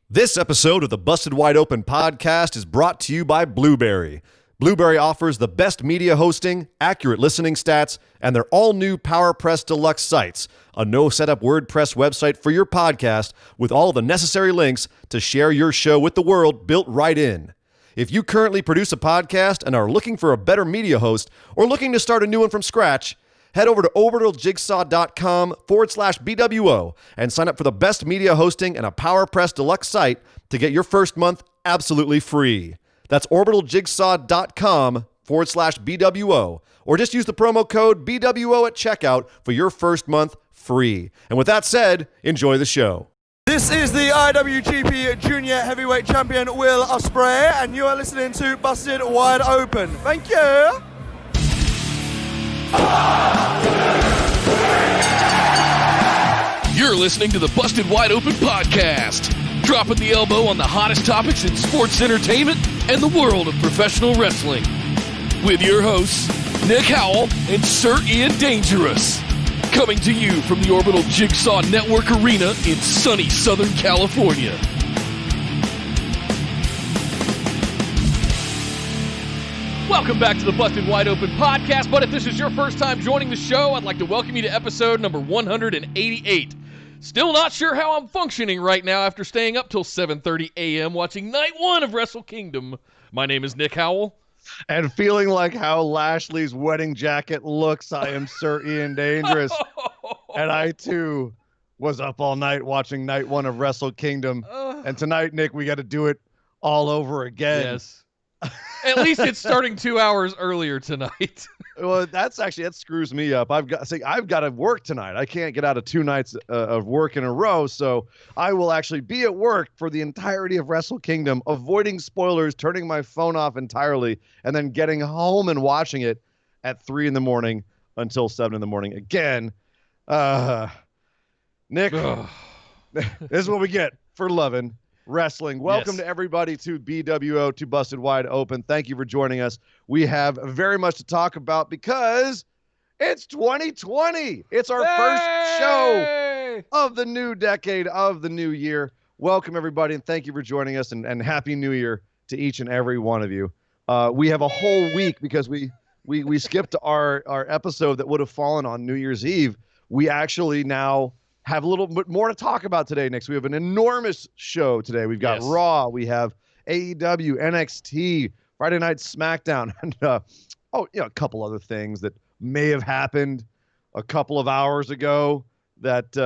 This episode of the Busted Wide Open podcast is brought to you by Blueberry. Blueberry offers the best media hosting, accurate listening stats, and their all-new PowerPress Deluxe sites, a no-setup WordPress website for your podcast with all of the necessary links to share your show with the world built right in. If you currently produce a podcast and are looking for a better media host or looking to start a new one from scratch, head over to orbitaljigsaw.com/BWO and sign up for the best media hosting and a PowerPress Deluxe site to get your first month absolutely free. That's orbitaljigsaw.com/BWO, or just use the promo code BWO at checkout for your first month free. And with that said, enjoy the show. This is the Iwgp Junior Heavyweight Champion Will Osprey, and you are listening to Busted Wide Open. Thank you. You're listening to the Busted Wide Open podcast, dropping the elbow on the hottest topics in sports entertainment and the world of professional wrestling. With your hosts, Nick Howell and Sir Ian Dangerous. Coming to you from the Orbital Jigsaw Network Arena in sunny Southern California. Welcome back to the Busted Wide Open podcast, but if this is your first time joining the show, I'd like to welcome you to episode number 188. Still not sure how I'm functioning right now after staying up till 7:30 a.m. watching night one of Wrestle Kingdome. My name is Nick Howell. And feeling like how Lashley's wedding jacket looks, I am Sir Ian Dangerous. And I, too, was up all night watching night one of Wrestle Kingdome. And tonight, Nick, we got to do it all over again. Yes. At least it's starting 2 hours earlier tonight. Well, that screws me up. I've got to work tonight. I can't get out of 2 nights of work in a row, so I will actually be at work for the entirety of Wrestle Kingdome, avoiding spoilers, turning my phone off entirely, and then getting home and watching it at 3 in the morning until 7 in the morning again. Nick, this is what we get for loving wrestling. Welcome to everybody to BWO, to Busted Wide Open. Thank you for joining us. We have very much to talk about because it's 2020. It's our first show of the new decade, of the new year. Welcome, everybody, and thank you for joining us, and Happy New Year to each and every one of you. We have a whole week because we skipped our episode that would have fallen on New Year's Eve. We actually now have a little bit more to talk about today, Nick. So we have an enormous show today. We've got Raw, we have AEW, NXT, Friday Night Smackdown, and a couple other things that may have happened a couple of hours ago that,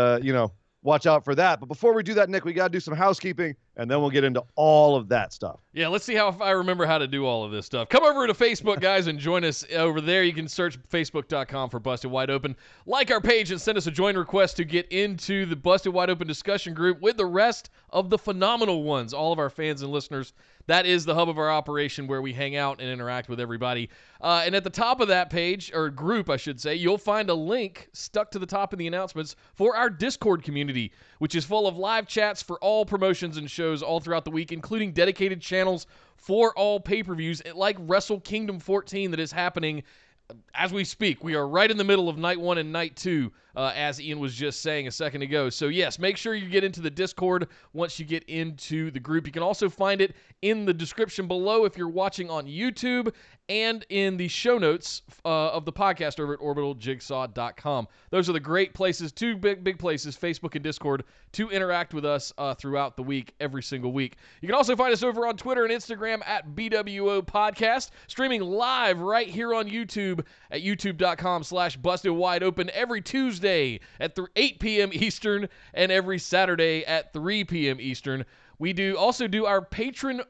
watch out for that. But before we do that, Nick, we got to do some housekeeping, and then we'll get into all of that stuff. Yeah, let's see if I remember how to do all of this stuff. Come over to Facebook, guys, and join us over there. You can search facebook.com for Busted Wide Open. Like our page and send us a join request to get into the Busted Wide Open discussion group with the rest of the phenomenal ones, all of our fans and listeners. That is the hub of our operation where we hang out and interact with everybody. And at the top of that page, or group, I should say, you'll find a link stuck to the top of the announcements for our Discord community, which is full of live chats for all promotions and shows all throughout the week, including dedicated channels for all pay-per-views like Wrestle Kingdome 14 that is happening as we speak. We are right in the middle of night 1 and night 2, as Ian was just saying a second ago. So yes, make sure you get into the Discord once you get into the group. You can also find it in the description below if you're watching on YouTube, and in the show notes of the podcast over at orbitaljigsaw.com. Those are the great places, two big places, Facebook and Discord, to interact with us throughout the week, every single week. You can also find us over on Twitter and Instagram at BWO Podcast, streaming live right here on YouTube at youtube.com/bustedwideopen every Tuesday at 8 p.m. Eastern and every Saturday at 3 p.m. Eastern. We also do our Patron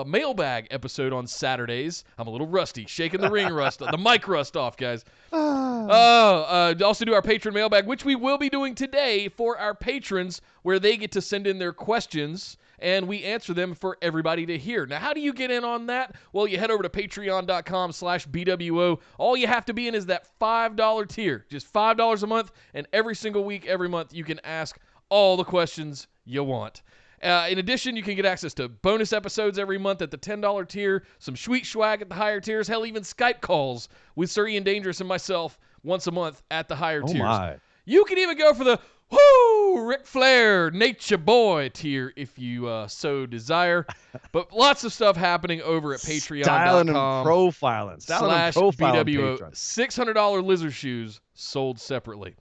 Mailbag episode on Saturdays. I'm a little rusty, shaking the ring rust, the mic rust off, guys. Also do our Patron Mailbag, which we will be doing today for our patrons, where they get to send in their questions, and we answer them for everybody to hear. Now, how do you get in on that? Well, you head over to patreon.com/BWO. All you have to be in is that $5 tier, just $5 a month, and every single week, every month, you can ask all the questions you want. In addition, you can get access to bonus episodes every month at the $10 tier, some sweet swag at the higher tiers, hell, even Skype calls with Sir Ian Dangerous and myself once a month at the higher tiers. My. You can even go for the whoo Woo! Ric Flair, Nature Boy tier if you so desire. But lots of stuff happening over at Styling and patreon.com profiling. /BWO. Patron. $600 lizard shoes sold separately.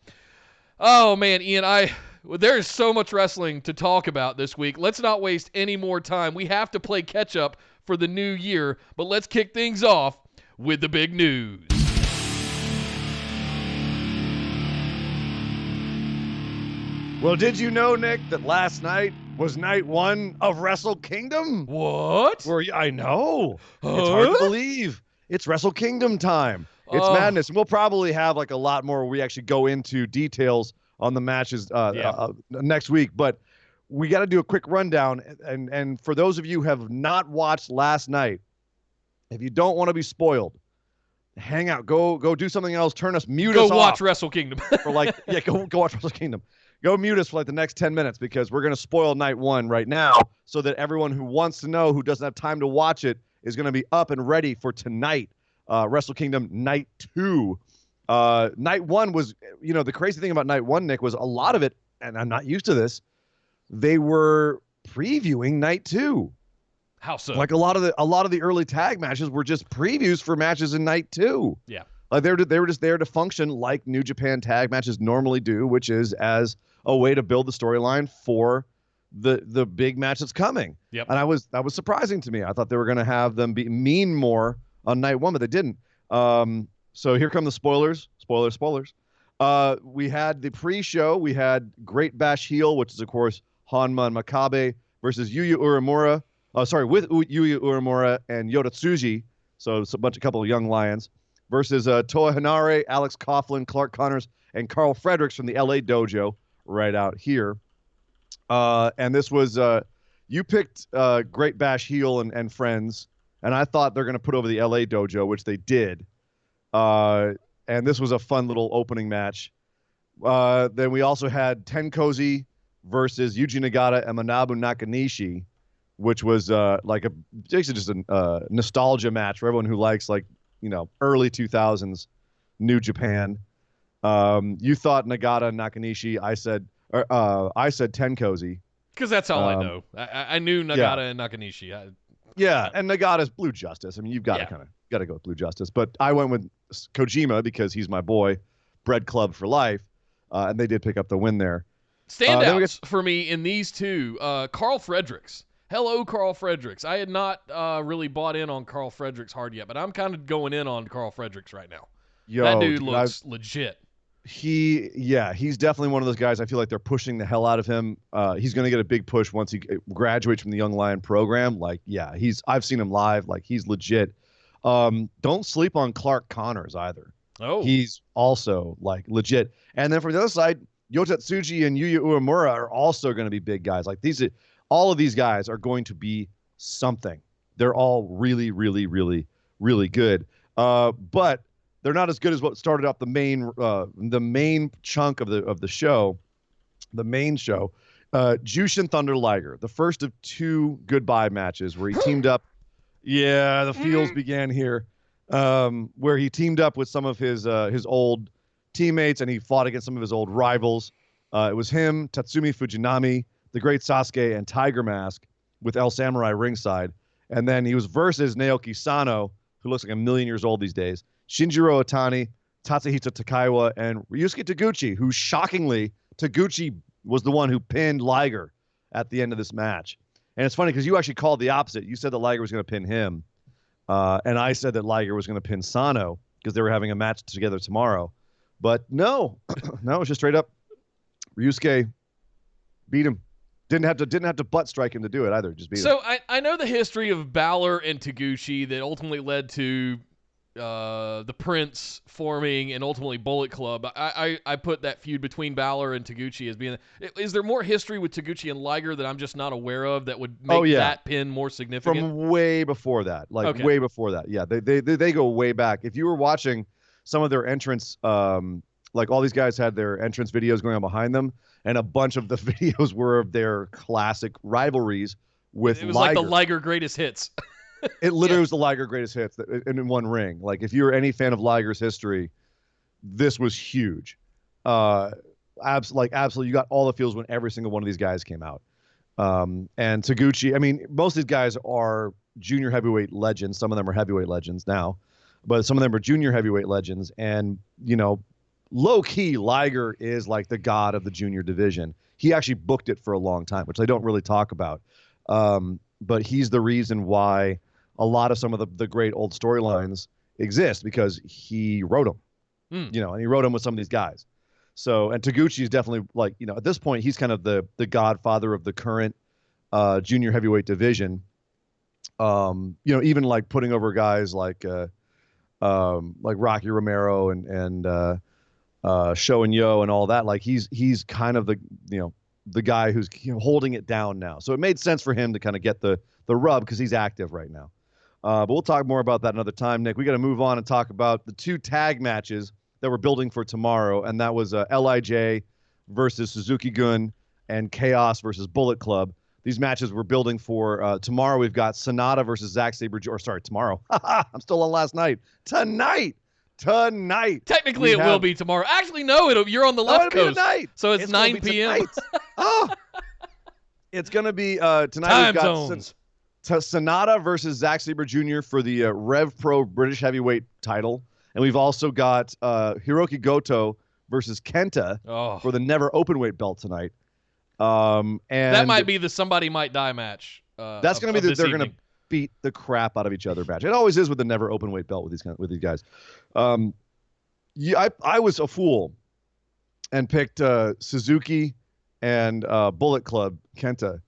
Oh, man, Ian, there is so much wrestling to talk about this week. Let's not waste any more time. We have to play catch-up for the new year, but let's kick things off with the big news. Well, did you know, Nick, that last night was night 1 of Wrestle Kingdome? What? I know. It's hard to believe. It's Wrestle Kingdome time. It's madness. And we'll probably have like a lot more where we actually go into details on the matches next week. But we got to do a quick rundown. And for those of you who have not watched last night, if you don't want to be spoiled, hang out. Go do something else. Mute us off. Go watch Wrestle Kingdome. Go watch Wrestle Kingdome. Go mute us for like the next 10 minutes because we're going to spoil night 1 right now so that everyone who wants to know, who doesn't have time to watch it, is going to be up and ready for tonight, Wrestle Kingdome night 2. Night 1 was, the crazy thing about night 1, Nick, was a lot of it, and I'm not used to this, they were previewing night 2. How so? Like a lot of the early tag matches were just previews for matches in night 2. Yeah. Like they were just there to function like New Japan tag matches normally do, which is as a way to build the storyline for the big match that's coming. Yep. And that was surprising to me. I thought they were going to have them be mean more on night 1, but they didn't. So here come the spoilers. Spoilers. We had the pre-show. We had Great Bash Heel, which is of course Hanma and Makabe versus Yuya Uemura. With Yuya Uemura and Yota Tsuji. So it's a couple of young lions versus Toa Henare, Alex Coughlin, Clark Connors, and Carl Fredericks from the LA Dojo right out here. And this was, you picked Great Bash Heel and friends, and I thought they're going to put over the LA Dojo, which they did. And this was a fun little opening match. Then we also had Tenkozy versus Yuji Nagata and Manabu Nakanishi, which was basically just a nostalgia match for everyone who likes early 2000s New Japan. You thought Nagata and Nakanishi. I said Tenkozy. Because that's all I know. I knew Nagata and Nakanishi. And Nagata's Blue Justice. I mean, you've got to go with Blue Justice. But I went with Kojima because he's my boy, Bread Club for life, and they did pick up the win there. Standouts for me in these two, Carl Fredericks. Hello, Carl Fredericks. I had not really bought in on Carl Fredericks hard yet, but I'm kind of going in on Carl Fredericks right now. That dude looks legit. He's definitely one of those guys. I feel like they're pushing the hell out of him. He's going to get a big push once he graduates from the Young Lion program. I've seen him live. He's legit. Don't sleep on Clark Connors either. Oh, he's also legit. And then from the other side, Yota Tsuji and Yuya Uemura are also going to be big guys. All of these guys are going to be something. They're all really, really, really, really good. But they're not as good as what started up the main chunk of the show, the main show. Jushin Thunder Liger, the first of 2 goodbye matches where he teamed up. Yeah, the feels began here, where he teamed up with some of his old teammates and he fought against some of his old rivals. It was him, Tatsumi Fujinami, the Great Sasuke, and Tiger Mask with El Samurai ringside. And then he was versus Naoki Sano, who looks like a million years old these days, Shinjiro Otani, Tatsuhito Takaiwa, and Ryusuke Taguchi, who shockingly, Taguchi was the one who pinned Liger at the end of this match. And it's funny because you actually called the opposite. You said that Liger was going to pin him. And I said that Liger was going to pin Sano because they were having a match together tomorrow. But no, no, it was just straight up Ryusuke beat him. Didn't have to butt strike him to do it either. Just beat him. So I know the history of Balor and Taguchi that ultimately led to the Prince forming and ultimately Bullet Club. I put that feud between Balor and Taguchi as being. Is there more history with Taguchi and Liger that I'm just not aware of that would make that pin more significant? From way before that, way before that. Yeah, they go way back. If you were watching some of their entrance, all these guys had their entrance videos going on behind them, and a bunch of the videos were of their classic rivalries with Liger. It was like the Liger greatest hits. It literally was the Liger greatest hits in one ring. If you were any fan of Liger's history, this was huge. I absolutely, you got all the feels when every single one of these guys came out. And Taguchi, I mean, most of these guys are junior heavyweight legends. Some of them are heavyweight legends now, but some of them are junior heavyweight legends. And, low key, Liger is like the god of the junior division. He actually booked it for a long time, which they don't really talk about. But he's the reason why a lot of some of the great old storylines exist, because he wrote them, and he wrote them with some of these guys. So, and Taguchi is definitely at this point, he's kind of the godfather of the current junior heavyweight division. Even like putting over guys like Rocky Romero and Sho and Yo and all that. Like he's kind of the guy who's holding it down now. So it made sense for him to kind of get the rub because he's active right now. But we'll talk more about that another time, Nick. We got to move on and talk about the 2 tag matches that we're building for tomorrow, and that was LIJ versus Suzuki Gun and Chaos versus Bullet Club. These matches we're building for tomorrow. We've got Sonata versus Zack Sabre. Tomorrow. I'm still on last night. Tonight. Technically, it will be tomorrow. Actually, no, you're on the left coast. Tonight. So it's 9 p.m. It's going to be tonight. Time we've got zones. Sonata versus Zack Sabre Jr. for the Rev Pro British Heavyweight title. And we've also got Hiroki Gotoh versus Kenta for the Never Openweight belt tonight. And that might be the somebody might die match. That's going to be they're going to beat the crap out of each other match. It always is with the Never Openweight belt with these guys. I was a fool and picked Suzuki and Bullet Club Kenta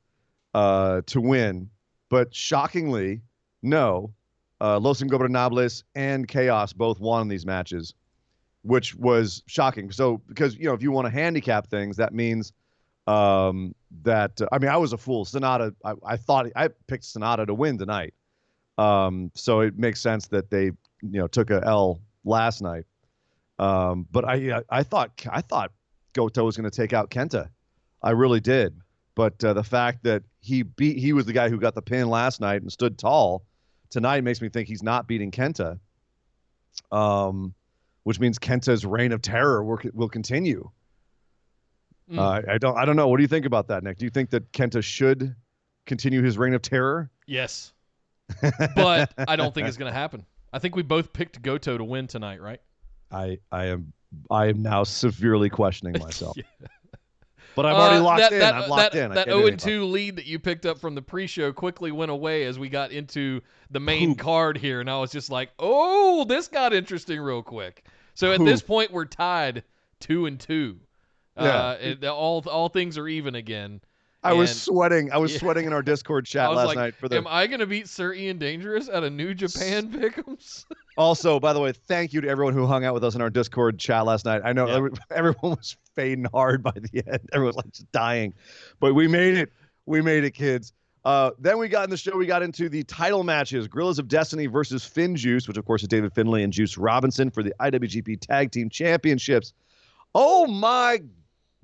to win, but shockingly, no. Los Ingobernables and Chaos both won in these matches, which was shocking. So, because, if you want to handicap things, that means I was a fool. Sonata, I thought I picked Sonata to win tonight. So it makes sense that they, took a L last night. But I thought Gotoh was going to take out Kenta. I really did. But the fact that he was the guy who got the pin last night and stood tall tonight makes me think he's not beating Kenta, which means Kenta's reign of terror will continue. I don't know. What do you think about that, Nick? Do you think that Kenta should continue his reign of terror? Yes, but I don't think it's going to happen. I think we both picked Gotoh to win tonight, right? I am now severely questioning myself. Yeah. But I'm already locked in. I'm locked in. That 0-2 lead that you picked up from the pre-show quickly went away as we got into the main card here, and I was just like, oh, this got interesting real quick. So at this point, we're tied 2-2. Yeah. All things are even again. I was sweating. I was sweating in our Discord chat last night for the. Am I going to beat Sir Ian Dangerous at a New Japan Pick'ems? Also, by the way, thank you to everyone who hung out with us in our Discord chat last night. I know everyone was fading hard by the end. Everyone was just dying, but we made it. We made it, kids. Then we got in the show. We got into the title matches: Gorillas of Destiny versus Finn Juice, which of course is David Finlay and Juice Robinson for the IWGP Tag Team Championships. Oh my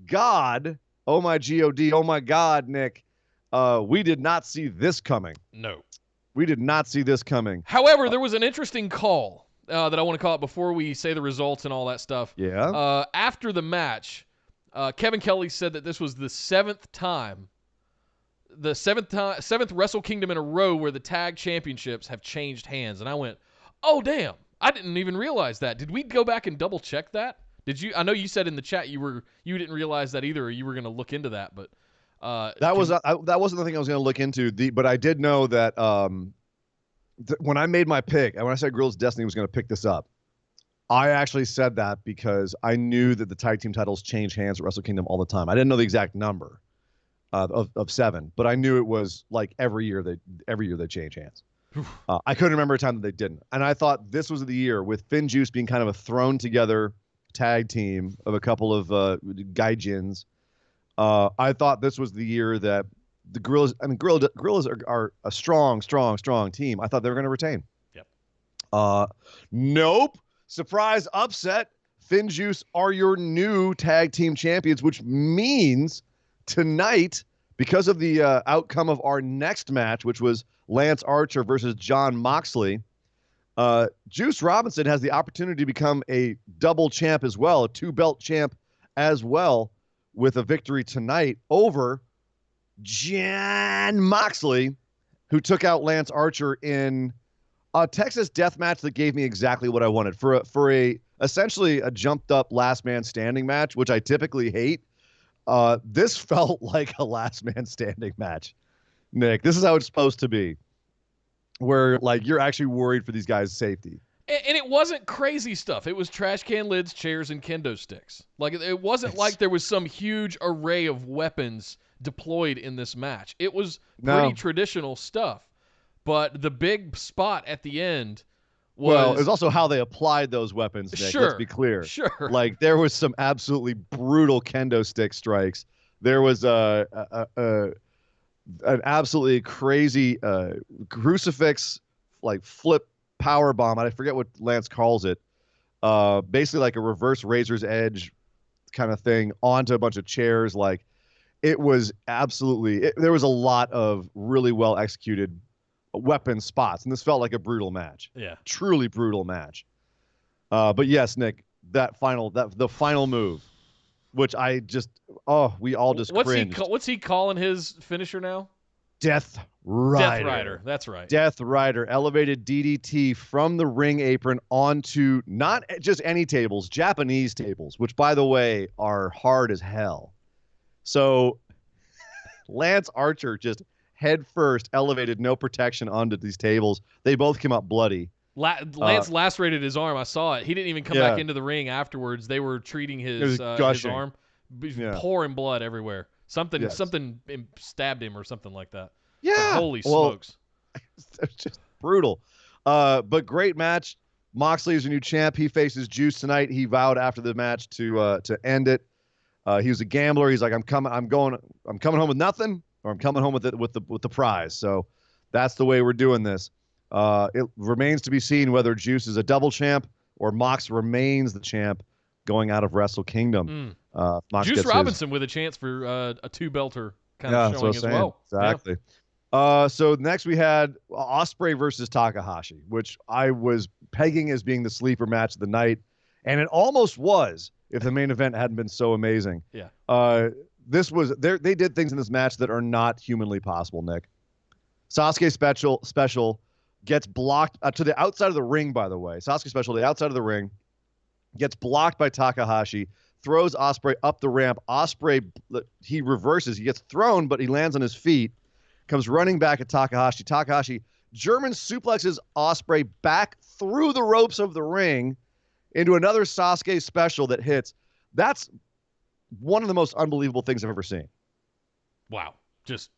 God. Oh my God. Oh my God, Nick. We did not see this coming. No. We did not see this coming. However, there was an interesting call that I want to call out before we say the results and all that stuff. Yeah. After the match, Kevin Kelly said that this was the seventh Wrestle Kingdom in a row where the tag championships have changed hands. And I went, oh, damn. I didn't even realize that. Did we go back and double check that? Did you? I know you said in the chat you didn't realize that either, or you were going to look into that, but that wasn't the thing I was going to look into. But I did know that when I made my pick, and when I said Gorillas of Destiny was going to pick this up, I actually said that because I knew that the tag team titles change hands at Wrestle Kingdom all the time. I didn't know the exact number of 7, but I knew it was like every year they change hands. I couldn't remember a time that they didn't, and I thought this was the year with Finn Juice being kind of a thrown together tag team of a couple of gaijins. I thought this was the year that the Gorillas. I mean, Gorillas are a strong team. I thought they were going to retain. Yep. Nope. Surprise upset. Finn Juice are your new tag team champions, which means tonight, because of the outcome of our next match, which was Lance Archer versus Jon Moxley, Juice Robinson has the opportunity to become a double champ as well, a 2-belt champ as well. with a victory tonight over Jon Moxley, who took out Lance Archer in a Texas death match that gave me exactly what I wanted for essentially a jumped up last man standing match, which I typically hate. This felt like a last man standing match, Nick. This is how it's supposed to be, where like you're actually worried for these guys' safety. And it wasn't crazy stuff. It was trash can lids, chairs, and kendo sticks. Like it wasn't like there was some huge array of weapons deployed in this match. It was pretty traditional stuff. But the big spot at the end was... Well, it was also how they applied those weapons, Nick. Sure, let's be clear. Sure. Like, there was some absolutely brutal kendo stick strikes. There was an absolutely crazy crucifix, like, flip power bomb. I forget what Lance calls it. Basically like a reverse razor's edge kind of thing onto a bunch of chairs. Like, it was absolutely... there was a lot of really well-executed weapon spots, and this felt like a brutal match. Yeah, truly brutal match. But yes, Nick, the final move, which I just we all just cringed. What's he calling his finisher now? Death Rider. Death Rider. That's right. Death Rider, elevated DDT from the ring apron onto not just any tables, Japanese tables, which by the way are hard as hell. So Lance Archer just head first, elevated, no protection onto these tables. They both came up bloody. Lance lacerated his arm. I saw it. He didn't even come back into the ring afterwards. They were treating his arm, pouring blood everywhere. Something stabbed him or something like that. Yeah. Like, holy smokes. It's just brutal. But great match. Moxley is a new champ. He faces Juice tonight. He vowed after the match to end it. He was a gambler. He's like, I'm coming home with nothing, or I'm coming home with the prize. So that's the way we're doing this. It remains to be seen whether Juice is a double champ or Mox remains the champ going out of Wrestle Kingdom. Juice Robinson with a chance for a two-belter kind of showing as well. Exactly. Yeah. So next we had Osprey versus Takahashi, which I was pegging as being the sleeper match of the night, and it almost was if the main event hadn't been so amazing. Yeah. This was they did things in this match that are not humanly possible, Nick. Sasuke special gets blocked to the outside of the ring, by the way. Sasuke special to the outside of the ring gets blocked by Takahashi, throws Osprey up the ramp. Osprey, he reverses. He gets thrown, but he lands on his feet, comes running back at Takahashi. Takahashi German suplexes Osprey back through the ropes of the ring into another Sasuke special that hits. That's one of the most unbelievable things I've ever seen. Wow. Just,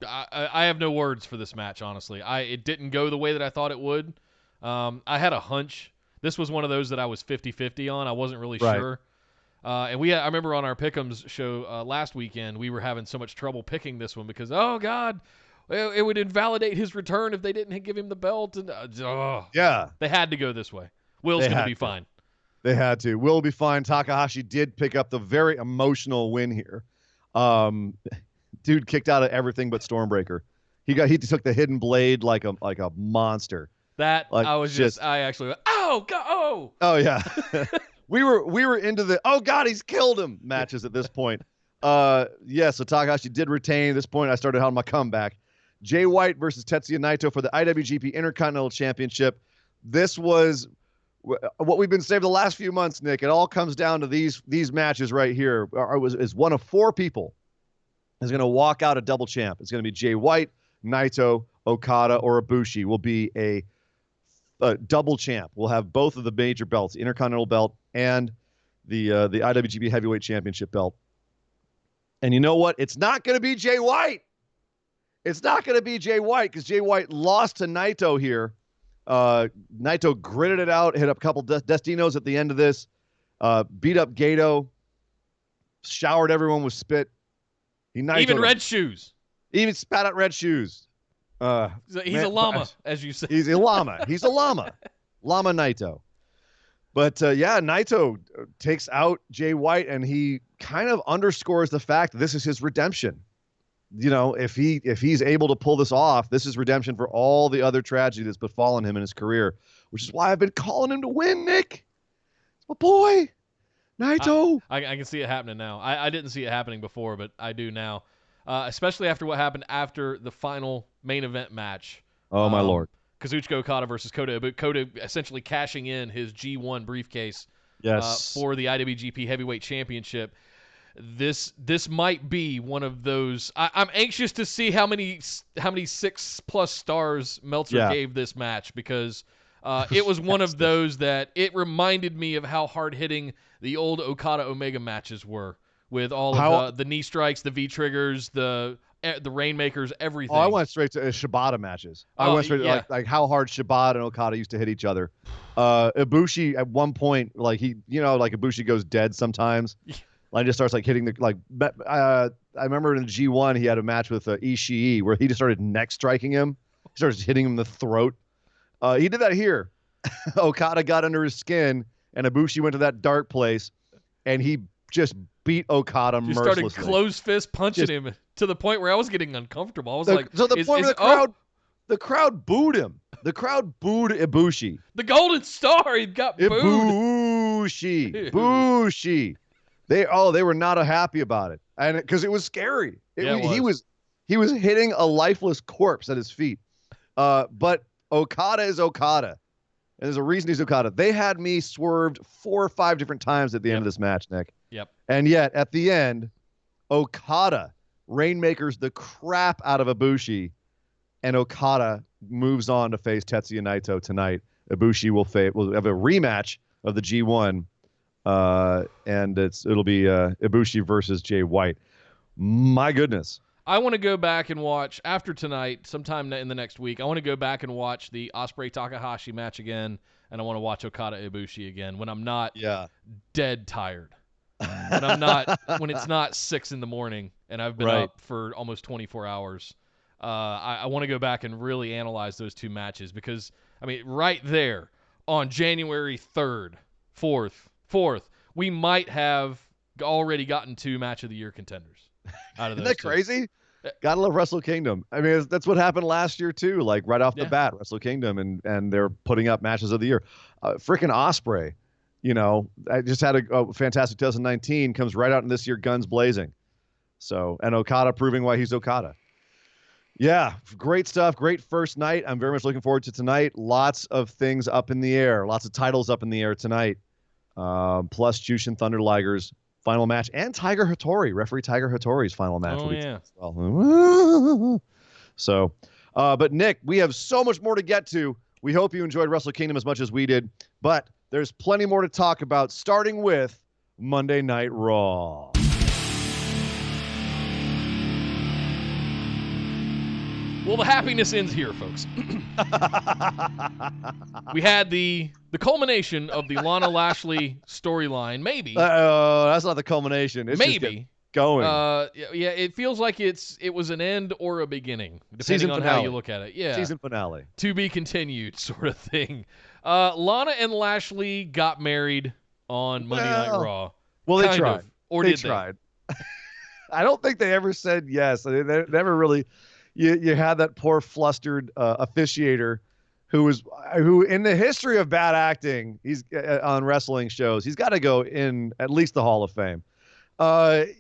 I have no words for this match, honestly. It didn't go the way that I thought it would. I had a hunch. This was one of those that I was 50-50 on. I wasn't really sure. And I remember on our Pick'ems show last weekend, we were having so much trouble picking this one because, oh, God, it would invalidate his return if they didn't give him the belt. And they had to go this way. Will's going to be fine. They had to. Will be fine. Takahashi did pick up the very emotional win here. Dude kicked out of everything but Stormbreaker. He took the hidden blade like a monster. That like, I actually went, oh God, oh yeah. we were into the oh God, he's killed him matches at this point. So Takahashi did retain. At this point, I started on my comeback. Jay White versus Tetsuya Naito for the IWGP Intercontinental Championship. This was what we've been saying the last few months, Nick. It all comes down to these matches right here. Is one of four people is going to walk out a double champ. It's going to be Jay White, Naito, Okada, or Ibushi will be a double champ. We'll have both of the major belts, the Intercontinental belt and the IWGP Heavyweight Championship belt. And you know what? It's not going to be Jay White. It's not going to be Jay White because Jay White lost to Naito here. Naito gritted it out, hit up a couple Destinos at the end of this, beat up Gotoh, showered everyone with spit. Even red shoes. Even spat out red shoes. He's a llama, as you say. He's a llama. He's a llama. Llama Naito. But Naito takes out Jay White, and he kind of underscores the fact that this is his redemption. You know, if he's able to pull this off, this is redemption for all the other tragedy that's befallen him in his career, which is why I've been calling him to win, Nick. It's my boy. Naito. I can see it happening now. I didn't see it happening before, but I do now. Especially after what happened after the final main event match. Oh, my Lord. Kazuchika Okada versus Kota, but Kota essentially cashing in his G1 briefcase for the IWGP Heavyweight Championship. This might be one of those. I'm anxious to see how many 6+ stars Meltzer gave this match, because it was one of those that it reminded me of how hard-hitting the old Okada Omega matches were, with all of the knee strikes, the V triggers, the Rainmakers, everything. Oh, I went straight to Shibata matches. I went straight to like how hard Shibata and Okada used to hit each other. Ibushi at one point, like Ibushi goes dead sometimes. Like just starts like hitting the I remember in the G1 he had a match with Ishii where he just started neck striking him. He started hitting him in the throat. He did that here. Okada got under his skin and Ibushi went to that dark place and he just beat Okada mercilessly. He started closed fist punching him to the point where I was getting uncomfortable. I was the crowd booed him. The crowd booed Ibushi. The Golden Star, he got booed. Ibushi. They were not happy about it, and because it was scary. He was hitting a lifeless corpse at his feet. But Okada is Okada, and there's a reason he's Okada. They had me swerved 4 or 5 different times at the end of this match, Nick. Yep. And yet at the end, Okada Rainmakers the crap out of Ibushi, and Okada moves on to face Tetsuya Naito tonight. Ibushi will have a rematch of the G1. And it'll be Ibushi versus Jay White. My goodness. I want to go back and watch, after tonight, sometime in the next week, I want to go back and watch the Osprey Takahashi match again, and I want to watch Okada Ibushi again when I'm not dead tired. When it's not 6 a.m. and I've been up for almost 24 hours. I want to go back and really analyze those two matches, because, I mean, right there on January 3rd, 4th, we might have already gotten 2 match of the year contenders out of those. Isn't that crazy? Gotta love Wrestle Kingdom. I mean, that's what happened last year too. Like right off the bat, Wrestle Kingdom, and they're putting up matches of the year. Freaking Osprey, I just had a fantastic 2019, comes right out in this year, guns blazing. So, and Okada proving why he's Okada. Yeah, great stuff. Great first night. I'm very much looking forward to tonight. Lots of things up in the air. Lots of titles up in the air tonight. Plus Jushin Thunder Liger's final match, and referee Tiger Hattori's final match. So, but Nick, we have so much more to get to. We hope you enjoyed Wrestle Kingdom as much as we did, but there's plenty more to talk about, starting with Monday Night Raw. Well, the happiness ends here, folks. We had the culmination of the Lana Lashley storyline. Maybe. That's not the culmination. It's just going. Yeah, it feels like it was an end or a beginning, depending on how you look at it. Yeah. Season finale. To be continued, sort of thing. Lana and Lashley got married on Monday Night Raw. Well, they tried. They tried. I don't think they ever said yes. They never really. You had that poor flustered officiator who in the history of bad acting, he's on wrestling shows, he's got to go in at least the Hall of Fame. I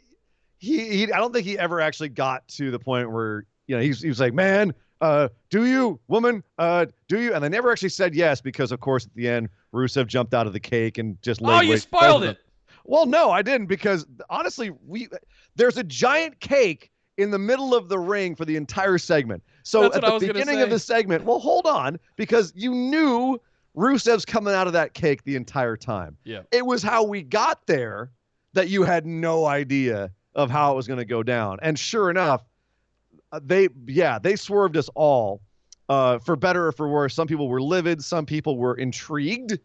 don't think he ever actually got to the point where he was like, man, do you, woman, do you? And they never actually said yes, because of course at the end Rusev jumped out of the cake and just laid. Oh, you spoiled it. Well, no, I didn't, because honestly, there's a giant cake in the middle of the ring for the entire segment. So at the beginning of the segment, well, hold on, because you knew Rusev's coming out of that cake the entire time. Yeah. It was how we got there that you had no idea of how it was going to go down. And sure enough, they swerved us all, for better or for worse. Some people were livid. Some people were intrigued.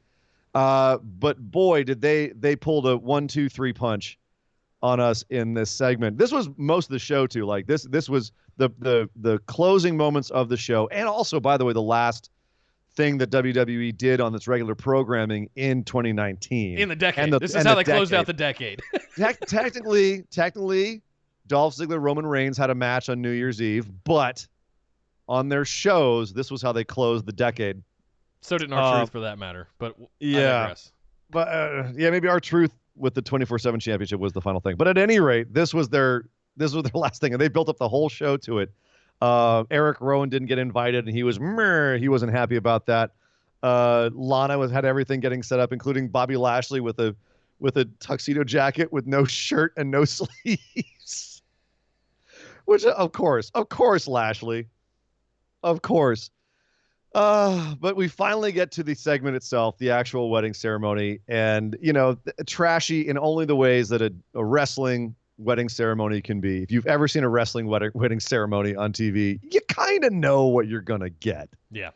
But boy, did they pulled a 1-2-3 punch on us in this segment. This was most of the show too. Like this was the closing moments of the show, and also, by the way, the last thing that WWE did on its regular programming in 2019. In the decade. This is how they closed out the decade. Technically, Dolph Ziggler, Roman Reigns had a match on New Year's Eve, but on their shows, this was how they closed the decade. So did R-Truth, for that matter. But yeah. I digress. But maybe R-Truth with the 24/7 championship was the final thing. But at any rate, this was their last thing, and they built up the whole show to it. Eric Rowan didn't get invited, and he wasn't happy about that. Lana had everything getting set up, including Bobby Lashley with a tuxedo jacket with no shirt and no sleeves. Which, of course, Lashley. Of course. But we finally get to the segment itself, the actual wedding ceremony, and, trashy in only the ways that a wrestling wedding ceremony can be. If you've ever seen a wrestling wedding ceremony on TV, you kind of know what you're going to get. Yeah.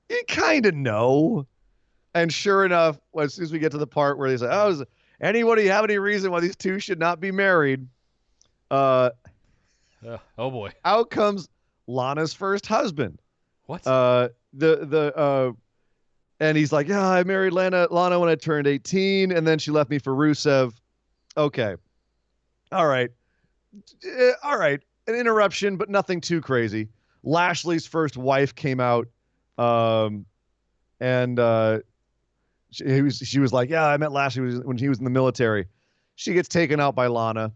You kind of know. And sure enough, as soon as we get to the part where they say, does anybody have any reason why these two should not be married? Oh, boy. Out comes Lana's first husband. What? And he's like, yeah, I married Lana when I turned 18, and then she left me for Rusev. Okay. All right. An interruption, but nothing too crazy. Lashley's first wife came out, and she was like, yeah, I met Lashley when he was in the military. She gets taken out by Lana.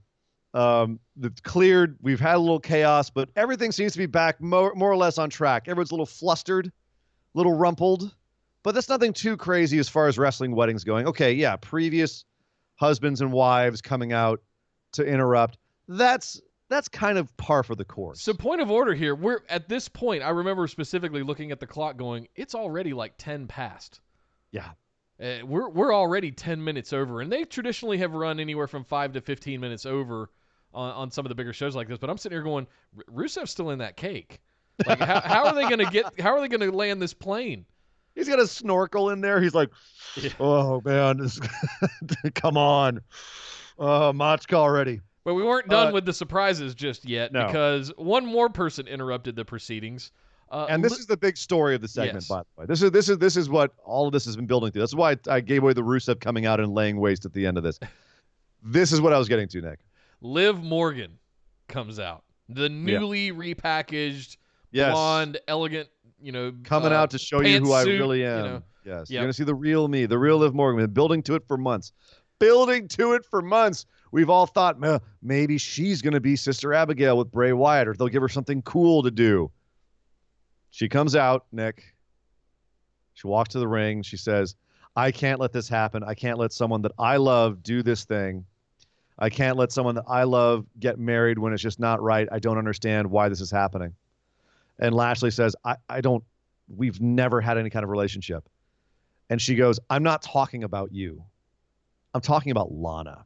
It's cleared. We've had a little chaos, but everything seems to be back more or less on track. Everyone's a little flustered, a little rumpled, but that's nothing too crazy as far as wrestling weddings going. Okay, yeah, previous husbands and wives coming out to interrupt. That's kind of par for the course. So point of order here. We're at this point, I remember specifically looking at the clock going, it's already like 10 past. Yeah. We're already 10 minutes over, and they traditionally have run anywhere from 5 to 15 minutes over on some of the bigger shows like this. But I'm sitting here going, Rusev's still in that cake. Like, how are they going to land this plane? He's got a snorkel in there. He's like, oh man, come on, Machka already. But we weren't done with the surprises just yet, no. Because one more person interrupted the proceedings. And this is the big story of the segment, by the way. This is what all of this has been building to. That's why I gave away the Rusev coming out and laying waste at the end of this. This is what I was getting to, Nick. Liv Morgan comes out, the newly repackaged, blonde, elegant, coming out to show you who I really am. Yes, you're gonna see the real me, the real Liv Morgan. Been building to it for months. We've all thought maybe she's gonna be Sister Abigail with Bray Wyatt, or they'll give her something cool to do. She comes out, Nick. She walks to the ring. She says, I can't let this happen. I can't let someone that I love do this thing. I can't let someone that I love get married when it's just not right. I don't understand why this is happening. And Lashley says, we've never had any kind of relationship. And she goes, I'm not talking about you. I'm talking about Lana.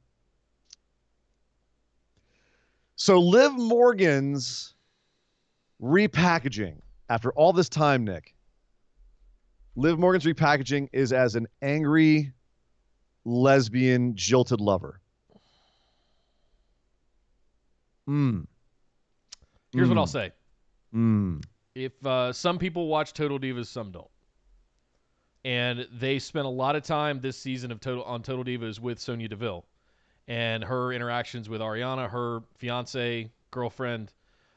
So Liv Morgan's repackaging after all this time, Nick, Liv Morgan's repackaging is as an angry, lesbian, jilted lover. Here's what I'll say. If some people watch Total Divas, some don't. And they spent a lot of time this season of Total Divas with Sonya Deville and her interactions with Ariana, her fiance, girlfriend.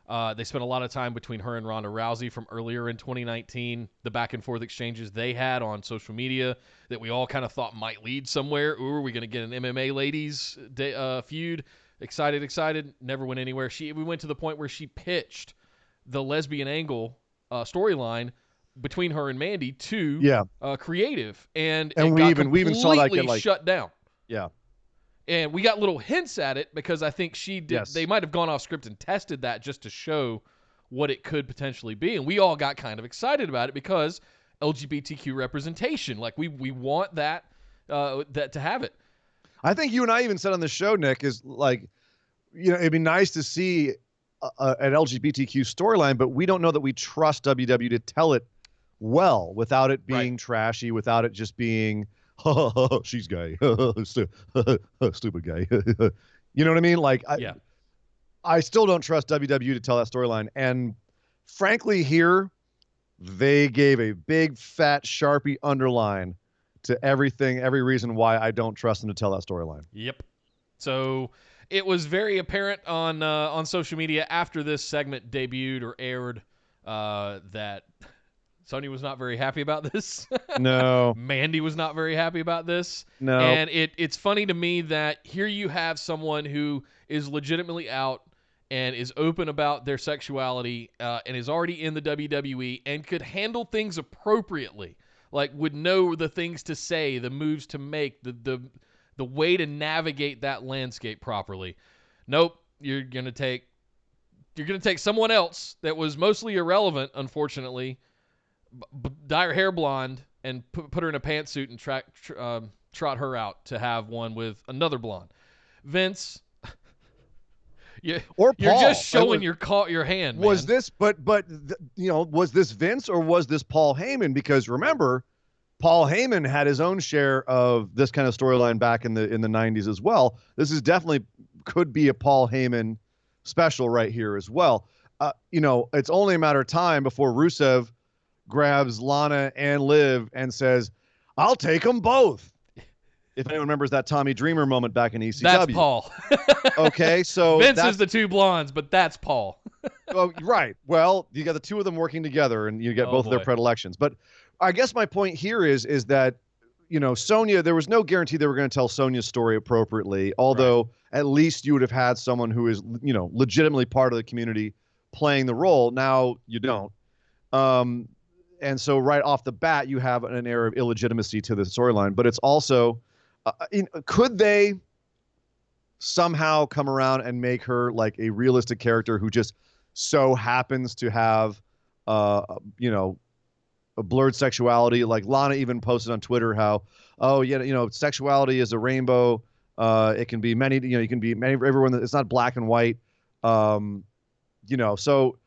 They spent a lot of time between her and Ronda Rousey from earlier in 2019, the back and forth exchanges they had on social media that we all kind of thought might lead somewhere. Ooh, are we going to get an MMA ladies feud? Excited. Never went anywhere. We went to the point where she pitched the lesbian angle storyline between her and Mandy to creative, and we even saw that get shut down. Yeah. And we got little hints at it because I think she did. Yes. They might have gone off script and tested that just to show what it could potentially be. And we all got kind of excited about it because LGBTQ representation. Like we want that to have it. I think you and I even said on the show, Nick, is like, it'd be nice to see an LGBTQ storyline, but we don't know that we trust WW to tell it well without it being trashy, without it just being, she's gay, stupid gay. You know what I mean? Like, I still don't trust WW to tell that storyline. And frankly, here, they gave a big, fat, Sharpie underline to everything, every reason why I don't trust them to tell that storyline. Yep. So it was very apparent on social media after this segment debuted or aired that Sonya was not very happy about this. No. Mandy was not very happy about this. No. And it's funny to me that here you have someone who is legitimately out and is open about their sexuality and is already in the WWE and could handle things appropriately, like would know the things to say, the moves to make, the way to navigate that landscape properly. Nope, you're gonna take someone else that was mostly irrelevant, unfortunately, dye her hair blonde and put her in a pantsuit and trot her out to have one with another blonde. Vince, you're just showing your hand, man. Was this, was this Vince or was this Paul Heyman? Because remember, Paul Heyman had his own share of this kind of storyline back in the 90s as well. This is definitely could be a Paul Heyman special right here as well. It's only a matter of time before Rusev grabs Lana and Liv and says, "I'll take them both." If anyone remembers that Tommy Dreamer moment back in ECW. That's Paul. Okay, so Vince is the two blondes, but that's Paul. Oh, right. Well, you got the two of them working together, and you get both of their predilections. But I guess my point here is that, Sonya, there was no guarantee they were going to tell Sonya's story appropriately, although at least you would have had someone who is, legitimately part of the community playing the role. Now you don't. And so right off the bat, you have an air of illegitimacy to the storyline. But it's also, could they somehow come around and make her like a realistic character who just so happens to have, a blurred sexuality? Like Lana even posted on Twitter how, sexuality is a rainbow. It can be many, you can be many, everyone. It's not black and white. So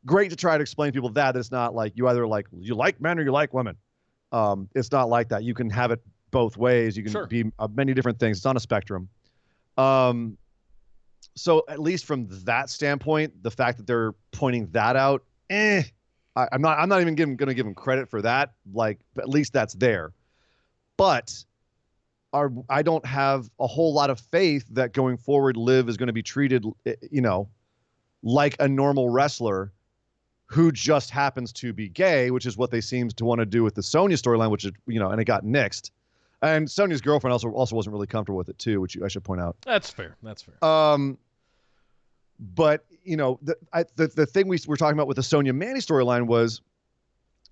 great to try to explain to people that it's not like you either you like men or you like women. It's not like that. You can have it both ways. You can be many different things. It's on a spectrum. So at least from that standpoint, the fact that they're pointing that out, I'm not even going to give them credit for that. Like, at least that's there. But I don't have a whole lot of faith that going forward, Liv is going to be treated, like a normal wrestler who just happens to be gay, which is what they seem to want to do with the Sonya storyline, which is, and it got nixed. And Sonya's girlfriend also wasn't really comfortable with it too, which I should point out. That's fair. But the thing we were talking about with the Sonya Mandy storyline was,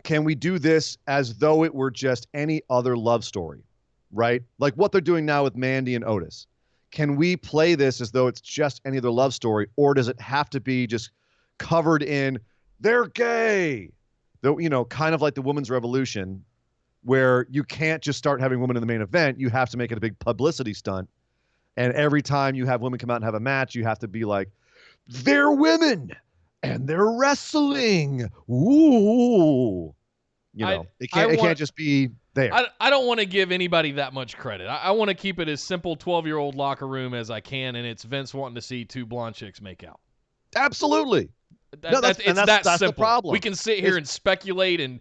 can we do this as though it were just any other love story, right? Like what they're doing now with Mandy and Otis. Can we play this as though it's just any other love story, or does it have to be just covered in they're gay? Though, kind of like the women's revolution, where you can't just start having women in the main event. You have to make it a big publicity stunt. And every time you have women come out and have a match, you have to be like, they're women and they're wrestling. Ooh. It can't just be there. I don't want to give anybody that much credit. I want to keep it as simple 12-year-old locker room as I can, and it's Vince wanting to see two blonde chicks make out. Absolutely. That's simple. The problem. We can sit here and speculate and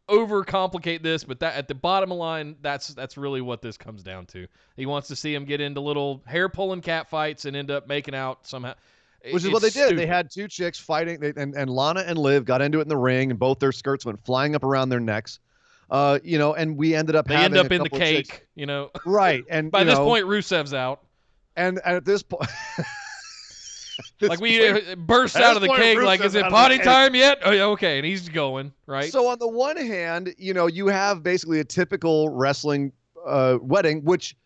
overcomplicate this, but that at the bottom line, that's really what this comes down to. He wants to see him get into little hair-pulling cat fights and end up making out somehow. Which is what they did. They had two chicks fighting, and Lana and Liv got into it in the ring, and both their skirts went flying up around their necks. And we ended up having end up in the cake, Right. And by this point, Rusev's out. And at this point, we burst out of the cake. Like, is it potty time yet? Oh, yeah, okay, and he's going right. So on the one hand, you have basically a typical wrestling wedding, which,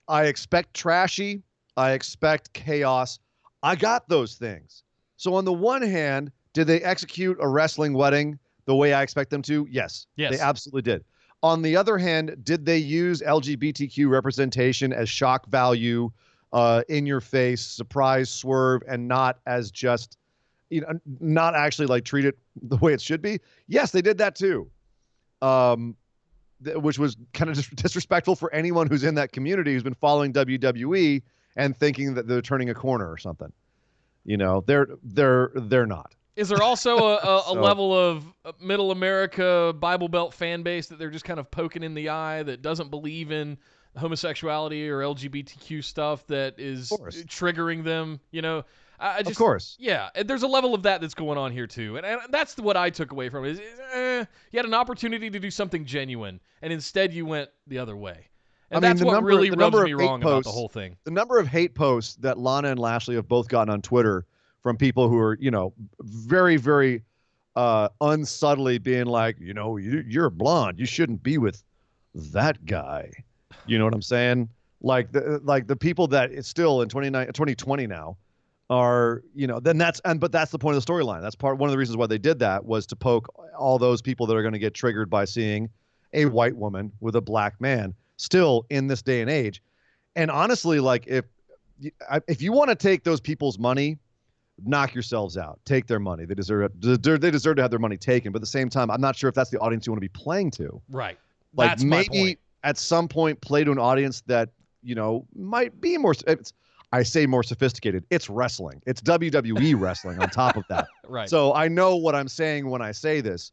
I expect trashy, I expect chaos. I got those things. So on the one hand, did they execute a wrestling wedding the way I expect them to? Yes. They absolutely did. On the other hand, did they use LGBTQ representation as shock value, in your face, surprise, swerve, and not as just, not actually like treat it the way it should be? Yes, they did that too. Which was kind of disrespectful for anyone who's in that community who's been following WWE and thinking that they're turning a corner or something. They're not. Is there also a level of middle America Bible Belt fan base that they're just kind of poking in the eye that doesn't believe in homosexuality or LGBTQ stuff that is triggering them. I just, of course. Yeah, and there's a level of that's going on here too, and that's what I took away from it. You had an opportunity to do something genuine, and instead you went the other way. And that's what really rubs me wrong about the whole thing. The number of hate posts that Lana and Lashley have both gotten on Twitter from people who are, very, very unsubtly being like, you're blonde, you shouldn't be with that guy. You know what I'm saying? Like the people that it's still in 2020 now are, but that's the point of the storyline. That's one of the reasons why they did that was to poke all those people that are going to get triggered by seeing a white woman with a black man still in this day and age. And honestly, like if you want to take those people's money, knock yourselves out. Take their money. They deserve to have their money taken. But at the same time, I'm not sure if that's the audience you want to be playing to. Right. Like that's maybe my point. At some point play to an audience that, might be more. I say more sophisticated. It's wrestling. It's WWE wrestling on top of that. Right. So I know what I'm saying when I say this.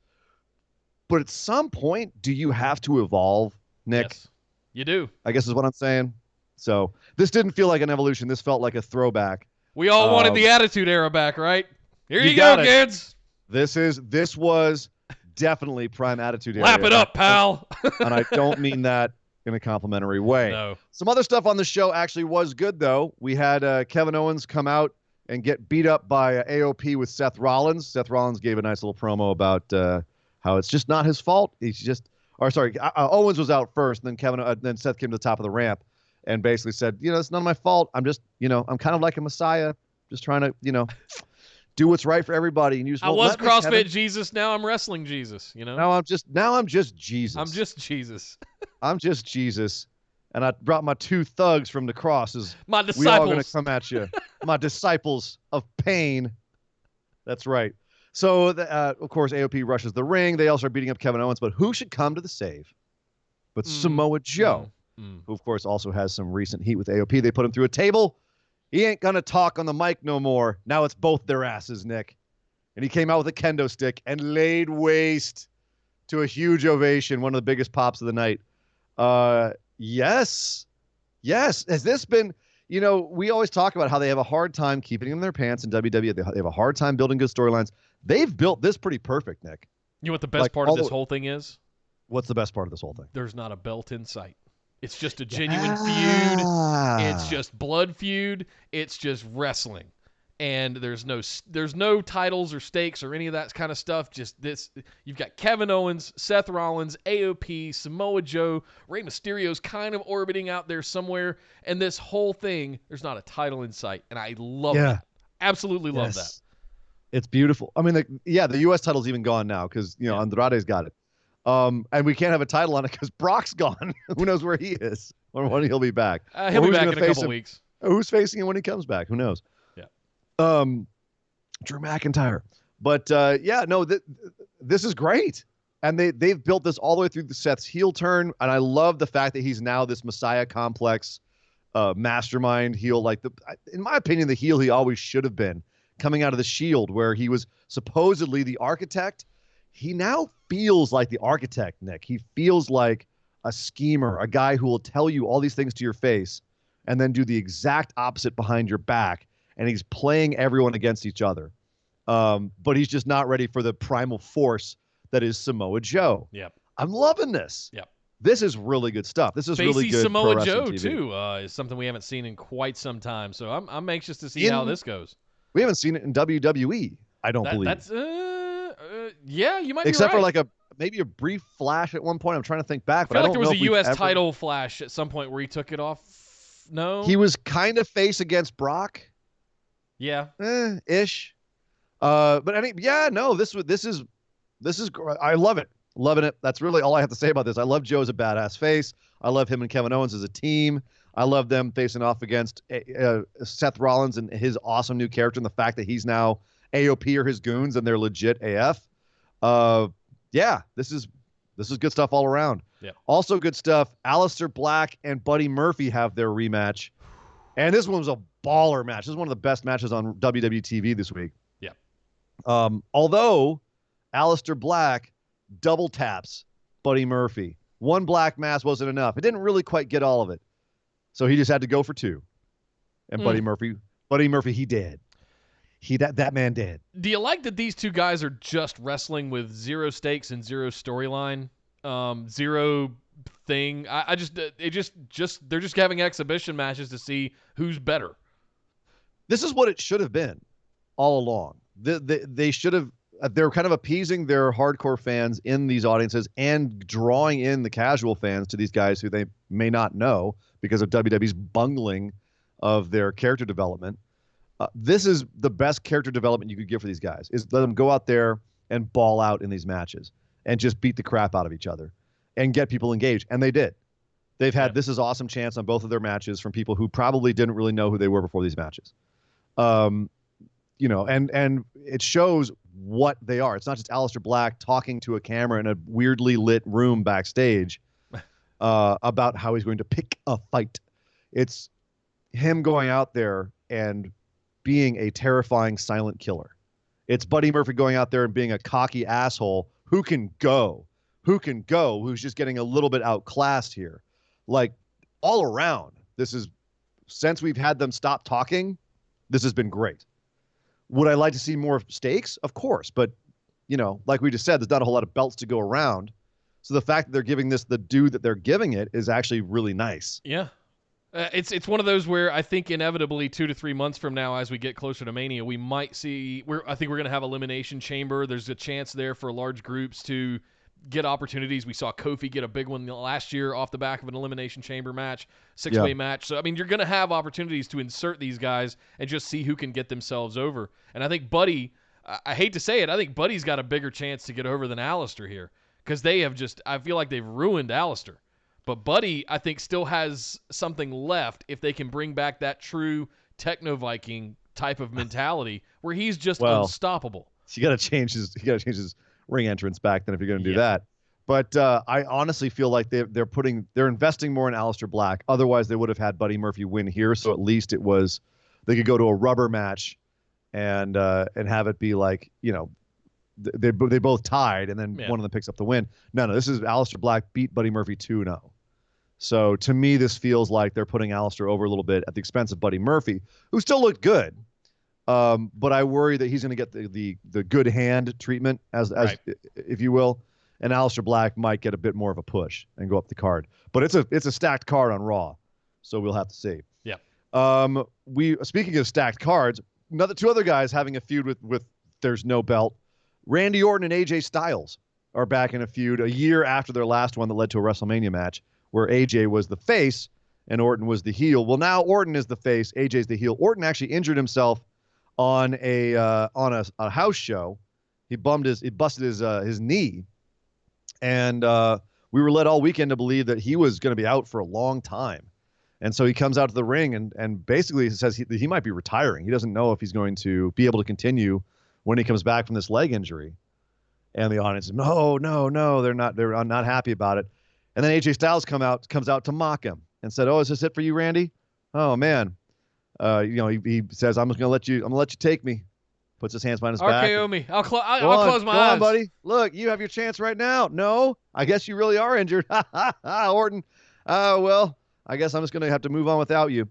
But at some point, do you have to evolve, Nick? Yes, you do. I guess is what I'm saying. So this didn't feel like an evolution. This felt like a throwback. We all wanted the Attitude Era back, right? Here you got go, it. kids. This was definitely prime Attitude Era. Lap it up, pal. And I don't mean that in a complimentary way. No. Some other stuff on the show actually was good, though. We had Kevin Owens come out and get beat up by AOP with Seth Rollins. Seth Rollins gave a nice little promo about how it's just not his fault. Owens was out first, and then then Seth came to the top of the ramp and basically said, it's none of my fault. I'm just, I'm kind of like a messiah, just trying to, do what's right for everybody. And you just I was CrossFit Jesus, now I'm wrestling Jesus, Now I'm just Jesus. I'm just Jesus. I'm just Jesus. And I brought my two thugs from the crosses. My disciples. We all going to come at you. My disciples of pain. That's right. So, of course, AOP rushes the ring. They all start beating up Kevin Owens. But who should come to the save? But Samoa Joe, who, of course, also has some recent heat with AOP. They put him through a table. He ain't going to talk on the mic no more. Now it's both their asses, Nick. And he came out with a kendo stick and laid waste to a huge ovation, one of the biggest pops of the night. Yes. Has this been, we always talk about how they have a hard time keeping them in their pants in WWE. They have a hard time building good storylines. They've built this pretty perfect, Nick. You know what the best part of this whole thing is? What's the best part of this whole thing? There's not a belt in sight. It's just a genuine feud. It's just blood feud. It's just wrestling. And there's no titles or stakes or any of that kind of stuff. Just this. You've got Kevin Owens, Seth Rollins, AOP, Samoa Joe, Rey Mysterio's kind of orbiting out there somewhere. And this whole thing, there's not a title in sight. And I love that. Absolutely love that. It's beautiful. I mean, the U.S. title's even gone now because, Andrade's got it. And we can't have a title on it because Brock's gone. Who knows where he is or when he'll be back. He'll be back in a couple weeks. Who's facing him when he comes back? Who knows? Drew McIntyre. But this is great. And they've built this all the way through the Seth's heel turn. And I love the fact that he's now this Messiah complex mastermind heel. In my opinion, the heel he always should have been coming out of the Shield, where he was supposedly the architect. He now feels like the architect, Nick. He feels like a schemer, a guy who will tell you all these things to your face and then do the exact opposite behind your back. And he's playing everyone against each other. But he's just not ready for the primal force that is Samoa Joe. Yep. I'm loving this. Yep. This is really good stuff. This is really good. Samoa Joe, too, is something we haven't seen in quite some time. So I'm anxious to see how this goes. We haven't seen it in WWE, I don't believe. That's, yeah, you might be Except right. for maybe a brief flash at one point. I'm trying to think back. I feel like there was a U.S. title flash at some point where he took it off. No? He was kind of face against Brock. Yeah. Ish. This is I love it. Loving it. That's really all I have to say about this. I love Joe as a badass face. I love him and Kevin Owens as a team. I love them facing off against Seth Rollins and his awesome new character, and the fact that he's now AOP or his goons and they're legit AF. This is good stuff all around. Yeah. Also good stuff. Allister Black and Buddy Murphy have their rematch. And this one was a baller match. This is one of the best matches on WWE TV this week. Yeah. Although Allister Black double taps Buddy Murphy One black mass wasn't enough. It didn't really quite get all of it. So he just had to go for 2. And Buddy Murphy, he did. That man did. Do you like that these two guys are just wrestling with 0 stakes and 0 storyline? 0 thing. They're just having exhibition matches to see who's better. This is what it should have been all along. They should have. They're kind of appeasing their hardcore fans in these audiences and drawing in the casual fans to these guys who they may not know because of WWE's bungling of their character development. This is the best character development you could give for these guys, is let them go out there and ball out in these matches and just beat the crap out of each other and get people engaged. And they did. They've had This Is Awesome chants on both of their matches from people who probably didn't really know who they were before these matches. And it shows what they are. It's not just Aleister Black talking to a camera in a weirdly lit room backstage about how he's going to pick a fight. It's him going out there and being a terrifying silent killer. It's Buddy Murphy going out there and being a cocky asshole who's just getting a little bit outclassed here. Like, all around, since we've had them stop talking, this has been great. Would I like to see more stakes? Of course. But, like we just said, there's not a whole lot of belts to go around. So the fact that they're giving this the due that they're giving it is actually really nice. Yeah. It's one of those where I think inevitably 2 to 3 months from now, as we get closer to Mania, we might see I think we're going to have Elimination Chamber. There's a chance there for large groups to get opportunities. We saw Kofi get a big one last year off the back of an Elimination Chamber match, 6-way match. So, I mean, you're going to have opportunities to insert these guys and just see who can get themselves over. And I think Buddy, I hate to say it, I think Buddy's got a bigger chance to get over than Allister here, because I feel like they've ruined Allister. But Buddy, I think, still has something left if they can bring back that true Techno-Viking type of mentality where he's just unstoppable. You got to change his ring entrance back then if you're going to do that. But I honestly feel like they're investing more in Aleister Black. Otherwise, they would have had Buddy Murphy win here. So at least they could go to a rubber match and have it be like, they both tied and then one of them picks up the win. No, this is Aleister Black beat Buddy Murphy 2-0. So to me, this feels like they're putting Aleister over a little bit at the expense of Buddy Murphy, who still looked good. But I worry that he's going to get the good hand treatment, as if you will, and Aleister Black might get a bit more of a push and go up the card. But it's a stacked card on Raw, so we'll have to see. Yeah. Speaking of stacked cards, two other guys having a feud with there's no belt. Randy Orton and AJ Styles are back in a feud a year after their last one that led to a WrestleMania match where AJ was the face and Orton was the heel. Well, now Orton is the face, AJ's the heel. Orton actually injured himself on a house show. He busted his knee, and we were led all weekend to believe that he was going to be out for a long time. And so he comes out to the ring and basically says he might be retiring. He doesn't know if he's going to be able to continue when he comes back from this leg injury. And the audience is, no, they're not happy about it. And then AJ Styles comes out to mock him and said, "Oh, is this it for you, Randy? Oh man." He says, I'm gonna let you take me. Puts his hands behind his back. RKO me. I'll close my eyes. Go on, buddy. Look, you have your chance right now. No, I guess you really are injured. Orton. Well, I guess I'm just gonna have to move on without you.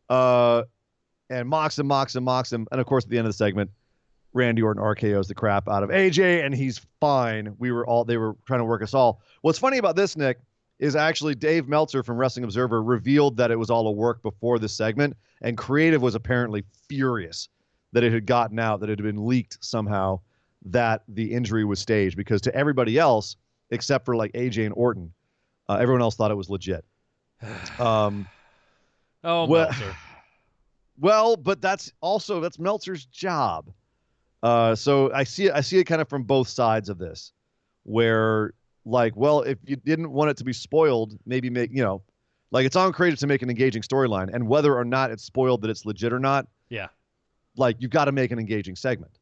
And mocks him. And of course, at the end of the segment, Randy Orton RKOs the crap out of AJ, and he's fine. They were trying to work us all. What's funny about this, Nick, is actually Dave Meltzer from Wrestling Observer revealed that it was all a work before this segment, and Creative was apparently furious that it had gotten out, that it had been leaked somehow, that the injury was staged, because to everybody else, except for like AJ and Orton, everyone else thought it was legit. Meltzer. Well, but that's Meltzer's job. So I see it kind of from both sides of this, where if you didn't want it to be spoiled, maybe it's on Creative to make an engaging storyline, and whether or not it's spoiled that it's legit or not. Yeah. You've got to make an engaging segment.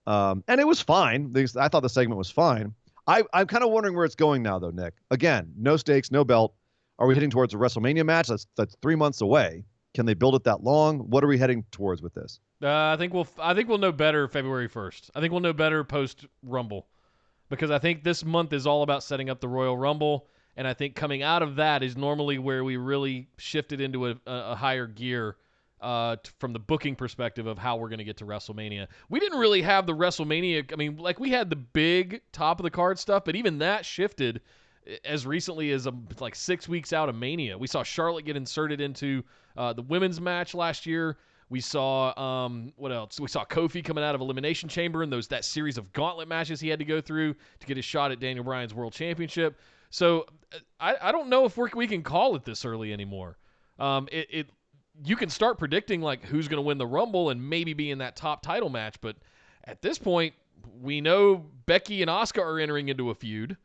And it was fine. I thought the segment was fine. I'm kind of wondering where it's going now, though, Nick. Again, no stakes, no belt. Are we heading towards a WrestleMania match? That's 3 months away. Can they build it that long? What are we heading towards with this? I think we'll know better February 1st. I think we'll know better post Rumble, because I think this month is all about setting up the Royal Rumble, And I think coming out of that is normally where we really shifted into a higher gear from the booking perspective of how we're going to get to WrestleMania. We didn't really have the WrestleMania. I mean, like, we had the big top of the card stuff, but even that shifted as recently as like 6 weeks out of Mania. We saw Charlotte get inserted into the women's match last year. We saw what else? We saw Kofi coming out of Elimination Chamber and that series of gauntlet matches he had to go through to get his shot at Daniel Bryan's World Championship. So I don't know if we can call it this early anymore. You can start predicting like who's going to win the Rumble and maybe be in that top title match, but at this point, we know Becky and Asuka are entering into a feud.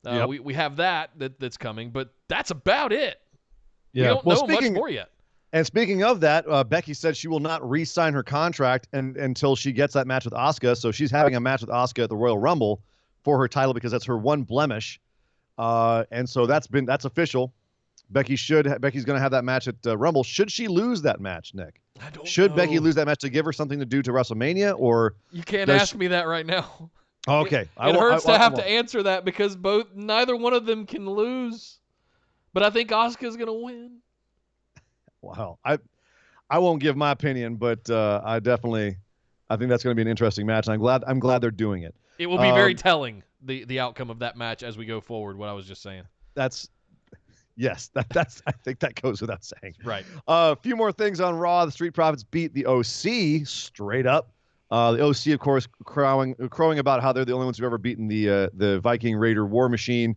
Yep. We have that's coming, but that's about it. Yeah. We don't know much more yet. And speaking of that, Becky said she will not re-sign her contract until she gets that match with Asuka. So she's having a match with Asuka at the Royal Rumble for her title because that's her one blemish. And so that's official. Becky's going to have that match at Rumble. Should she lose that match, Nick? I don't Should know. Becky lose that match to give her something to do to WrestleMania, or you can't ask me that right now. Okay, It hurts to have to answer that because neither one of them can lose. But I think Asuka's going to win. Wow, I won't give my opinion, but I think that's going to be an interesting match, and I'm glad they're doing it. It will be very telling the outcome of that match as we go forward. What I was just saying. Yes, that's. I think that goes without saying. Right. A few more things on Raw. The Street Profits beat the OC straight up. The OC, of course, crowing about how they're the only ones who've ever beaten the Viking Raider War Machine,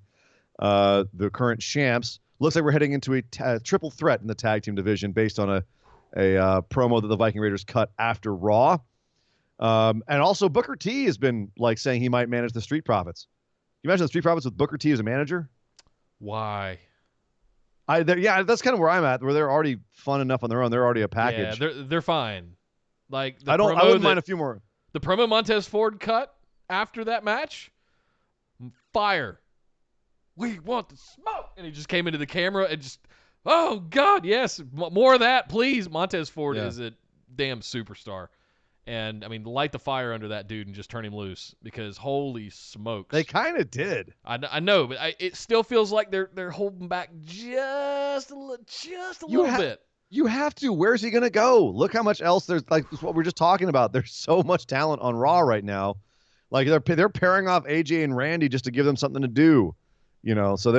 the current champs. Looks like we're heading into a triple threat in the tag team division based on a promo that the Viking Raiders cut after Raw. And also Booker T has been like saying he might manage the Street Profits. Can you imagine the Street Profits with Booker T as a manager? Why? That's kind of where I'm at. Where they're already fun enough on their own. They're already a package. Yeah, they're fine. Like I wouldn't mind a few more. The promo Montez Ford cut after that match, fire. We want the smoke, and he just came into the camera and just, oh God, yes, more of that, please. Montez Ford is a damn superstar, and I mean, light the fire under that dude and just turn him loose because holy smokes, they kind of did. I know, but it still feels like they're holding back just a little bit. You have to. Where's he going to go? Look how much else there's. Like what we're just talking about. There's so much talent on Raw right now. Like they're pairing off AJ and Randy just to give them something to do. You know, so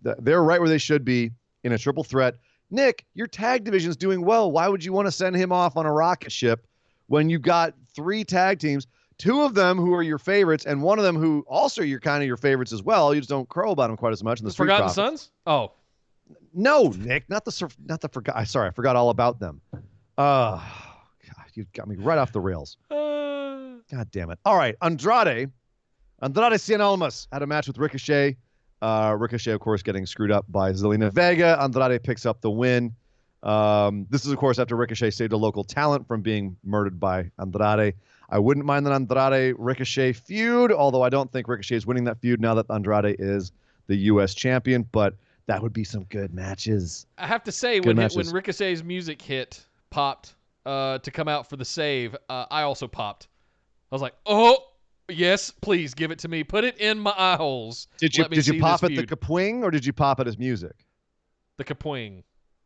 they're right where they should be in a triple threat. Nick, your tag division's doing well. Why would you want to send him off on a rocket ship when you've got 3 tag teams, 2 of them who are your favorites, and one of them who also you're kind of your favorites as well. You just don't crow about them quite as much. In the Street Forgotten Profits. Sons? Oh. No, Nick, not the forgot. Sorry, I forgot all about them. God, you got me right off the rails. God damn it! All right, Andrade Cien Almas had a match with Ricochet. Ricochet, of course, getting screwed up by Zelina Vega. Andrade picks up the win. This is, of course, after Ricochet saved a local talent from being murdered by Andrade. I wouldn't mind an Andrade-Ricochet feud, although I don't think Ricochet is winning that feud now that Andrade is the U.S. champion. But that would be some good matches. I have to say, when Ricochet's music popped to come out for the save, I also popped. I was like, oh, yes, please give it to me. Put it in my eye holes. Did you pop at the kapwing or did you pop at his music? The kapwing.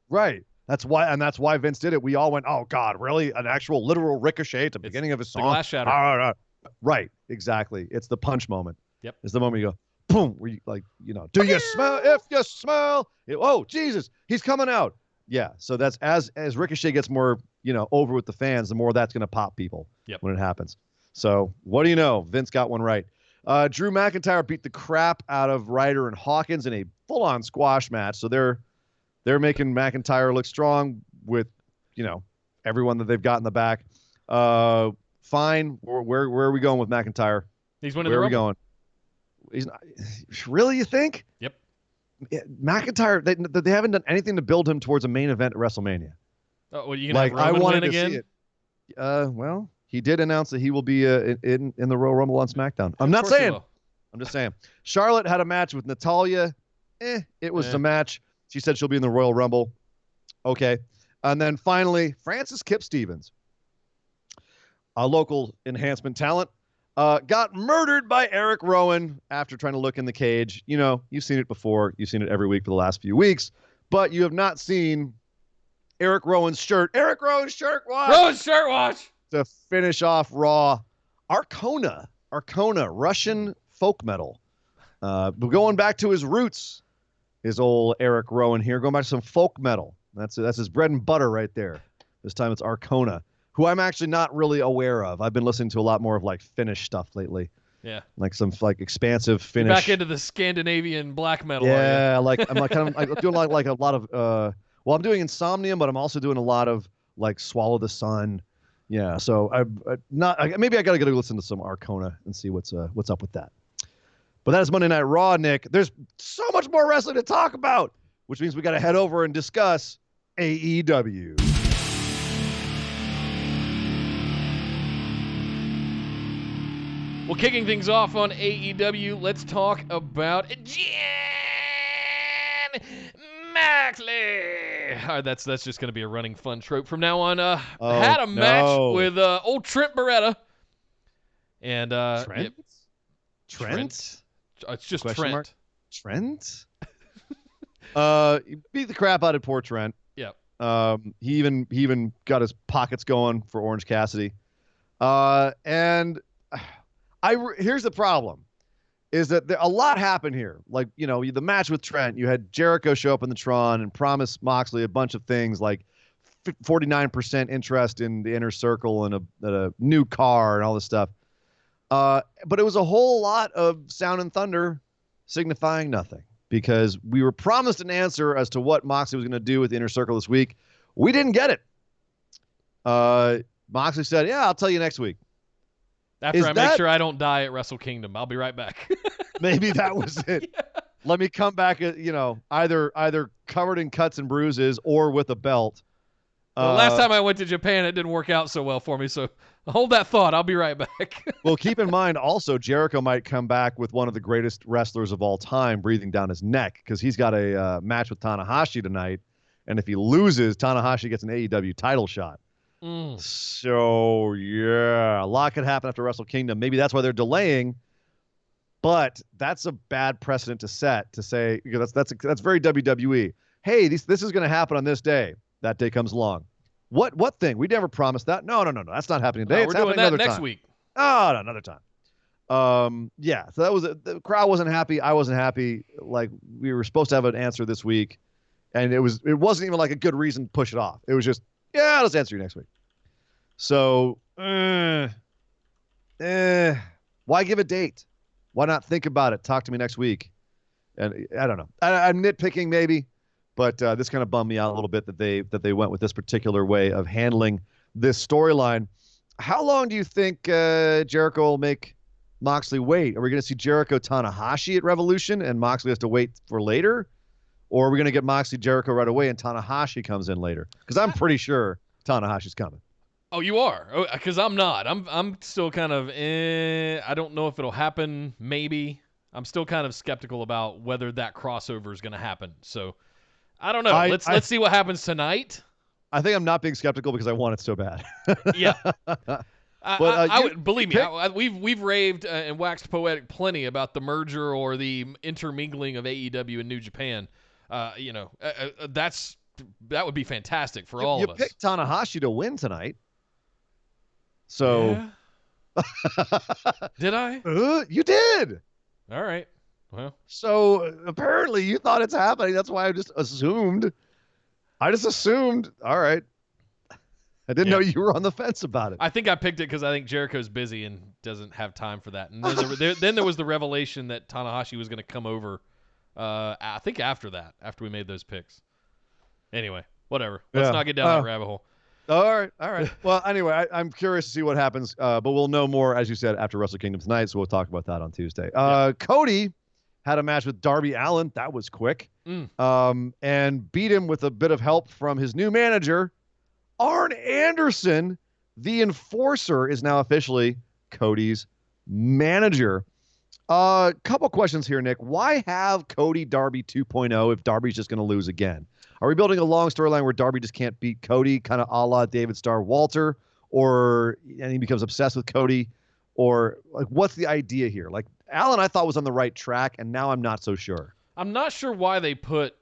Right. That's why Vince did it. We all went, oh God, really? An actual literal Ricochet at the beginning of his song? The glass shatter. Right. Exactly. It's the punch moment. Yep. It's the moment you go, boom, where you like, do you smell? If you smell, oh Jesus, he's coming out. Yeah. So that's as Ricochet gets more, over with the fans, the more that's going to pop people when it happens. So what do you know? Vince got one right. Drew McIntyre beat the crap out of Ryder and Hawkins in a full-on squash match. So they're making McIntyre look strong with, everyone that they've got in the back. Fine. Where are we going with McIntyre? He's winning the Rumble. Where are we going? He's not, really, you think? Yep. McIntyre, they haven't done anything to build him towards a main event at WrestleMania. Oh, well, you can have Roman win again? See it. Well, he did announce that he will be in the Royal Rumble on SmackDown. I'm not saying. I'm just saying. Charlotte had a match with Natalya. It was a match. She said she'll be in the Royal Rumble. Okay. And then finally, Francis Kip Stevens, a local enhancement talent, got murdered by Eric Rowan after trying to look in the cage. You know, you've seen it before. You've seen it every week for the last few weeks, but you have not seen Eric Rowan's shirt. Eric Rowan's shirt wash. Rowan's shirt wash. To finish off Raw, Arcona, Russian folk metal. Going back to his roots, is old Eric Rowan here, going back to some folk metal. That's his bread and butter right there. This time it's Arcona, who I'm actually not really aware of. I've been listening to a lot more of like Finnish stuff lately. Yeah. Like some like expansive Finnish. Back into the Scandinavian black metal. Yeah, I'm doing like a lot of I'm doing Insomnium, but I'm also doing a lot of like Swallow the Sun. Yeah, so maybe I gotta go listen to some Arcona and see what's up with that. But that is Monday Night Raw, Nick. There's so much more wrestling to talk about, which means we got to head over and discuss AEW. Well, kicking things off on AEW, let's talk about Jon Moxley. All right, that's just going to be a running fun trope from now on. Had a match with old Trent Beretta. And Trent? Trent? It's just Question Trent. mark? Trent? He beat the crap out of poor Trent. Yeah. He even got his pockets going for Orange Cassidy. And here's the problem, is that a lot happened here. Like, you know, the match with Trent, you had Jericho show up in the Tron and promise Moxley a bunch of things like 49% interest in the Inner Circle and a new car and all this stuff. But it was a whole lot of sound and thunder signifying nothing, because we were promised an answer as to what Moxley was going to do with the Inner Circle this week. We didn't get it. Moxley said, yeah, I'll tell you next week. After make sure I don't die at Wrestle Kingdom. I'll be right back. Maybe that was it. Yeah. Let me come back, either covered in cuts and bruises or with a belt. The last time I went to Japan, it didn't work out so well for me, so hold that thought. I'll be right back. Well, keep in mind also, Jericho might come back with one of the greatest wrestlers of all time breathing down his neck, because he's got a match with Tanahashi tonight, and if he loses, Tanahashi gets an AEW title shot. So, yeah, a lot could happen after Wrestle Kingdom. Maybe that's why they're delaying, but that's a bad precedent to set, to say, because that's very WWE. Hey, this is going to happen on this day. That day comes along. What thing? We never promised that. No. That's not happening today. We're doing that next week. Oh, no, another time. Yeah. So the crowd wasn't happy. I wasn't happy. Like, we were supposed to have an answer this week, and it wasn't even like a good reason to push it off. It was just, yeah, let's answer you next week. So, why give a date? Why not think about it? Talk to me next week. And I don't know. I'm nitpicking maybe. But this kind of bummed me out a little bit that they went with this particular way of handling this storyline. How long do you think Jericho will make Moxley wait? Are we going to see Jericho Tanahashi at Revolution and Moxley has to wait for later? Or are we going to get Moxley Jericho right away and Tanahashi comes in later? Because I'm pretty sure Tanahashi's coming. Oh, you are? Because I'm not. I'm still kind of, I don't know if it'll happen, maybe. I'm still kind of skeptical about whether that crossover is going to happen. So, I don't know. Let's see what happens tonight. I think I'm not being skeptical because I want it so bad. Yeah. I would believe me. We've raved and waxed poetic plenty about the merger or the intermingling of AEW and New Japan. That would be fantastic for all of us. You picked Tanahashi to win tonight. So. Yeah. Did I? You did. All right. Well. So apparently you thought it's happening. That's why I just assumed. All right. I didn't know you were on the fence about it. I think I picked it because I think Jericho's busy and doesn't have time for that. And then there was the revelation that Tanahashi was going to come over. I think after we made those picks. Anyway, whatever. Let's not get down that rabbit hole. All right. Well, anyway, I'm curious to see what happens, but we'll know more, as you said, after Wrestle Kingdom tonight, so we'll talk about that on Tuesday. Cody had a match with Darby Allin. That was quick. And beat him with a bit of help from his new manager, Arn Anderson. The Enforcer is now officially Cody's manager. Couple questions here, Nick. Why have Cody Darby 2.0 if Darby's just going to lose again? Are we building a long storyline where Darby just can't beat Cody, kind of a la David Starr Walter, and he becomes obsessed with Cody? or like what's the idea here? Like Alan, I thought was on the right track, and now I'm not so sure. I'm not sure why they put.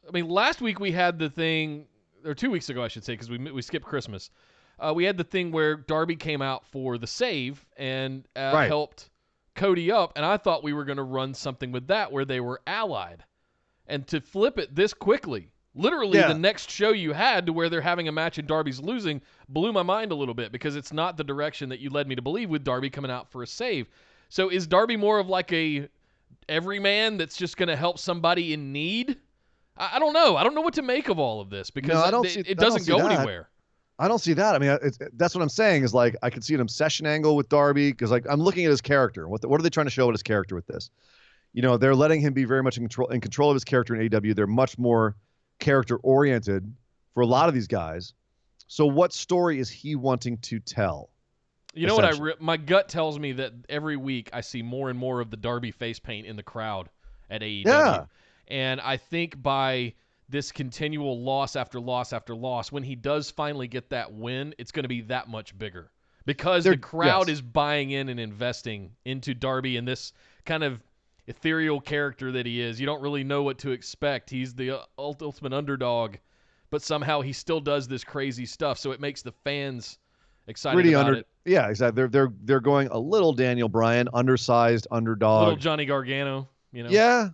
I mean, last week we had the thing, or 2 weeks ago, I should say, because we skipped Christmas. We had the thing where Darby came out for the save and helped Cody up, and I thought we were going to run something with that where they were allied. And to flip it this quickly, literally the next show you had to where they're having a match and Darby's losing, blew my mind a little bit because it's not the direction that you led me to believe with Darby coming out for a save. So is Darby more of like a everyman that's just going to help somebody in need? I don't know. I don't know what to make of all of this because it doesn't go anywhere. I don't see that. I mean, that's what I'm saying is like I could see an obsession angle with Darby because like I'm looking at his character. What are they trying to show with his character with this? You know, they're letting him be very much in control of his character in AEW. They're much more character oriented for a lot of these guys. So what story is he wanting to tell? You know what? My gut tells me that every week I see more and more of the Darby face paint in the crowd at AEW. Yeah. And I think by this continual loss after loss after loss, when he does finally get that win, it's going to be that much bigger because the crowd is buying in and investing into Darby and this kind of ethereal character that he is. You don't really know what to expect. He's the ultimate underdog, but somehow he still does this crazy stuff. So it makes the fans excited about it. Yeah, exactly. They're going a little Daniel Bryan, undersized underdog, little Johnny Gargano. You know? Yeah,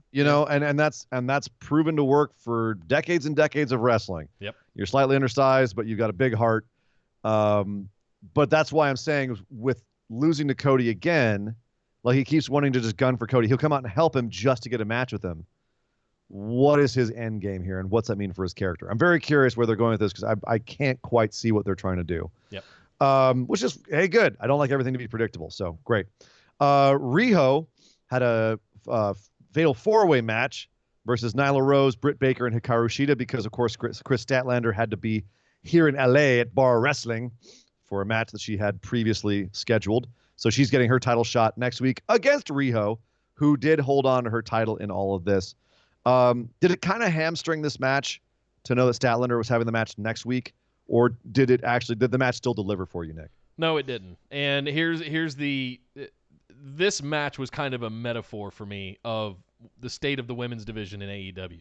and that's proven to work for decades and decades of wrestling. Yep. You're slightly undersized, but you've got a big heart. But that's why I'm saying with losing to Cody again, like he keeps wanting to just gun for Cody. He'll come out and help him just to get a match with him. What is his end game here, and what's that mean for his character? I'm very curious where they're going with this because I can't quite see what they're trying to do. Yep. Which is, hey, good. I don't like everything to be predictable, so great. Riho had a fatal four-way match versus Nyla Rose, Britt Baker, and Hikaru Shida because, of course, Chris Statlander had to be here in LA at Bar Wrestling for a match that she had previously scheduled. So she's getting her title shot next week against Riho, who did hold on to her title in all of this. Did it kind of hamstring this match to know that Statlander was having the match next week, or did the match still deliver for you, Nick? No, it didn't. And here's this match was kind of a metaphor for me of the state of the women's division in AEW.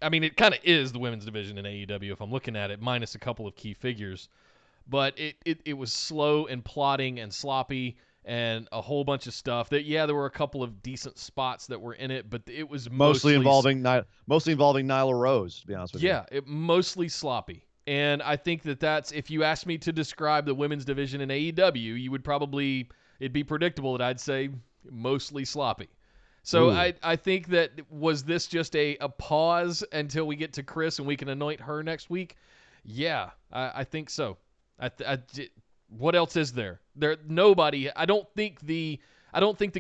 I mean, it kind of is the women's division in AEW if I'm looking at it, minus a couple of key figures. But it was slow and plotting and sloppy and a whole bunch of stuff. There were a couple of decent spots that were in it, but it was mostly involving Nyla Rose, to be honest with you. Yeah, mostly sloppy. And I think that's, if you asked me to describe the women's division in AEW, you would probably, it'd be predictable that I'd say mostly sloppy. So I think that, was this just a pause until we get to Chris and we can anoint her next week? Yeah, I think so. What else is there? Nobody. I don't think the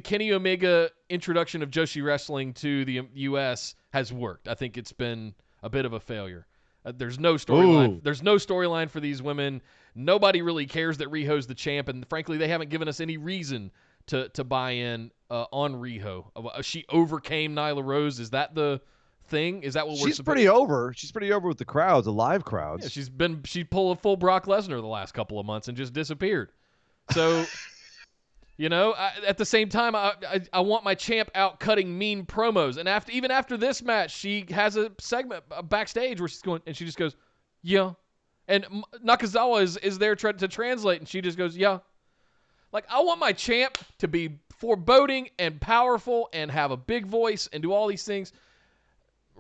Kenny Omega introduction of Joshi Wrestling to the U.S. has worked. I think it's been a bit of a failure. There's no storyline. There's no storyline for these women. Nobody really cares that Riho's the champ, and frankly, they haven't given us any reason to buy in on Riho. She overcame Nyla Rose. Is that the thing? Is that what we're? She's pretty over. She's pretty over with the crowds, the live crowds. Yeah, she pulled a full Brock Lesnar the last couple of months and just disappeared. So, at the same time, I want my champ out cutting mean promos. And even after this match, she has a segment backstage where she's going and she just goes, yeah. And Nakazawa is there to translate, and she just goes, yeah. Like, I want my champ to be foreboding and powerful and have a big voice and do all these things.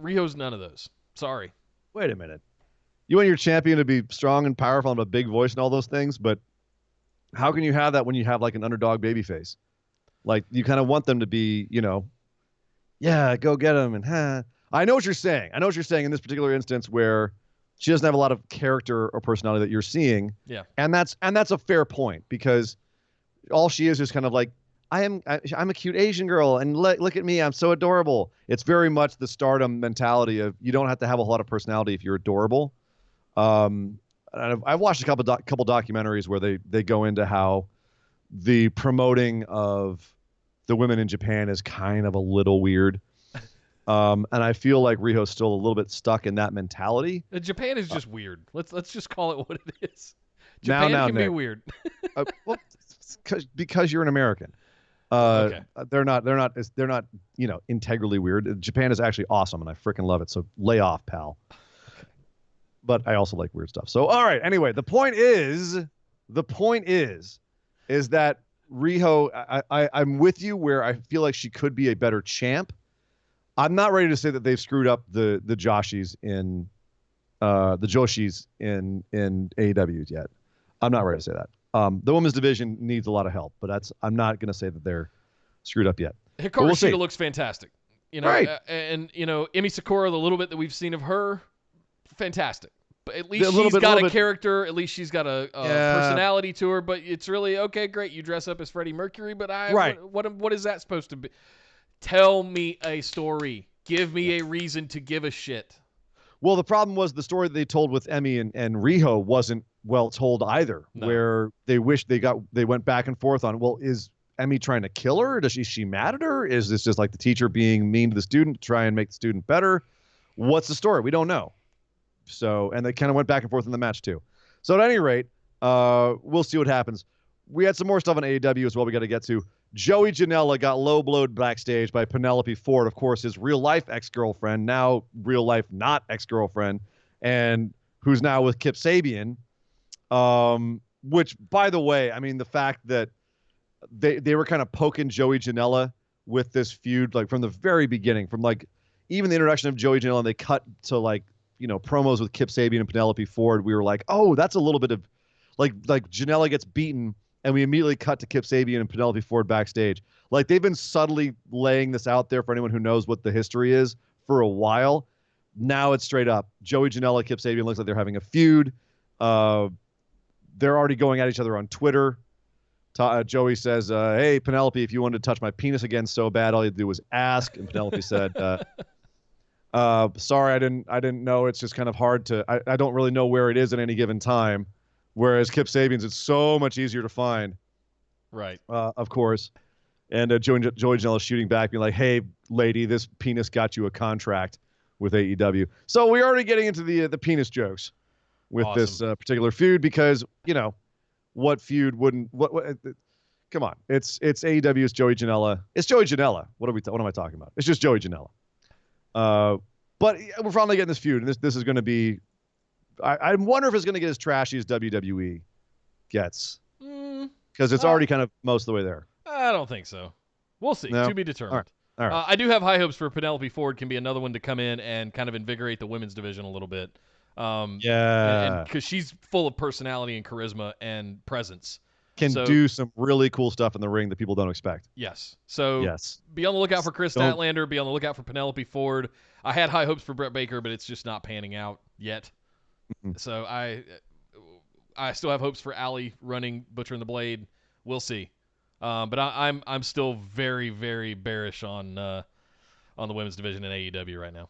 Riho's none of those. Sorry. Wait a minute. You want your champion to be strong and powerful and have a big voice and all those things, but how can you have that when you have like an underdog babyface? Like, you kind of want them to be, yeah, go get them. And I know what you're saying. I know what you're saying in this particular instance where she doesn't have a lot of character or personality that you're seeing. Yeah. And that's a fair point, because all she is kind of like, I'm a cute Asian girl, and look at me, I'm so adorable. It's very much the Stardom mentality of, you don't have to have a lot of personality if you're adorable. I've watched a couple documentaries where they go into how the promoting of the women in Japan is kind of a little weird. And I feel like Riho's still a little bit stuck in that mentality. Japan is just weird. Let's just call it what it is. Japan can be weird. Well, because you're an American. Okay. They're not integrally weird. Japan is actually awesome, and I freaking love it. So lay off, pal. But I also like weird stuff. So all right. Anyway, the point is that Riho, I'm with you where I feel like she could be a better champ. I'm not ready to say that they've screwed up the Joshis in AEW yet. I'm not ready to say that. The women's division needs a lot of help, but I'm not going to say that they're screwed up yet. Hikaru Shida looks fantastic. Right. And Emi Sakura, the little bit that we've seen of her, fantastic. But at least she's got a character. At least she's got a personality to her. But it's really okay. Great, you dress up as Freddie Mercury. But what is that supposed to be? Tell me a story. Give me a reason to give a shit. Well, the problem was the story that they told with Emi and Riho wasn't well told either. No. Where they went back and forth on, well, is Emi trying to kill her? Is she mad at her? Is this just like the teacher being mean to the student to try and make the student better? What's the story? We don't know. So, and they kind of went back and forth in the match too. So at any rate, we'll see what happens. We had some more stuff on AEW as well we got to get to. Joey Janela got low-blowed backstage by Penelope Ford, of course, his real-life ex-girlfriend, now real-life not ex-girlfriend, and who's now with Kip Sabian, which, by the way, I mean, the fact that they were kind of poking Joey Janela with this feud, like, from the very beginning, from, like, even the introduction of Joey Janela, and they cut to, like, promos with Kip Sabian and Penelope Ford, we were like, oh, that's a little bit of, like Janela gets beaten, and we immediately cut to Kip Sabian and Penelope Ford backstage. Like, they've been subtly laying this out there for anyone who knows what the history is for a while. Now it's straight up. Joey Janela, Kip Sabian looks like they're having a feud. They're already going at each other on Twitter. Joey says, hey, Penelope, if you wanted to touch my penis again so bad, all you had to do was ask. And Penelope said, sorry, I didn't know. It's just kind of hard to, I don't really know where it is at any given time. Whereas Kip Sabian's, it's so much easier to find. Right. Of course. And Joey Janela shooting back, being like, hey, lady, this penis got you a contract with AEW. So we're already getting into the penis jokes with this particular feud because, what feud wouldn't, come on. It's AEW's Joey Janela. It's Joey Janela. What am I talking about? It's just Joey Janela. But we're finally getting this feud, and this is going to be, I wonder if it's going to get as trashy as WWE gets. Because it's already kind of most of the way there. I don't think so. We'll see. No? To be determined. All right. I do have high hopes for Penelope Ford can be another one to come in and kind of invigorate the women's division a little bit. Yeah. Because she's full of personality and charisma and presence. Can do some really cool stuff in the ring that people don't expect. Yes. So yes. Be on the lookout for Chris Statlander. Be on the lookout for Penelope Ford. I had high hopes for Brett Baker, but it's just not panning out yet. Mm-hmm. So I still have hopes for Allie running Butcher and the Blade. We'll see. But I'm still very, very bearish on the women's division in AEW right now.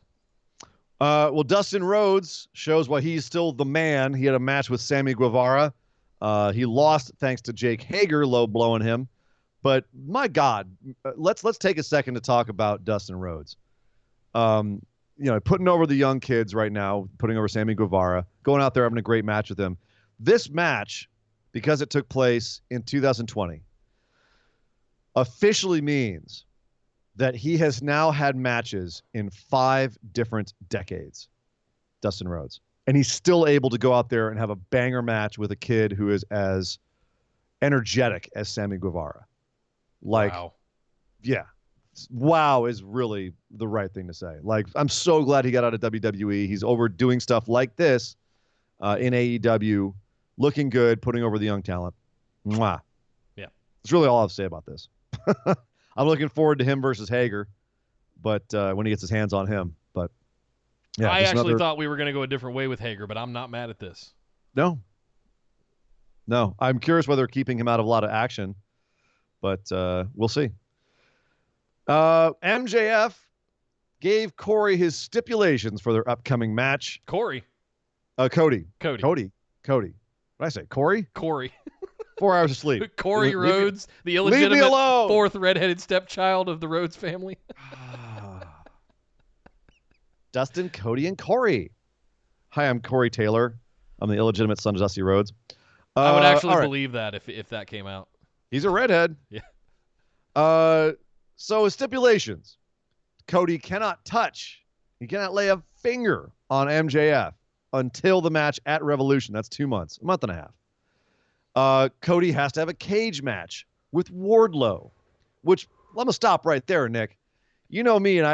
Well, Dustin Rhodes shows why he's still the man. He had a match with Sammy Guevara. He lost thanks to Jake Hager low blowing him. But my God, let's take a second to talk about Dustin Rhodes. Putting over the young kids right now, putting over Sammy Guevara, going out there having a great match with him. This match, because it took place in 2020, officially means that he has now had matches in 5 different decades, Dustin Rhodes. And he's still able to go out there and have a banger match with a kid who is as energetic as Sammy Guevara. Wow. Yeah. Wow is really the right thing to say. Like, I'm so glad he got out of WWE. He's over doing stuff like this in AEW, looking good, putting over the young talent. Mwah. Yeah. That's really all I have to say about this. I'm looking forward to him versus Hager, but when he gets his hands on him. But yeah, I actually thought we were going to go a different way with Hager, but I'm not mad at this. No. I'm curious whether they're keeping him out of a lot of action, but we'll see. MJF gave Corey his stipulations for their upcoming match. Cody. What did I say? Corey? 4 hours of sleep. Corey Rhodes, the illegitimate 4th redheaded stepchild of the Rhodes family. Dustin, Cody, and Corey. Hi, I'm Corey Taylor. I'm the illegitimate son of Dusty Rhodes. I would actually believe that if that came out. He's a redhead. Yeah. So stipulations. Cody cannot touch. He cannot lay a finger on MJF until the match at Revolution. That's 2 months, a month and a half. Cody has to have a cage match with Wardlow, which I'm gonna stop right there, Nick. You know me, and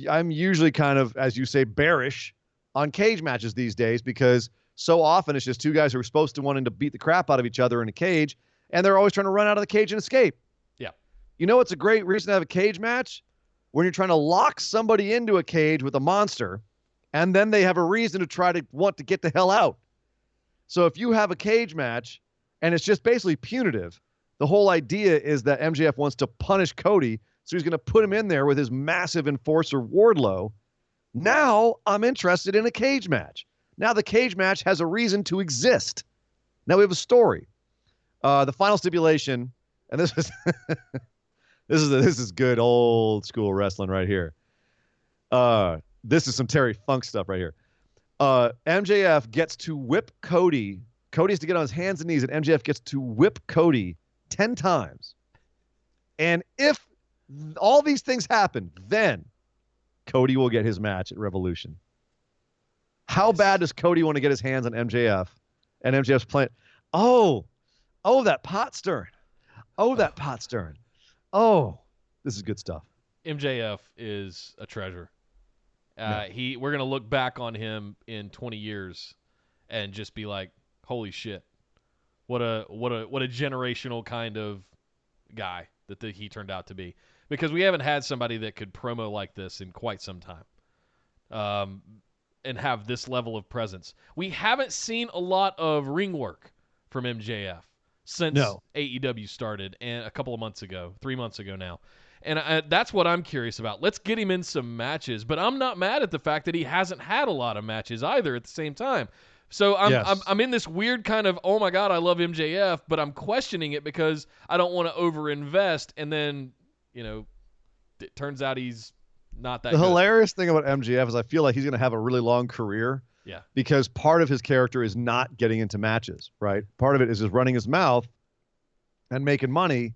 I'm usually kind of, as you say, bearish on cage matches these days because so often it's just two guys who are supposed to wanting to beat the crap out of each other in a cage, and they're always trying to run out of the cage and escape. Yeah. You know what's a great reason to have a cage match? When you're trying to lock somebody into a cage with a monster, and then they have a reason to try to want to get the hell out. So if you have a cage match, and it's just basically punitive, the whole idea is that MJF wants to punish Cody, so he's going to put him in there with his massive enforcer Wardlow. Now I'm interested in a cage match. Now the cage match has a reason to exist. Now we have a story. The final stipulation, and this is this is good old school wrestling right here. This is some Terry Funk stuff right here. MJF gets to whip Cody. Cody has to get on his hands and knees, and MJF gets to whip Cody 10 times. And if all these things happen, then Cody will get his match at Revolution. How bad does Cody want to get his hands on MJF? And MJF's playing. Oh, that pot stirring. Oh, that pot stirring. Oh, this is good stuff. MJF is a treasure. Yeah. We're gonna look back on him in 20 years and just be like, holy shit, what a generational kind of guy that he turned out to be. Because we haven't had somebody that could promo like this in quite some time, and have this level of presence. We haven't seen a lot of ring work from MJF since AEW started, and a couple of months ago, 3 months ago now. And that's what I'm curious about. Let's get him in some matches, but I'm not mad at the fact that he hasn't had a lot of matches either at the same time. So I'm in this weird kind of, oh my God, I love MJF, but I'm questioning it because I don't want to overinvest, and then, it turns out he's not that good. The hilarious thing about MJF is I feel like he's going to have a really long career. Yeah. Because part of his character is not getting into matches, right? Part of it is just running his mouth and making money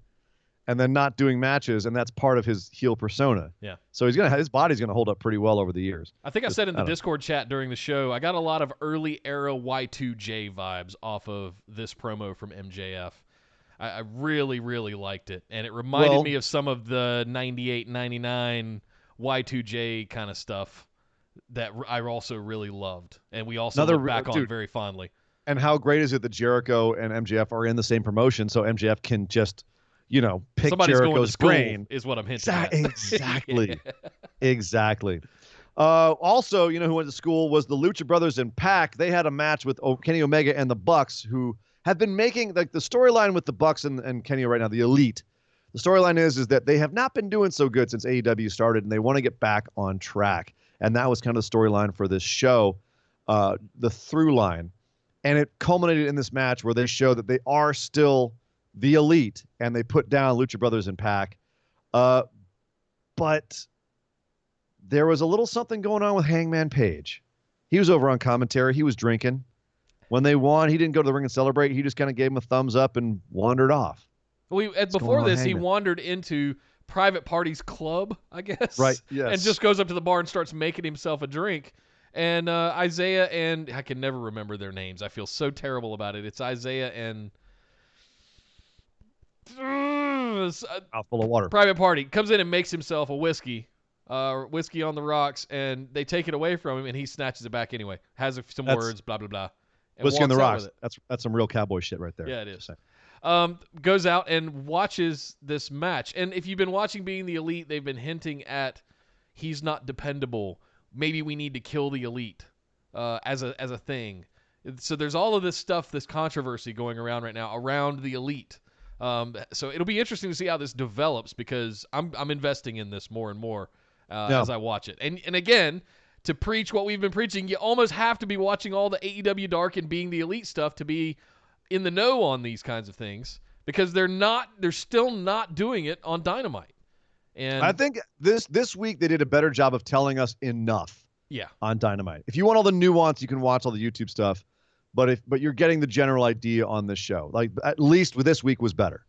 and then not doing matches, and that's part of his heel persona. Yeah. So his body's going to hold up pretty well over the years. I think I said in the Discord chat during the show, I got a lot of early era Y2J vibes off of this promo from MJF. I really, really liked it, and it reminded me of some of the 98, 99 Y2J kind of stuff that I also really loved, and we also look back on very fondly. And how great is it that Jericho and MJF are in the same promotion, so MJF can just, pick Somebody's Jericho's brain. Is what I'm hinting at. Exactly. Exactly. Also, who went to school was the Lucha Brothers in Pac. They had a match with Kenny Omega and the Bucks, who have been making the storyline with the Bucks and Kenny right now, the Elite. The storyline is that they have not been doing so good since AEW started, and they want to get back on track. And that was kind of the storyline for this show, the through line. And it culminated in this match where they show that they are still the Elite, and they put down Lucha Brothers in Pac. But there was a little something going on with Hangman Page. He was over on commentary. He was drinking. When they won, he didn't go to the ring and celebrate. He just kind of gave him a thumbs up and wandered off. Before this, he wandered into Private Party's club, I guess. Right, yes. And just goes up to the bar and starts making himself a drink. And Isaiah and I can never remember their names. I feel so terrible about it. It's Isaiah and mouthful of water. Private Party comes in and makes himself a whiskey on the rocks, and they take it away from him, and he snatches it back anyway. Has some words, blah blah blah. Whiskey on the rocks. That's some real cowboy shit right there. Yeah, it is. Goes out and watches this match, and if you've been watching Being the Elite, they've been hinting at he's not dependable. Maybe we need to kill the Elite as a thing. So there's all of this stuff, this controversy going around right now around the Elite. So it'll be interesting to see how this develops, because I'm investing in this more and more as I watch it. And again, to preach what we've been preaching, you almost have to be watching all the AEW Dark and Being the Elite stuff to be in the know on these kinds of things, because they're still not doing it on Dynamite. And I think this week they did a better job of telling us enough. Yeah. On Dynamite. If you want all the nuance, you can watch all the YouTube stuff, but you're getting the general idea on this show. Like, at least with this week was better.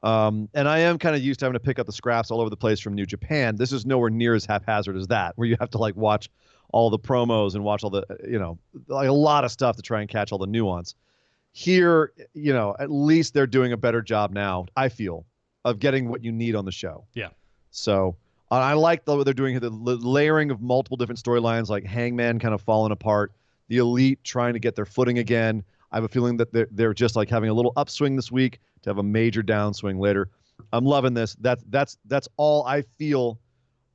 And I am kind of used to having to pick up the scraps all over the place from New Japan. This is nowhere near as haphazard as that, where you have to like watch all the promos and watch all the, like a lot of stuff to try and catch all the nuance. Here, at least they're doing a better job now, I feel, of getting what you need on the show. Yeah. So I like what they're doing here, the layering of multiple different storylines, like Hangman kind of falling apart, the Elite trying to get their footing again. I have a feeling that they're just like having a little upswing this week to have a major downswing later. I'm loving this. That's all I feel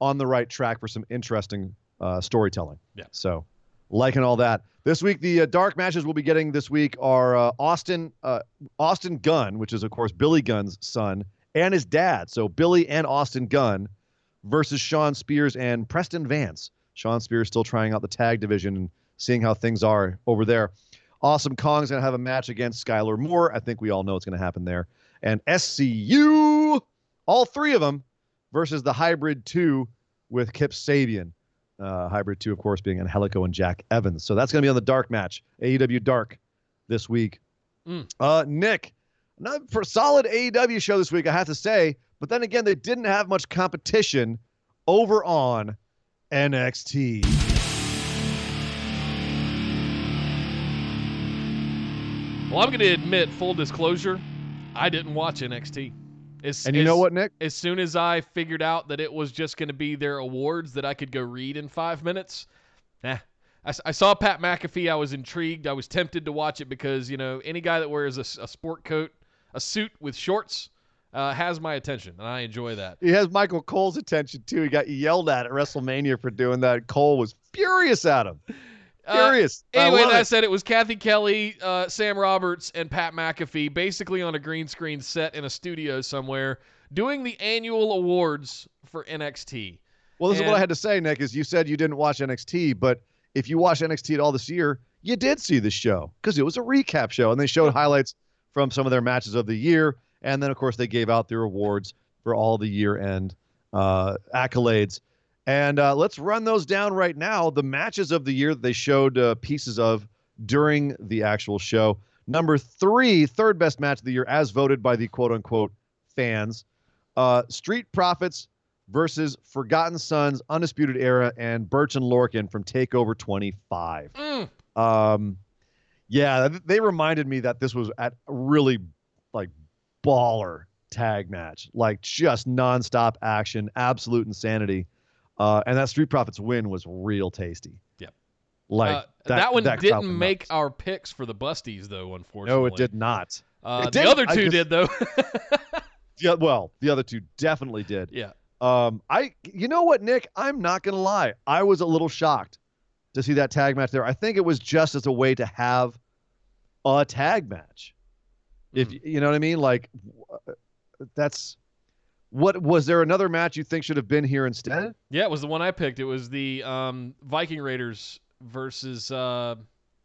on the right track for some interesting storytelling. Yeah. So liking all that. This week, the dark matches we'll be getting this week are Austin Gunn, which is, of course, Billy Gunn's son, and his dad. So Billy and Austin Gunn versus Shawn Spears and Preston Vance. Shawn Spears still trying out the tag division and seeing how things are over there. Awesome Kong's going to have a match against Skylar Moore. I think we all know what's going to happen there. And SCU, all three of them, versus the Hybrid 2 with Kip Sabian. Hybrid 2, of course, being Angelico and Jack Evans. So that's going to be on the dark match, AEW Dark, this week. Nick, not for a solid AEW show this week, I have to say. But then again, they didn't have much competition over on NXT. Well, I'm going to admit, full disclosure, I didn't watch NXT. And you know what, Nick? As soon as I figured out that it was just going to be their awards that I could go read in 5 minutes, I saw Pat McAfee. I was intrigued. I was tempted to watch it because, any guy that wears a sport coat, a suit with shorts, has my attention, and I enjoy that. He has Michael Cole's attention, too. He got yelled at WrestleMania for doing that. Cole was furious at him. Furious. Anyway, I said it was Kathy Kelly, Sam Roberts, and Pat McAfee, basically on a green screen set in a studio somewhere, doing the annual awards for NXT. Well, this is what I had to say, Nick, is you said you didn't watch NXT, but if you watched NXT at all this year, you did see the show because it was a recap show, and they showed highlights from some of their matches of the year, and then, of course, they gave out their awards for all the year-end accolades. And let's run those down right now. The matches of the year that they showed pieces of during the actual show. Number 3, third best match of the year, as voted by the quote-unquote fans. Street Profits versus Forgotten Sons, Undisputed Era, and Birch and Lorcan from TakeOver 25. Yeah, they reminded me that this was at a really like baller tag match. Like just nonstop action, absolute insanity. And that Street Profits win was real tasty. Yep. Like that one didn't make our picks for the Busties, though, unfortunately. No, it did not. The other two did, though. Yeah, well, the other two definitely did. Yeah. You know what, Nick? I'm not gonna lie. I was a little shocked to see that tag match there. I think it was just as a way to have a tag match. If you know what I mean, like that's. What was there another match you think should have been here instead? Yeah, it was the one I picked. It was the Viking Raiders versus the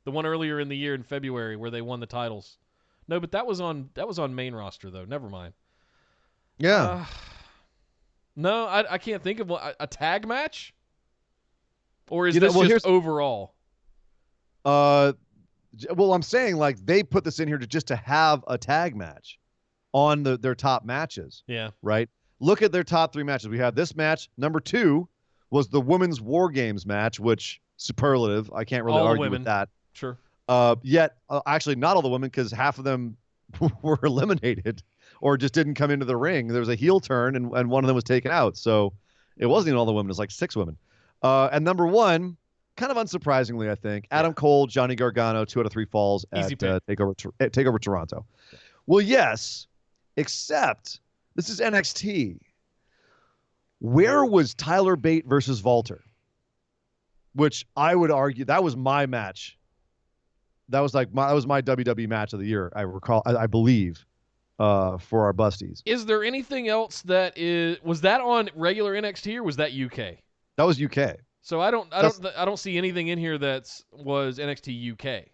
one earlier in the year in February where they won the titles. No, but that was on main roster though. Never mind. Yeah. No, I can't think of a tag match. Or is this just overall? Well, I'm saying like they put this in here to have a tag match on their top matches. Yeah. Right? Look at their top 3 matches. We had this match. Number 2 was the Women's War Games match, which superlative. I can't really argue with that. Sure. Yet, actually, not all the women because half of them were eliminated or just didn't come into the ring. There was a heel turn and one of them was taken out. So it wasn't even all the women. It was like 6 women. And number 1, kind of unsurprisingly, I think, Adam Cole, Johnny Gargano, 2 out of 3 falls at TakeOver Toronto. Yeah. Well, yes. Except this is NXT. Where was Tyler Bate versus Walter? Which I would argue that was my match. That was my WWE match of the year. I recall, I believe, for our Busties. Is there anything else was that on regular NXT or was that UK? That was UK. So I don't see anything in here was NXT UK.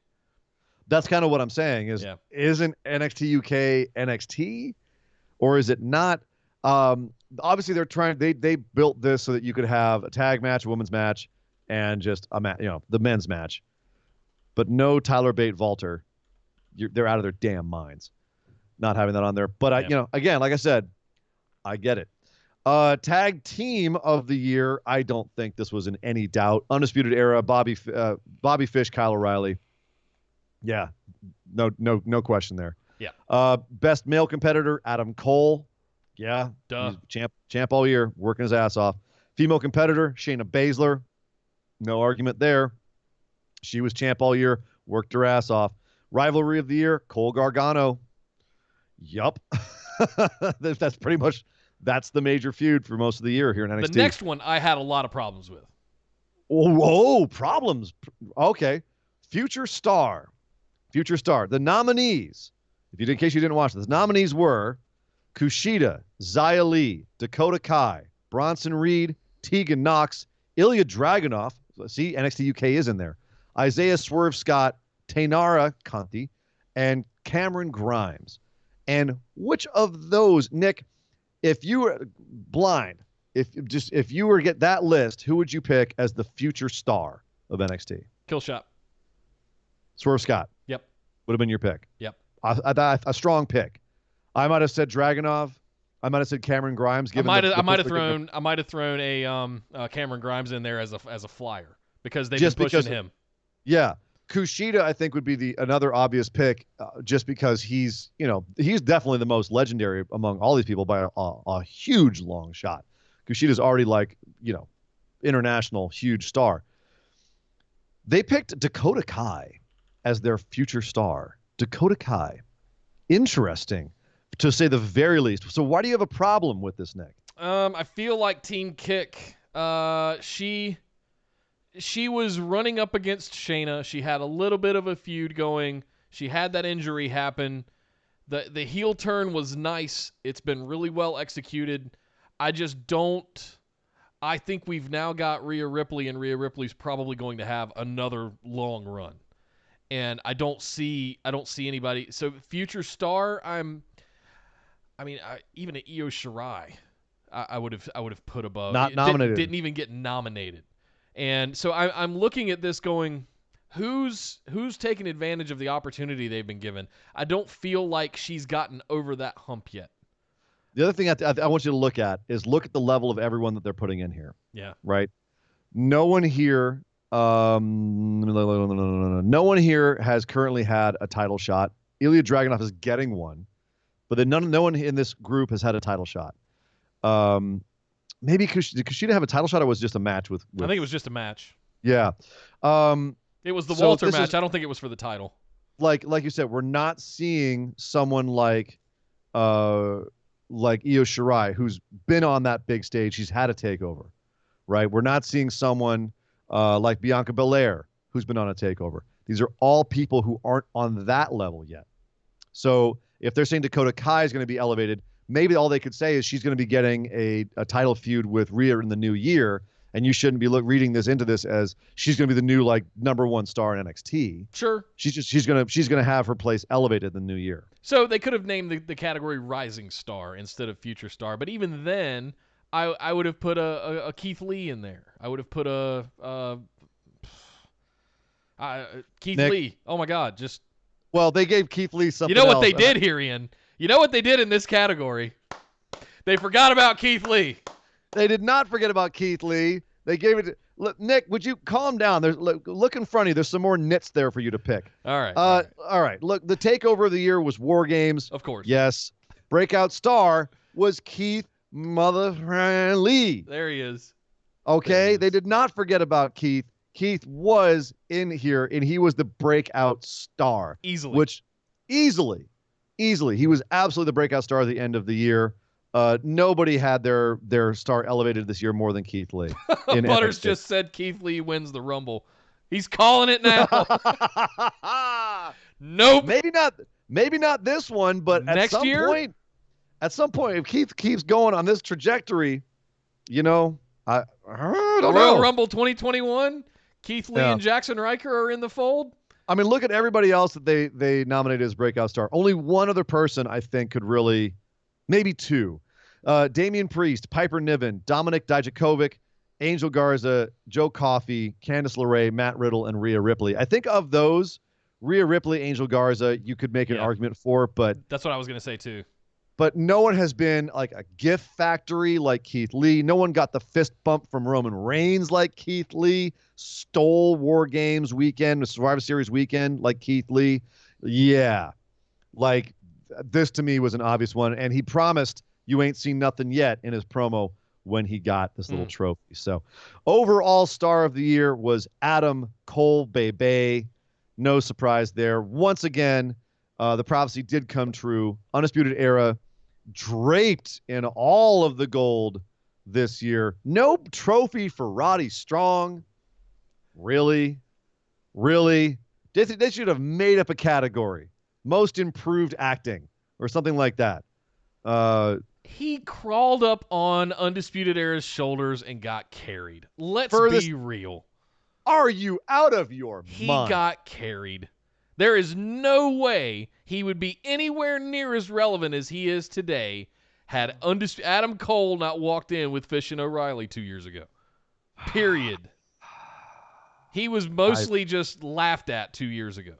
That's kind of what I'm saying isn't NXT UK NXT or is it not? Obviously they built this so that you could have a tag match, a women's match, and just a match, the men's match, but no Tyler Bate Walter. They're out of their damn minds. not having that on there. But again, like I said, I get it. Tag team of the year, I don't think this was in any doubt. Undisputed Era, Bobby Fish, Kyle O'Reilly. Yeah, no question there. Yeah. Best male competitor, Adam Cole. Yeah, Duh. He's champ all year, working his ass off. Female competitor, Shayna Baszler. No argument there. She was champ all year, worked her ass off. Rivalry of the year, Cole Gargano. Yup. That's pretty much. That's the major feud for most of the year here in NXT. The next one I had a lot of problems with. Oh, problems. Okay. Future Star. The nominees, in case you didn't watch this, the nominees were Kushida, Xia Li, Dakota Kai, Bronson Reed, Tegan Knox, Ilya Dragunov. See, NXT UK is in there. Isaiah Swerve Scott, Tainara Conti, and Cameron Grimes. And which of those, Nick, if you were blind, if you were to get that list, who would you pick as the future star of NXT? Killshot. Swerve Scott. Yep. Would have been your pick. Yep. A strong pick. I might have said Dragunov. I might have said Cameron Grimes. I might have thrown a Cameron Grimes in there as a flyer because they've been pushing him. Yeah. Kushida, I think, would be another obvious pick, just because he's definitely the most legendary among all these people by a huge long shot. Kushida's already international huge star. They picked Dakota Kai as their future star. Dakota Kai, interesting, to say the very least. So why do you have a problem with this, Nick? I feel like Team Kick. She was running up against Shayna. She had a little bit of a feud going. She had that injury happen. The heel turn was nice. It's been really well executed. I think we've now got Rhea Ripley, and Rhea Ripley's probably going to have another long run. And I don't see anybody. So future star, even at Io Shirai, I would have put above. Not nominated. Didn't even get nominated. And so I'm looking at this going, who's taking advantage of the opportunity they've been given? I don't feel like she's gotten over that hump yet. The other thing I want you to look at the level of everyone that they're putting in here. Yeah. Right? No one here has currently had a title shot. Ilya Dragunov is getting one, but then no one in this group has had a title shot. Maybe did Kushida have a title shot, or was it just a match with I think it was just a match. Yeah. It was the Walter match. I don't think it was for the title. Like you said, we're not seeing someone like Io Shirai, who's been on that big stage. She's had a takeover, right? We're not seeing someone like Bianca Belair, who's been on a takeover. These are all people who aren't on that level yet. So if they're saying Dakota Kai is going to be elevated, maybe all they could say is she's going to be getting a title feud with Rhea in the new year, and you shouldn't be reading this into this as she's going to be the new number one star in NXT. Sure. She's going to have her place elevated in the new year. So they could have named the category Rising Star instead of Future Star, but even then, I would have put a Keith Lee in there. I would have put Keith Nick. Lee. Oh my God! Well, they gave Keith Lee something. You know what else. they did here, Ian? You know what they did in this category? They forgot about Keith Lee. They did not forget about Keith Lee. They gave it. Look, Nick, would you calm down? Look in front of you. There's some more nits there for you to pick. All right. All right. Look, the takeover of the year was War Games. Of course. Yes. Breakout star was Keith Lee. There he is. Okay. They did not forget about Keith. Keith was in here, and he was the breakout star. Easily. He was absolutely the breakout star at the end of the year. Nobody had their star elevated this year more than Keith Lee. Butters just said Keith Lee wins the Rumble. He's calling it now. Nope. Maybe not this one, but at some point, if Keith keeps going on this trajectory, I don't know. Royal Rumble 2021, Keith Lee and Jackson Riker are in the fold. I mean, look at everybody else that they nominated as breakout star. Only one other person I think could really, maybe two. Damian Priest, Piper Niven, Dominic Dijakovic, Angel Garza, Joe Coffey, Candice LeRae, Matt Riddle, and Rhea Ripley. I think of those, Rhea Ripley, Angel Garza, you could make an argument for, but that's what I was going to say too. But no one has been like a gift factory like Keith Lee. No one got the fist bump from Roman Reigns like Keith Lee. Stole War Games weekend, Survivor Series weekend like Keith Lee. Yeah. Like, this to me was an obvious one. And he promised you ain't seen nothing yet in his promo when he got this little trophy. So, overall star of the year was Adam Cole, baby. No surprise there. Once again, the prophecy did come true. Undisputed Era draped in all of the gold this year. No trophy for Roddy Strong. Really? They should have made up a category. Most improved acting or something like that. He crawled up on Undisputed Era's shoulders and got carried. Let's be real. Are you out of your mind? He got carried. There is no way he would be anywhere near as relevant as he is today had Adam Cole not walked in with Fish and O'Reilly 2 years ago. Period. He was mostly just laughed at 2 years ago.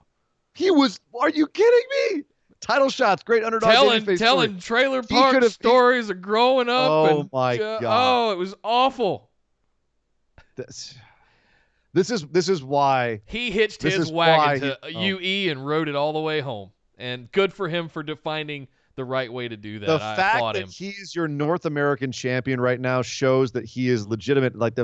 He was, are you kidding me? Title shots, great underdog. Telling trailer park stories of growing up. Oh, my God. Oh, it was awful. This is why he hitched his wagon to UE and rode it all the way home. And good for him for finding the right way to do that. The fact that he's your North American champion right now shows that he is legitimate. Like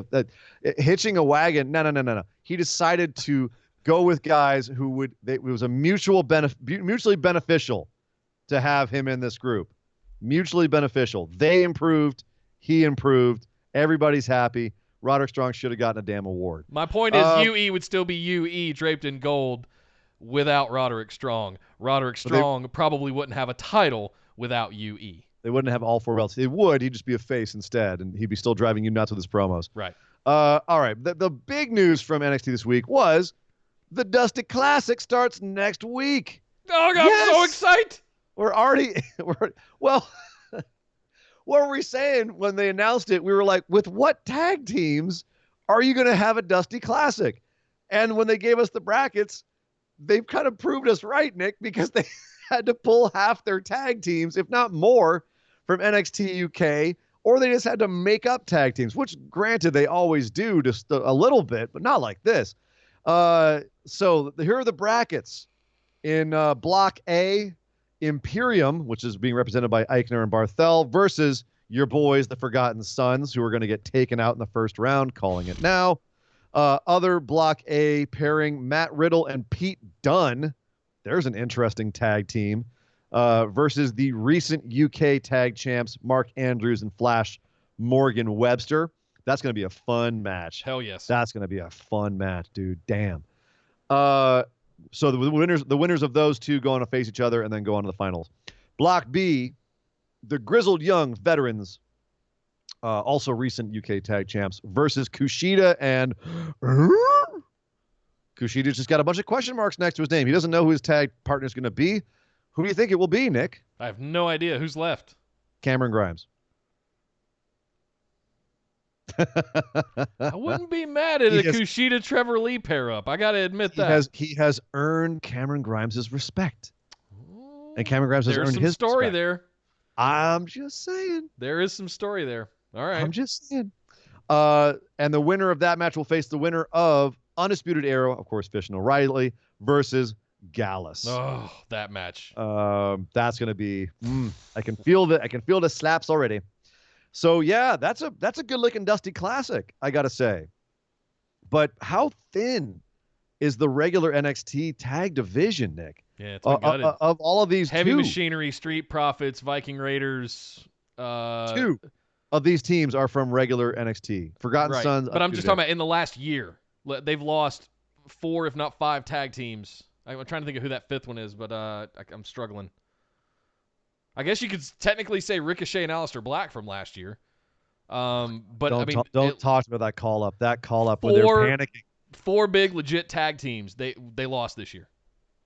hitching a wagon. No. He decided to go with guys who it was a mutually beneficial to have him in this group. Mutually beneficial. They improved. He improved. Everybody's happy. Roderick Strong should have gotten a damn award. My point is UE would still be UE draped in gold without Roderick Strong. Roderick Strong probably wouldn't have a title without UE. They wouldn't have all four belts. It would. He'd just be a face instead, and he'd be still driving you nuts with his promos. Right. All right. The big news from NXT this week was the Dusty Classic starts next week. Oh, God, I'm so excited. What were we saying when they announced it? We were like, with what tag teams are you going to have a Dusty Classic? And when they gave us the brackets, they've kind of proved us right, Nick, because they had to pull half their tag teams, if not more, from NXT UK, or they just had to make up tag teams, which, granted, they always do just a little bit, but not like this. So here are the brackets. In Block A, Imperium, which is being represented by Eichner and Barthel, versus your boys, the Forgotten Sons, who are going to get taken out in the first round, calling it now. Other Block A pairing, Matt Riddle and Pete Dunne. There's an interesting tag team. Versus the recent UK tag champs, Mark Andrews and Flash Morgan Webster. That's going to be a fun match. Hell yes. That's going to be a fun match, dude. Damn. So the winners of those two go on to face each other and then go on to the finals. Block B, the Grizzled Young Veterans, also recent UK tag champs, versus Kushida and Kushida's just got a bunch of question marks next to his name. He doesn't know who his tag partner is going to be. Who do you think it will be, Nick? I have no idea. Who's left? Cameron Grimes. I wouldn't be mad at a Kushida Trevor Lee pair up. I got to admit that. He has earned Cameron Grimes' respect. And Cameron Grimes has earned his There's some story respect. there. I'm just saying. There is some story there. All right. I'm just saying. And the winner of that match will face the winner of Undisputed Era, of course, Fish and O'Reilly, versus Gallus. Oh, that match. That's going to be I can feel the slaps already. So yeah, that's a good looking Dusty Classic, I got to say. But how thin is the regular NXT tag division, Nick? Yeah, it's been gutted. Of all of these Heavy Machinery, Street Profits, Viking Raiders. Two of these teams are from regular NXT. Forgotten Sons. But I'm just talking about in the last year. They've lost 4, if not 5 tag teams. I'm trying to think of who that 5th one is, but I'm struggling. I guess you could technically say Ricochet and Aleister Black from last year. But don't talk about that call up. That call up when they're panicking. 4 big legit tag teams. They lost this year.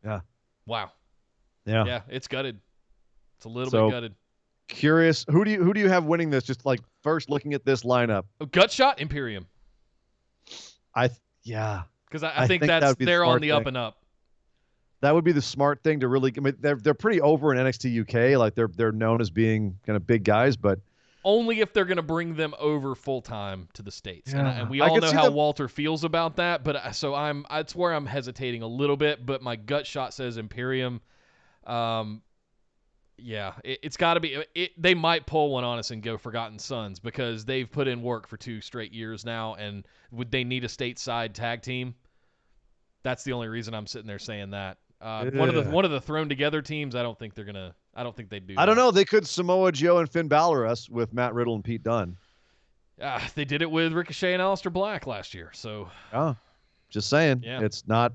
Yeah. Wow. Yeah. Yeah, it's gutted. It's a little bit gutted. Curious, who do you have winning this? Just like first looking at this lineup. Gutshot, Imperium. Yeah. Because I think they're on the up and up. That would be the smart thing to really. I mean, they're pretty over in NXT UK. Like they're known as being kind of big guys, but only if they're going to bring them over full time to the States. Yeah. And we I all could know see how them- Walter feels about that. But that's where I'm hesitating a little bit. But my gut shot says Imperium. Yeah, it's got to be. They might pull one on us and go Forgotten Sons because they've put in work for 2 straight years now. And would they need a stateside tag team? That's the only reason I'm sitting there saying that. One of the thrown together teams, I don't think they're gonna. I don't think they'd do. I don't know. They could Samoa Joe and Finn Balor us with Matt Riddle and Pete Dunne. They did it with Ricochet and Aleister Black last year. So, just saying, Yeah. It's not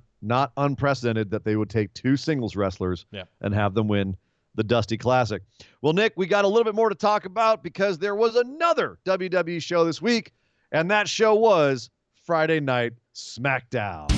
unprecedented that they would take 2 singles wrestlers and have them win the Dusty Classic. Well, Nick, we got a little bit more to talk about because there was another WWE show this week, and that show was Friday Night Smackdown.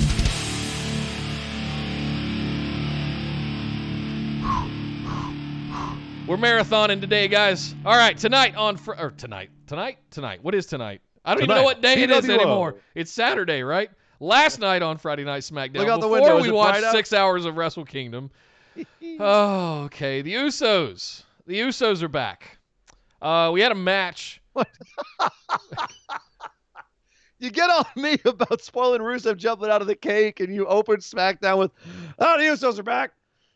we're marathoning today, guys. All right, tonight. What is tonight? I don't even know what day it is BWO. anymore. It's Saturday, right? Last night on Friday Night SmackDown. Look out the before window. Is we it watched bright out? 6 hours of Wrestle Kingdom. Oh, okay. The Usos. The Usos are back. We had a match. You get on me about spoiling Rusev jumping out of the cake, and you open SmackDown with, the Usos are back.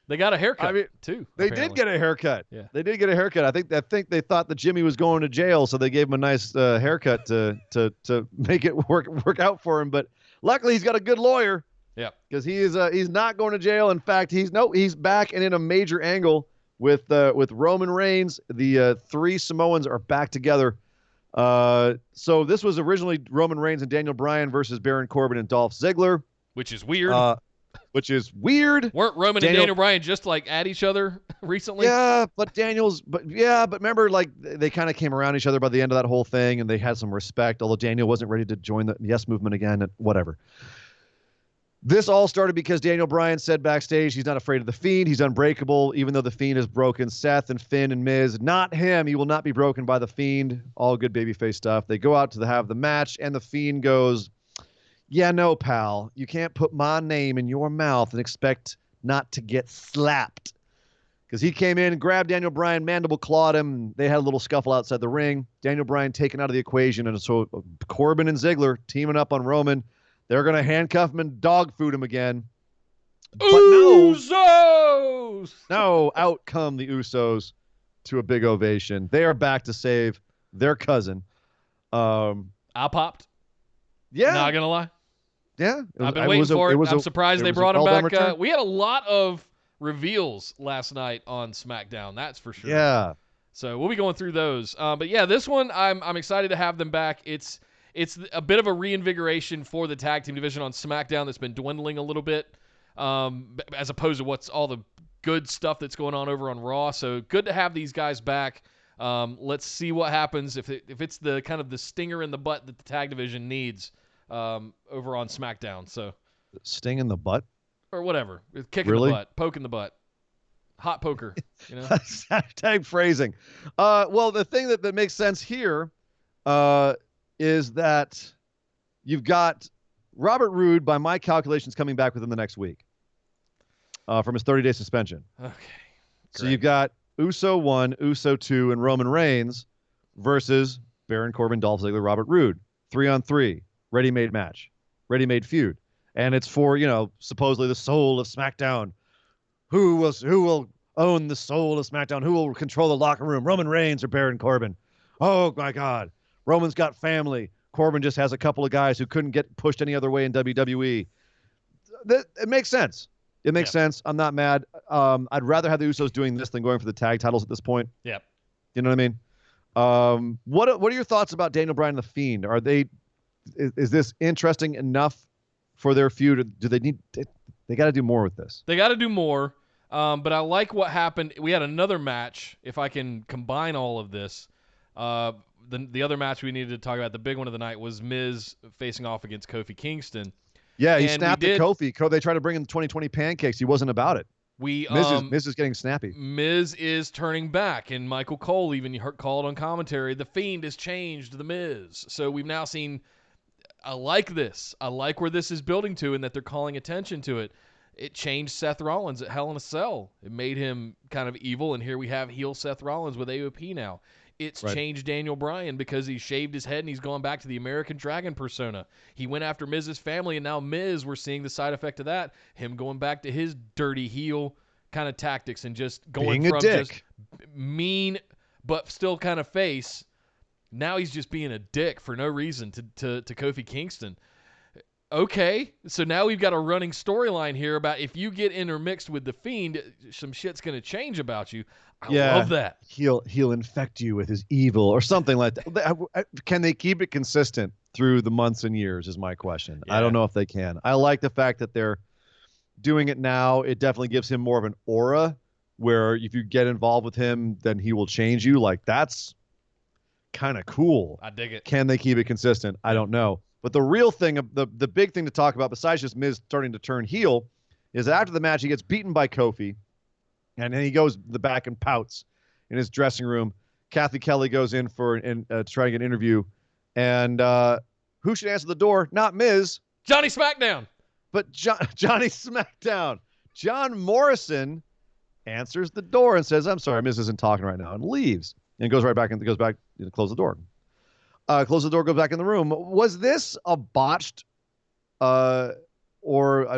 They got a haircut, I mean, too. They apparently. did get a haircut. Yeah. They did get a haircut. I think they thought that Jimmy was going to jail, so they gave him a nice haircut to make it work out for him. But luckily, he's got a good lawyer. Yeah. Because he's not going to jail. In fact, he's back and in a major angle with Roman Reigns. The 3 Samoans are back together. So this was originally Roman Reigns and Daniel Bryan versus Baron Corbin and Dolph Ziggler, Which is weird. Weird. Weren't Roman and Daniel Bryan just like at each other recently? Yeah, but remember, like they kind of came around each other by the end of that whole thing, and they had some respect. Although Daniel wasn't ready to join the Yes Movement again, and whatever. This all started because Daniel Bryan said backstage he's not afraid of the Fiend. He's unbreakable, even though the Fiend has broken Seth and Finn and Miz. Not him. He will not be broken by the Fiend. All good babyface stuff. They go out to have the match, and the Fiend goes, "Yeah, no, pal. You can't put my name in your mouth and expect not to get slapped." Because he came in, grabbed Daniel Bryan, mandible clawed him. They had a little scuffle outside the ring. Daniel Bryan taken out of the equation, and so Corbin and Ziggler teaming up on Roman. They're going to handcuff him and dog food him again. But Usos! no, out come the Usos to a big ovation. They are back to save their cousin. I popped. Yeah. Not going to lie. Yeah. I've been waiting for it. I'm surprised they brought him back. We had a lot of reveals last night on SmackDown. That's for sure. Yeah. So we'll be going through those. But yeah, this one, I'm excited to have them back. It's a bit of a reinvigoration for the tag team division on SmackDown that's been dwindling a little bit, as opposed to what's all the good stuff that's going on over on Raw. So good to have these guys back. Let's see what happens if it's the kind of the stinger in the butt that the tag division needs over on SmackDown. So Sting in the butt? or whatever, kicking Really? the butt, poking the butt, hot poker. You know? Hashtag phrasing. Well, the thing that makes sense here is that you've got Robert Roode, by my calculations, coming back within the next week from his 30-day suspension. Okay. So you've got Uso 1, Uso 2, and Roman Reigns versus Baron Corbin, Dolph Ziggler, Robert Roode. 3-on-3, ready-made match, ready-made feud. And it's for, supposedly the soul of SmackDown. Who will own the soul of SmackDown? Who will control the locker room? Roman Reigns or Baron Corbin? Oh, my God. Roman's got family. Corbin just has a couple of guys who couldn't get pushed any other way in WWE. It makes sense. It makes sense. I'm not mad. I'd rather have the Usos doing this than going for the tag titles at this point. Yep. You know what I mean? What are your thoughts about Daniel Bryan and the Fiend? Is this interesting enough for their feud? Do they got to do more with this? They got to do more. But I like what happened. We had another match, if I can combine all of this. The other match we needed to talk about, the big one of the night, was Miz facing off against Kofi Kingston. Yeah, he snapped at Kofi. They tried to bring in the 2020 pancakes. He wasn't about it. Miz is getting snappy. Miz is turning back, and Michael Cole even called on commentary, the Fiend has changed the Miz. So we've now seen, I like this. I like where this is building to and that they're calling attention to it. it changed Seth Rollins at Hell in a Cell. It made him kind of evil, and here we have heel Seth Rollins with AOP now. It's changed Daniel Bryan because he shaved his head and he's gone back to the American Dragon persona. He went after Miz's family, and now Miz, we're seeing the side effect of that, him going back to his dirty heel kind of tactics and just going Being from a dick. just mean but still kind of face. Now he's just being a dick for no reason to Kofi Kingston. Okay, so now we've got a running storyline here about if you get intermixed with the Fiend, some shit's going to change about you. I love that. He'll infect you with his evil or something like that. Can they keep it consistent through the months and years is my question. Yeah. I don't know if they can. I like the fact that they're doing it now. It definitely gives him more of an aura where if you get involved with him, then he will change you. Like, that's kind of cool. I dig it. Can they keep it consistent? I don't know. But the real thing, the big thing to talk about, besides just Miz starting to turn heel, is that after the match, he gets beaten by Kofi, and then he goes to the back and pouts in his dressing room. Kathy Kelly goes in to try to get an interview, and who should answer the door? Not Miz. Johnny Smackdown. But Johnny Smackdown. John Morrison answers the door and says, "I'm sorry, Miz isn't talking right now," and leaves. And goes right back and goes back to close the door. Close the door, goes back in the room. Was this a botched or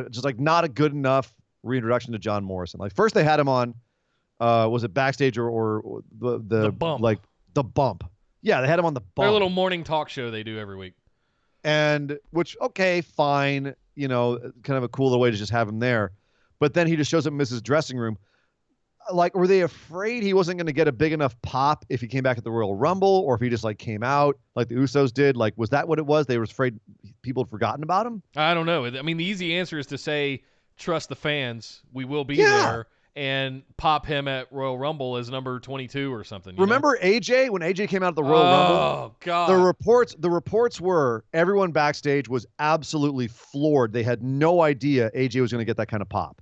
just like not a good enough reintroduction to John Morrison? Like, first they had him on, was it backstage or the bump? Like the bump. Yeah, they had him on the bump. Their little morning talk show they do every week. And which, okay, fine, kind of a cool little way to just have him there. But then he just shows up in Mrs. dressing room. Like, were they afraid he wasn't going to get a big enough pop if he came back at the Royal Rumble, or if he just like came out like the Usos did? Like, was that what it was? They were afraid people had forgotten about him? I don't know. I mean, the easy answer is to say, trust the fans. We will be there, and pop him at Royal Rumble as number 22 or something. Remember AJ when AJ came out at the Royal Rumble? Oh God! The reports were everyone backstage was absolutely floored. They had no idea AJ was going to get that kind of pop.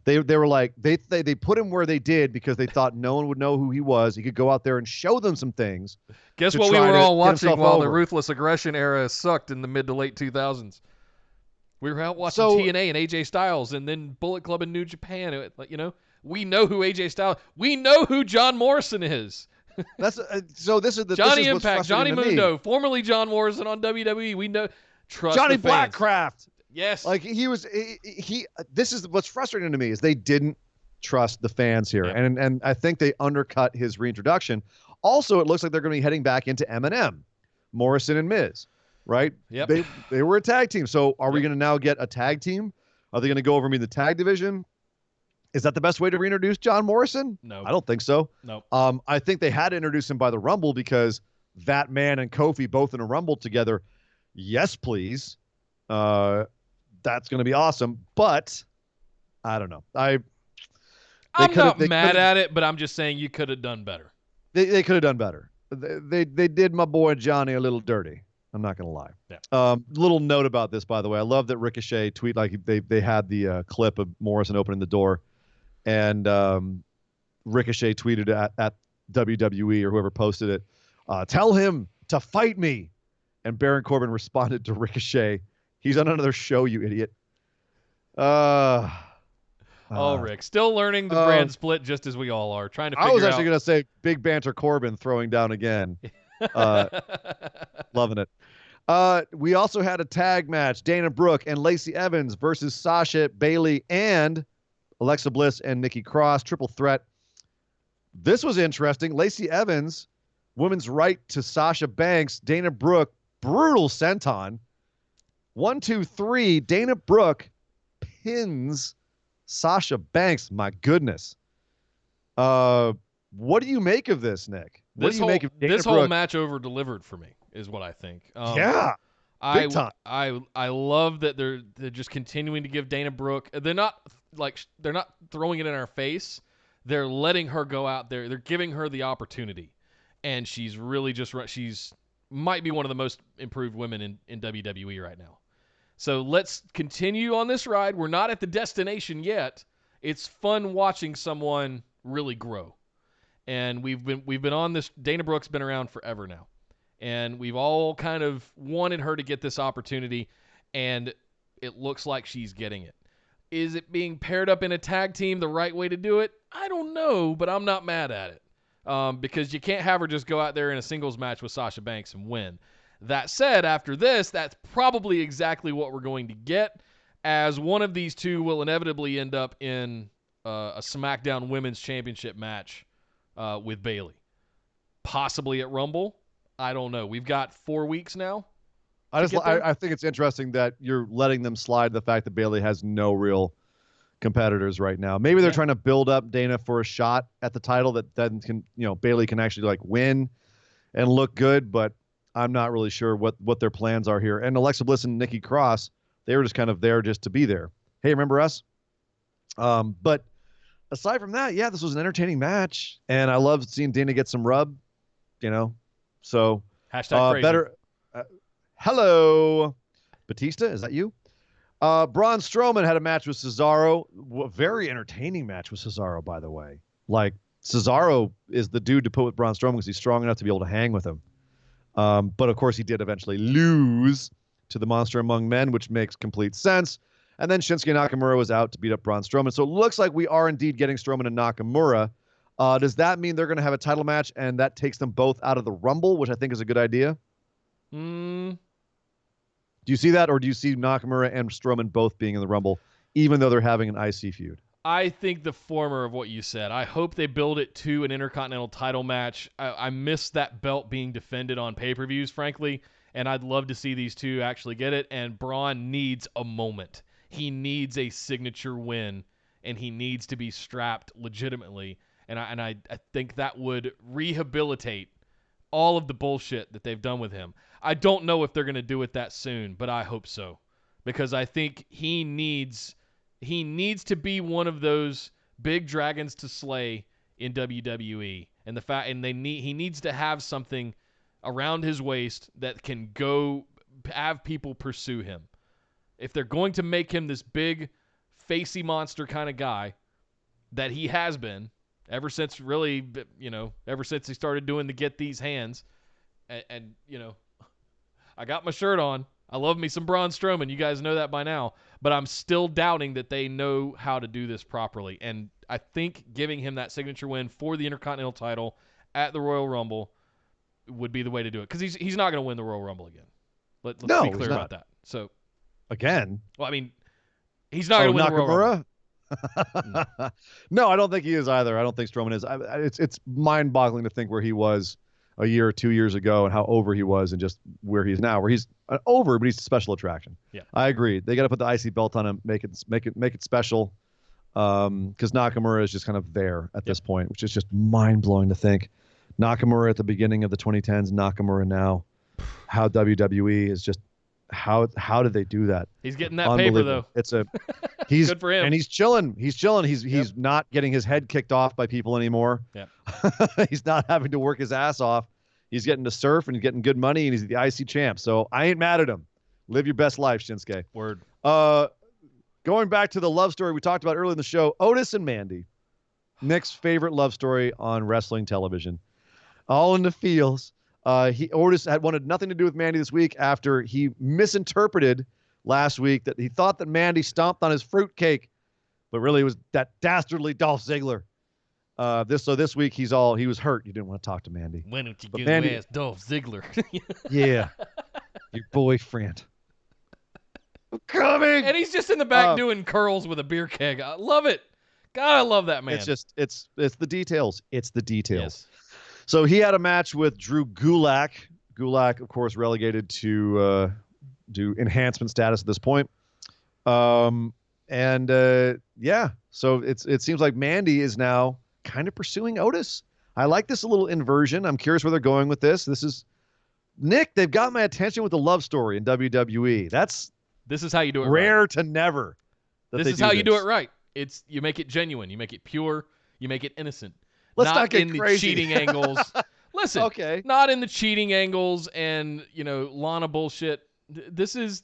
They were like they put him where they did because they thought no one would know who he was. He could go out there and show them some things. Guess what we were all watching while the Ruthless Aggression era sucked in the mid to late 2000s. We were out watching TNA and AJ Styles, and then Bullet Club in New Japan. We know who AJ Styles. We know who John Morrison is. That's so. This is the Johnny this is Impact, Johnny Mundo, formerly John Morrison on WWE. We know. Trust Johnny the fans. Blackcraft. Yes. Like he this is what's frustrating to me is they didn't trust the fans here. Yeah. And I think they undercut his reintroduction. Also, it looks like they're going to be heading back into M&M, Morrison and Miz, right? Yep. They were a tag team. So are we going to now get a tag team? Are they going to go over me in the tag division? Is that the best way to reintroduce John Morrison? No. I don't think so. No. I think they had to introduce him by the Rumble because that man and Kofi both in a Rumble together. Yes, please. That's going to be awesome, but I don't know. I'm not mad at it, but I'm just saying you could have done better. They could have done better. They did my boy Johnny a little dirty. I'm not going to lie. Yeah. Little note about this, by the way. I love that Ricochet tweet, like they had the clip of Morrison opening the door, and Ricochet tweeted at WWE or whoever posted it, tell him to fight me. And Baron Corbin responded to Ricochet, he's on another show, you idiot. Rick, still learning the brand split just as we all are. Trying to figure out. I was actually going to say Big Banter Corbin throwing down again. Loving it. We also had a tag match, Dana Brooke and Lacey Evans versus Sasha, Bayley, and Alexa Bliss and Nikki Cross. Triple threat. This was interesting. Lacey Evans, women's right to Sasha Banks. Dana Brooke, brutal senton. 1, 2, 3. Dana Brooke pins Sasha Banks. My goodness. What do you make of this, Nick? What do you make of Dana this Brooke? whole match over delivered for me is what I think. Yeah. Big time. I love that they're just continuing to give Dana Brooke. They're not throwing it in our face. They're letting her go out there. They're giving her the opportunity, and she's really she's might be one of the most improved women in WWE right now. So let's continue on this ride. We're not at the destination yet. It's fun watching someone really grow. And we've been on this. Dana Brooke's been around forever now. And we've all kind of wanted her to get this opportunity, and it looks like she's getting it. Is it being paired up in a tag team the right way to do it? I don't know, but I'm not mad at it. Because you can't have her just go out there in a singles match with Sasha Banks and win. That said, after this, that's probably exactly what we're going to get, as one of these two will inevitably end up in a SmackDown Women's Championship match with Bayley. Possibly at Rumble. I don't know. We've got 4 weeks now. I think it's interesting that you're letting them slide the fact that Bayley has no real competitors right now. Maybe they're trying to build up Dana for a shot at the title that then can, Bayley can actually like win and look good, but I'm not really sure what their plans are here. And Alexa Bliss and Nikki Cross, they were just kind of there just to be there. Hey, remember us? But aside from that, this was an entertaining match, and I loved seeing Dana get some rub, so hashtag crazy. Better. Hello, Batista, is that you? Braun Strowman had a match with Cesaro. A very entertaining match with Cesaro, by the way. Like, Cesaro is the dude to put with Braun Strowman because he's strong enough to be able to hang with him. But, of course, he did eventually lose to the Monster Among Men, which makes complete sense. And then Shinsuke Nakamura was out to beat up Braun Strowman. So it looks like we are indeed getting Strowman and Nakamura. Does that mean they're going to have a title match and that takes them both out of the Rumble, which I think is a good idea? Do you see that, or do you see Nakamura and Strowman both being in the Rumble, even though they're having an IC feud? I think the former of what you said. I hope they build it to an Intercontinental title match. I miss that belt being defended on pay-per-views, frankly, and I'd love to see these two actually get it, and Braun needs a moment. He needs a signature win, and he needs to be strapped legitimately, and I think that would rehabilitate all of the bullshit that they've done with him. I don't know if they're going to do it that soon, but I hope so, because I think he needs to be one of those big dragons to slay in WWE, and he needs to have something around his waist that can go have people pursue him. If they're going to make him this big, facey monster kind of guy that he has been ever since he started doing the Get These Hands, and I got my shirt on. I love me some Braun Strowman. You guys know that by now. But I'm still doubting that they know how to do this properly. And I think giving him that signature win for the Intercontinental title at the Royal Rumble would be the way to do it. Because he's not going to win the Royal Rumble again. Let's be clear about that. So again? Well, I mean, he's not going to win the Royal Rumble. No, I don't think he is either. I don't think Strowman is. It's mind-boggling to think where he was a year or 2 years ago and how over he was and just where he's now, where he's over, but he's a special attraction. Yeah, I agree. They got to put the IC belt on him, make it special, because Nakamura is just kind of there at this point, which is just mind-blowing to think. Nakamura at the beginning of the 2010s, Nakamura now. How WWE is just how did they do that? He's getting that paper though. He's good for him. And he's chilling. He's not getting his head kicked off by people anymore. Yeah. He's not having to work his ass off. He's getting to surf and he's getting good money and he's the IC champ. So I ain't mad at him. Live your best life, Shinsuke. Word. Going back to the love story we talked about earlier in the show, Otis and Mandy. Nick's favorite love story on wrestling television. All in the feels. Otis had wanted nothing to do with Mandy this week after he misinterpreted last week that he thought that Mandy stomped on his fruitcake, but really it was that dastardly Dolph Ziggler. This week he was hurt. He didn't want to talk to Mandy. Why don't you ask Dolph Ziggler? Yeah, your boyfriend. I'm coming. And he's just in the back doing curls with a beer keg. I love it. God, I love that man. It's the details. It's the details. Yes. So he had a match with Drew Gulak. Gulak, of course, relegated to enhancement status at this point. So it seems like Mandy is now kind of pursuing Otis. I like this little inversion. I'm curious where they're going with this. This is Nick. They've got my attention with the love story in WWE. This is how you do it. Rare right. to never. This is how you do it right. You make it genuine. You make it pure. You make it innocent. Let's not get in crazy. The cheating angles. Listen, okay. Not in the cheating angles and Lana bullshit. This is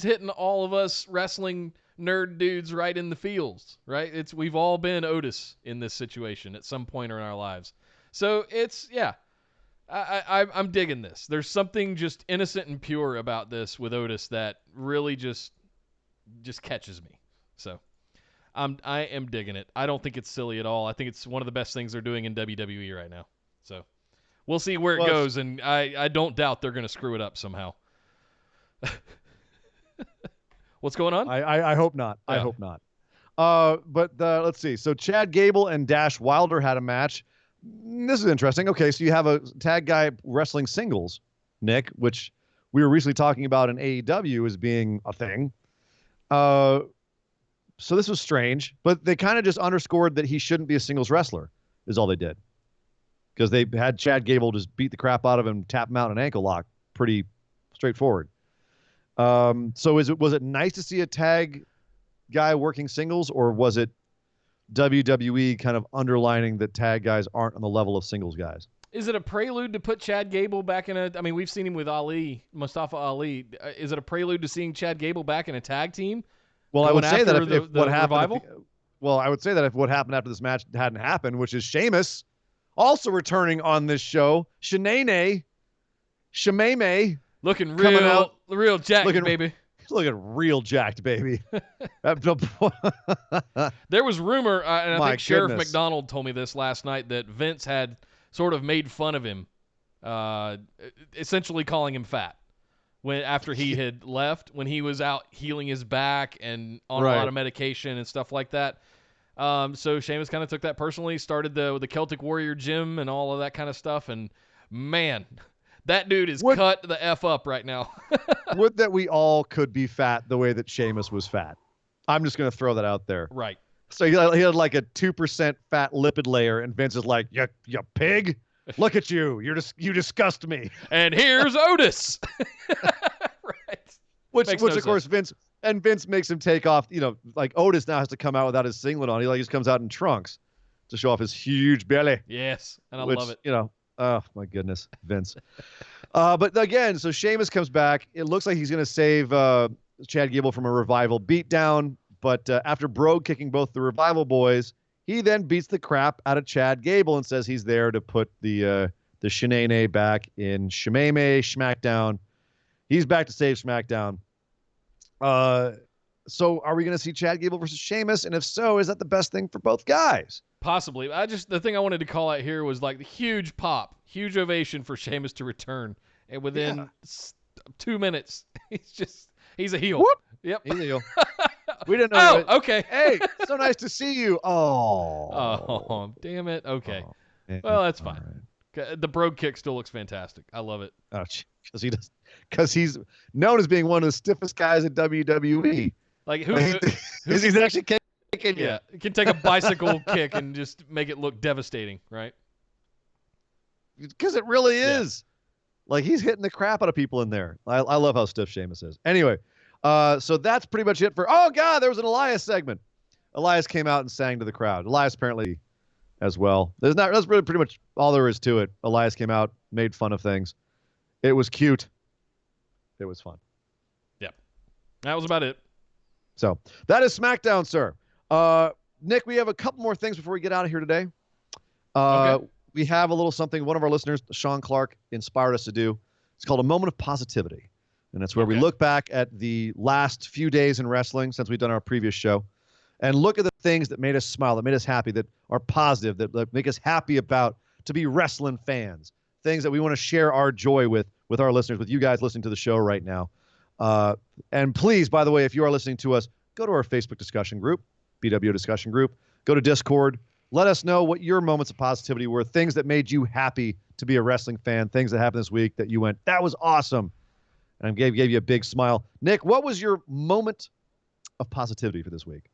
hitting all of us wrestling nerd dudes right in the feels, right? We've all been Otis in this situation at some point in our lives. So I'm digging this. There's something just innocent and pure about this with Otis that really just catches me. So I am digging it. I don't think it's silly at all. I think it's one of the best things they're doing in WWE right now. So we'll see where it goes, and I don't doubt they're going to screw it up somehow. What's going on? I hope not. Yeah. I hope not. But let's see. So Chad Gable and Dash Wilder had a match. This is interesting. Okay, so you have a tag guy wrestling singles, Nick, which we were recently talking about in AEW as being a thing. So this was strange, but they kind of just underscored that he shouldn't be a singles wrestler, is all they did. Because they had Chad Gable just beat the crap out of him, tap him out in an ankle lock. Pretty straightforward. So was it nice to see a tag guy working singles, or was it WWE kind of underlining that tag guys aren't on the level of singles guys? Is it a prelude to put Chad Gable back in I mean, we've seen him with Mustafa Ali. Is it a prelude to seeing Chad Gable back in a tag team? Well, I would say that if what happened, I would say that if what happened after this match hadn't happened, which is Sheamus also returning on this show, Shemame, looking coming real jacked, baby. He's looking real jacked, baby. There was rumor, and I think Sheriff goodness. McDonald told me this last night, that Vince had sort of made fun of him, essentially calling him fat. After he had left, when he was out healing his back and on a lot of medication and stuff like that. So Sheamus kind of took that personally, started the Celtic Warrior gym and all of that kind of stuff. And man, that dude is cut the F up right now. Would that we all could be fat the way that Sheamus was fat. I'm just going to throw that out there. Right. So he had like a 2% fat lipid layer, and Vince is like, you pig. Look at you. You disgust me. And here's Otis. Right. Which of course Vince makes him take off, like Otis now has to come out without his singlet on. He just comes out in trunks to show off his huge belly. Yes. And I love it. Oh my goodness, Vince. But again, so Sheamus comes back. It looks like he's going to save Chad Gable from a Revival beatdown. But after Brogue kicking both the Revival boys, he then beats the crap out of Chad Gable and says he's there to put the Shenane back in Smackdown. He's back to save Smackdown. So are we going to see Chad Gable versus Sheamus? And if so, is that the best thing for both guys? Possibly. The thing I wanted to call out here was like the huge pop, huge ovation for Sheamus to return. And within 2 minutes, he's a heel. Whoop. Yep. He's a heel. We didn't know. Oh, okay. Hey, so nice to see you. Oh, damn it. Okay. Yeah, well, that's fine. Right. The Brogue kick still looks fantastic. I love it. Oh, because he's known as being one of the stiffest guys at WWE. Like who he's actually kicking you. Yeah, can take a bicycle kick and just make it look devastating, right? Because it really is. Like he's hitting the crap out of people in there. I love how stiff Sheamus is. Anyway, so that's pretty much it for. Oh God, there was an Elias segment. Elias came out and sang to the crowd. Elias apparently as well. That's really pretty much all there is to it. Elias came out, made fun of things. It was cute. It was fun. Yep. That was about it. So that is SmackDown, sir. Nick, we have a couple more things before we get out of here today. Okay. We have a little something one of our listeners, Sean Clark, inspired us to do. It's called a moment of positivity. And that's where we look back at the last few days in wrestling since we've done our previous show and look at the things that made us smile, that made us happy, that are positive, that make us happy about to be wrestling fans, things that we want to share our joy with our listeners, with you guys listening to the show right now. And please, by the way, if you are listening to us, go to our Facebook discussion group, BW discussion group, go to Discord. Let us know what your moments of positivity were, things that made you happy to be a wrestling fan, things that happened this week that you went, that was awesome. And I gave you a big smile. Nick, what was your moment of positivity for this week?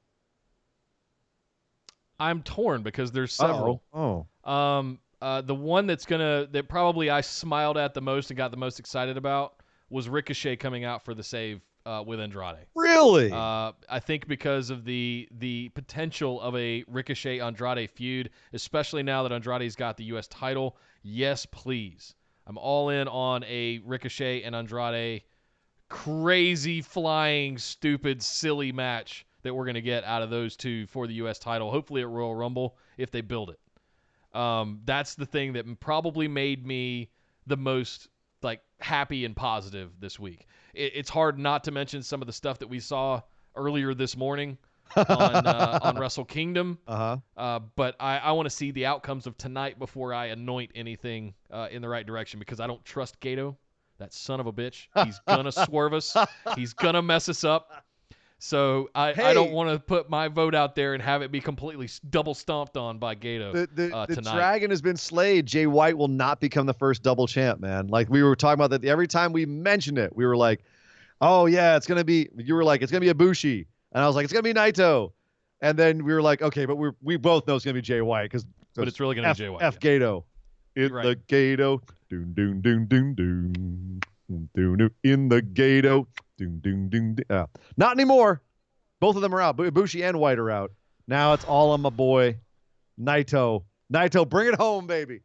I'm torn because there's several. The one that probably I smiled at the most and got the most excited about was Ricochet coming out for the save with Andrade. Really? I think because of the potential of a Ricochet Andrade feud, especially now that Andrade's got the U.S. title. Yes, please. I'm all in on a Ricochet and Andrade crazy flying, stupid, silly match that we're going to get out of those two for the U.S. title, hopefully at Royal Rumble, if they build it. That's the thing that probably made me the most happy and positive this week. It's hard not to mention some of the stuff that we saw earlier this morning on Wrestle Kingdom. Uh-huh. But I want to see the outcomes of tonight before I anoint anything in the right direction, because I don't trust Gotoh, that son of a bitch. He's gonna swerve us. He's gonna mess us up. So I don't want to put my vote out there and have it be completely double stomped on by Gotoh The tonight. dragon has been slayed. Jay White will not become the first double champ, man. Like, we were talking about that every time we mentioned it. We were like, oh yeah, it's gonna be. You were like, it's gonna be Ibushi, and I was like, it's gonna be Naito, and then we were like, okay, but we both know it's gonna be Jay White but it's really gonna be Jay White. Gotoh, in Right. the Gotoh, doon doon doon doon doon doon in the Gotoh, doon doon doon. Not anymore. Both of them are out. Ibushi and White are out. Now it's all on my boy Naito. Naito, bring it home, baby.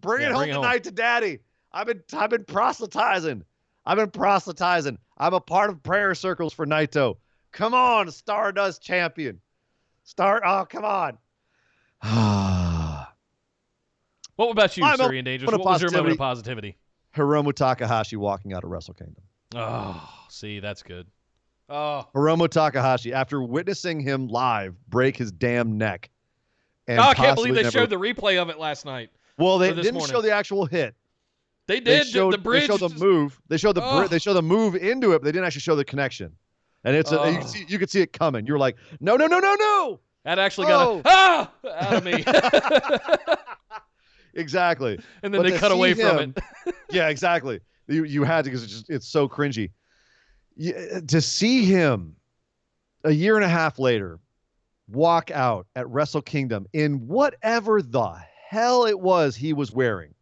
Bring it home tonight to daddy. I've been proselytizing. I'm a part of prayer circles for Naito. Come on, Stardust champion. Oh, come on. What about you, Surrey and Dangerous? What was your moment of positivity? Hiromu Takahashi walking out of Wrestle Kingdom. Oh, see, that's good. Oh, Hiromu Takahashi, after witnessing him live break his damn neck. And I can't believe they showed the replay of it last night. Well, they didn't show the actual hit. They did. The bridge. They showed the move. They showed they showed the move into it, but they didn't actually show the connection. And it's you could see it coming. You're like, no. That actually got out of me. Exactly. And then they cut away from it. Yeah, exactly. You had to, because it's so cringy. To see him a year and a half later walk out at Wrestle Kingdom in whatever the hell it was he was wearing,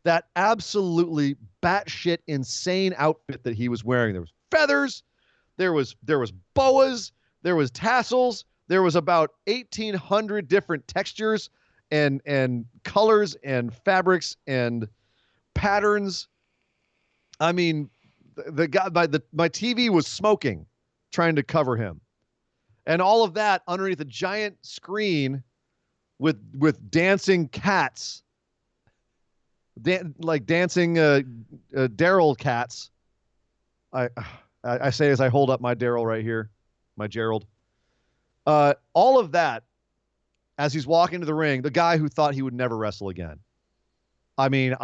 that absolutely batshit insane outfit that he was wearing. There was feathers, there was boas, there was tassels, there was about 1,800 different textures and colors and fabrics and patterns. I mean, the guy, my TV was smoking trying to cover him, and all of that underneath a giant screen with dancing cats, like dancing Daryl cats. I say as I hold up my Daryl right here, my Gerald. All of that as he's walking to the ring, the guy who thought he would never wrestle again. I mean,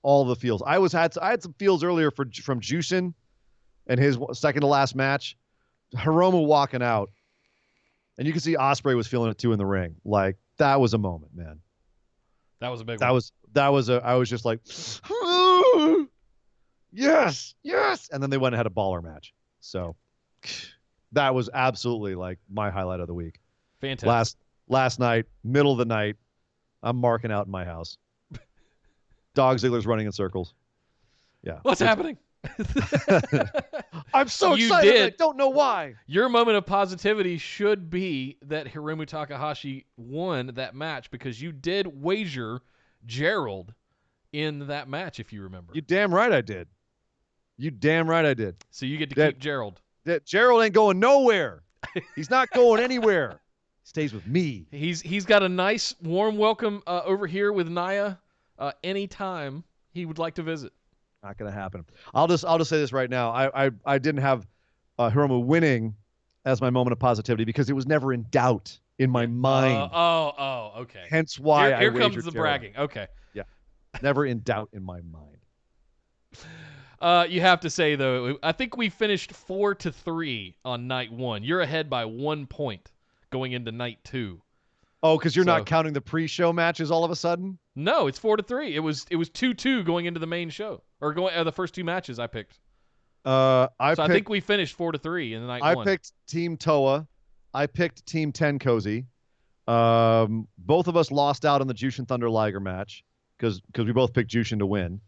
all the feels. I had some feels earlier from Jushin and his second to last match. Hiromu walking out, and you can see Osprey was feeling it too in the ring. Like, that was a moment, man. That was a big one. I was just like, yes, and then they went and had a baller match. So that was absolutely like my highlight of the week. Fantastic. Last night, middle of the night, I'm marking out in my house. Dog Ziggler's running in circles. Yeah. What's happening? I'm so excited. I don't know why. Your moment of positivity should be that Hiromu Takahashi won that match, because you did wager Gerald in that match, if you remember. You damn right I did. So you get to keep Gerald. Gerald ain't going nowhere. He's not going anywhere. Stays with me. He's got a nice warm welcome over here with Naya anytime he would like to visit. Not going to happen. I'll just say this right now. I didn't have Hiromu winning as my moment of positivity because it was never in doubt in my mind. Okay. Hence why here comes the Gerald bragging. Okay. Yeah. Never in doubt in my mind. You have to say, though, I think we finished 4-3 on night 1. You're ahead by 1 point going into night 2. Oh, because you're not counting the pre-show matches all of a sudden? No, it's 4-3. It was 2-2 going into the main show, or the first 2 matches I picked. I think we finished 4-3 in the night 1. I picked Team Toa. I picked Team Tenkozy. Both of us lost out on the Jushin Thunder Liger match because we both picked Jushin to win.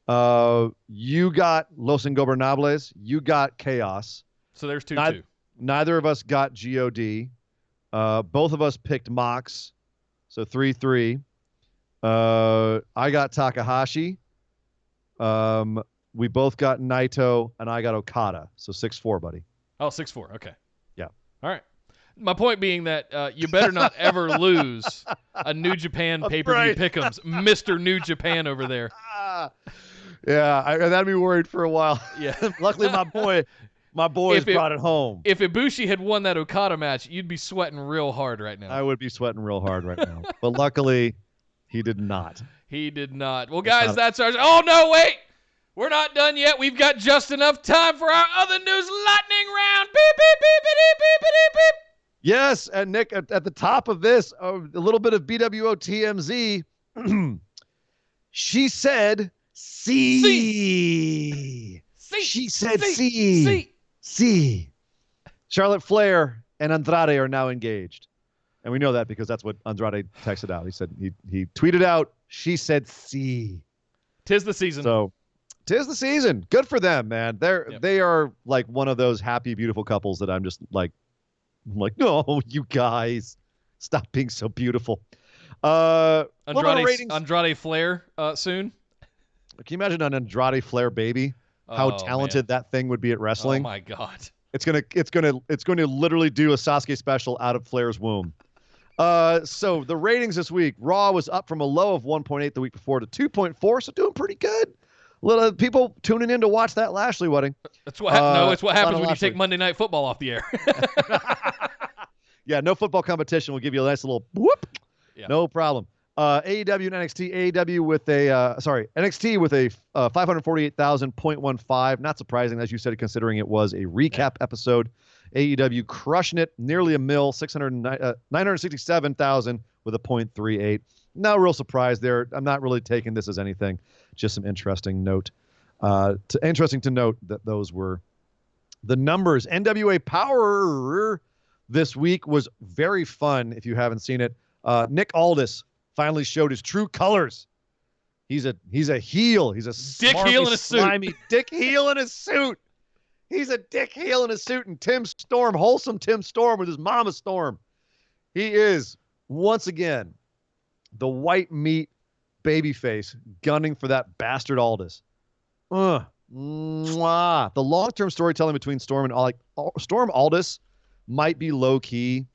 You got Los Ingobernables. You got Chaos. So there's 2-2. Neither of us got GOD. Both of us picked Mox. So 3-3. I got Takahashi. We both got Naito, and I got Okada. So 6-4, buddy. Oh, 6-4. Okay. Yeah. All right. My point being that you better not ever lose a New Japan pay-per-view pick'ems, Mr. New Japan over there. Yeah, I had me worried for a while. Yeah. Luckily, my My boys brought it home. If Ibushi had won that Okada match, you'd be sweating real hard right now. I would be sweating real hard right now. But luckily, he did not. He did not. Well, guys, that's our... Oh, no, wait. We're not done yet. We've got just enough time for our other news lightning round. Beep, beep, beep, beep, beep, beep, beep. Yes, and Nick, at the top of this, a little bit of BWO TMZ. She said, "See." She said, "See." Charlotte Flair and Andrade are now engaged, and we know that because that's what Andrade texted out. He said he tweeted out, "She said, see." 'Tis the season. So, 'tis the season. Good for them, man. They are like one of those happy, beautiful couples that I'm like, no, you guys, stop being so beautiful. Andrade Flair soon. Can you imagine an Andrade Flair baby? How talented that thing would be at wrestling. Oh my God. It's gonna literally do a Sasuke special out of Flair's womb. So the ratings this week, Raw was up from a low of 1.8 the week before to 2.4, so doing pretty good. A little people tuning in to watch that Lashley wedding. That's what it's what happens when you take Monday Night Football off the air. Yeah, no football competition will give you a nice little whoop. Yeah. No problem. AEW and NXT. AEW with NXT with a 548,000.15. Not surprising, as you said, considering it was a recap episode. AEW crushing it, nearly a mil, 967,000 with a 0.38. No real surprise there. I'm not really taking this as anything. Just some interesting note. Interesting to note that those were the numbers. NWA Power this week was very fun. If you haven't seen it, Nick Aldis finally showed his true colors. He's a heel. He's a dick heel in a suit. Slimy dick heel in a suit. He's a dick heel in a suit. And Tim Storm, wholesome Tim Storm with his mama Storm. He is once again the white meat babyface gunning for that bastard Aldis. The long-term storytelling between Storm and Storm Aldis might be low-key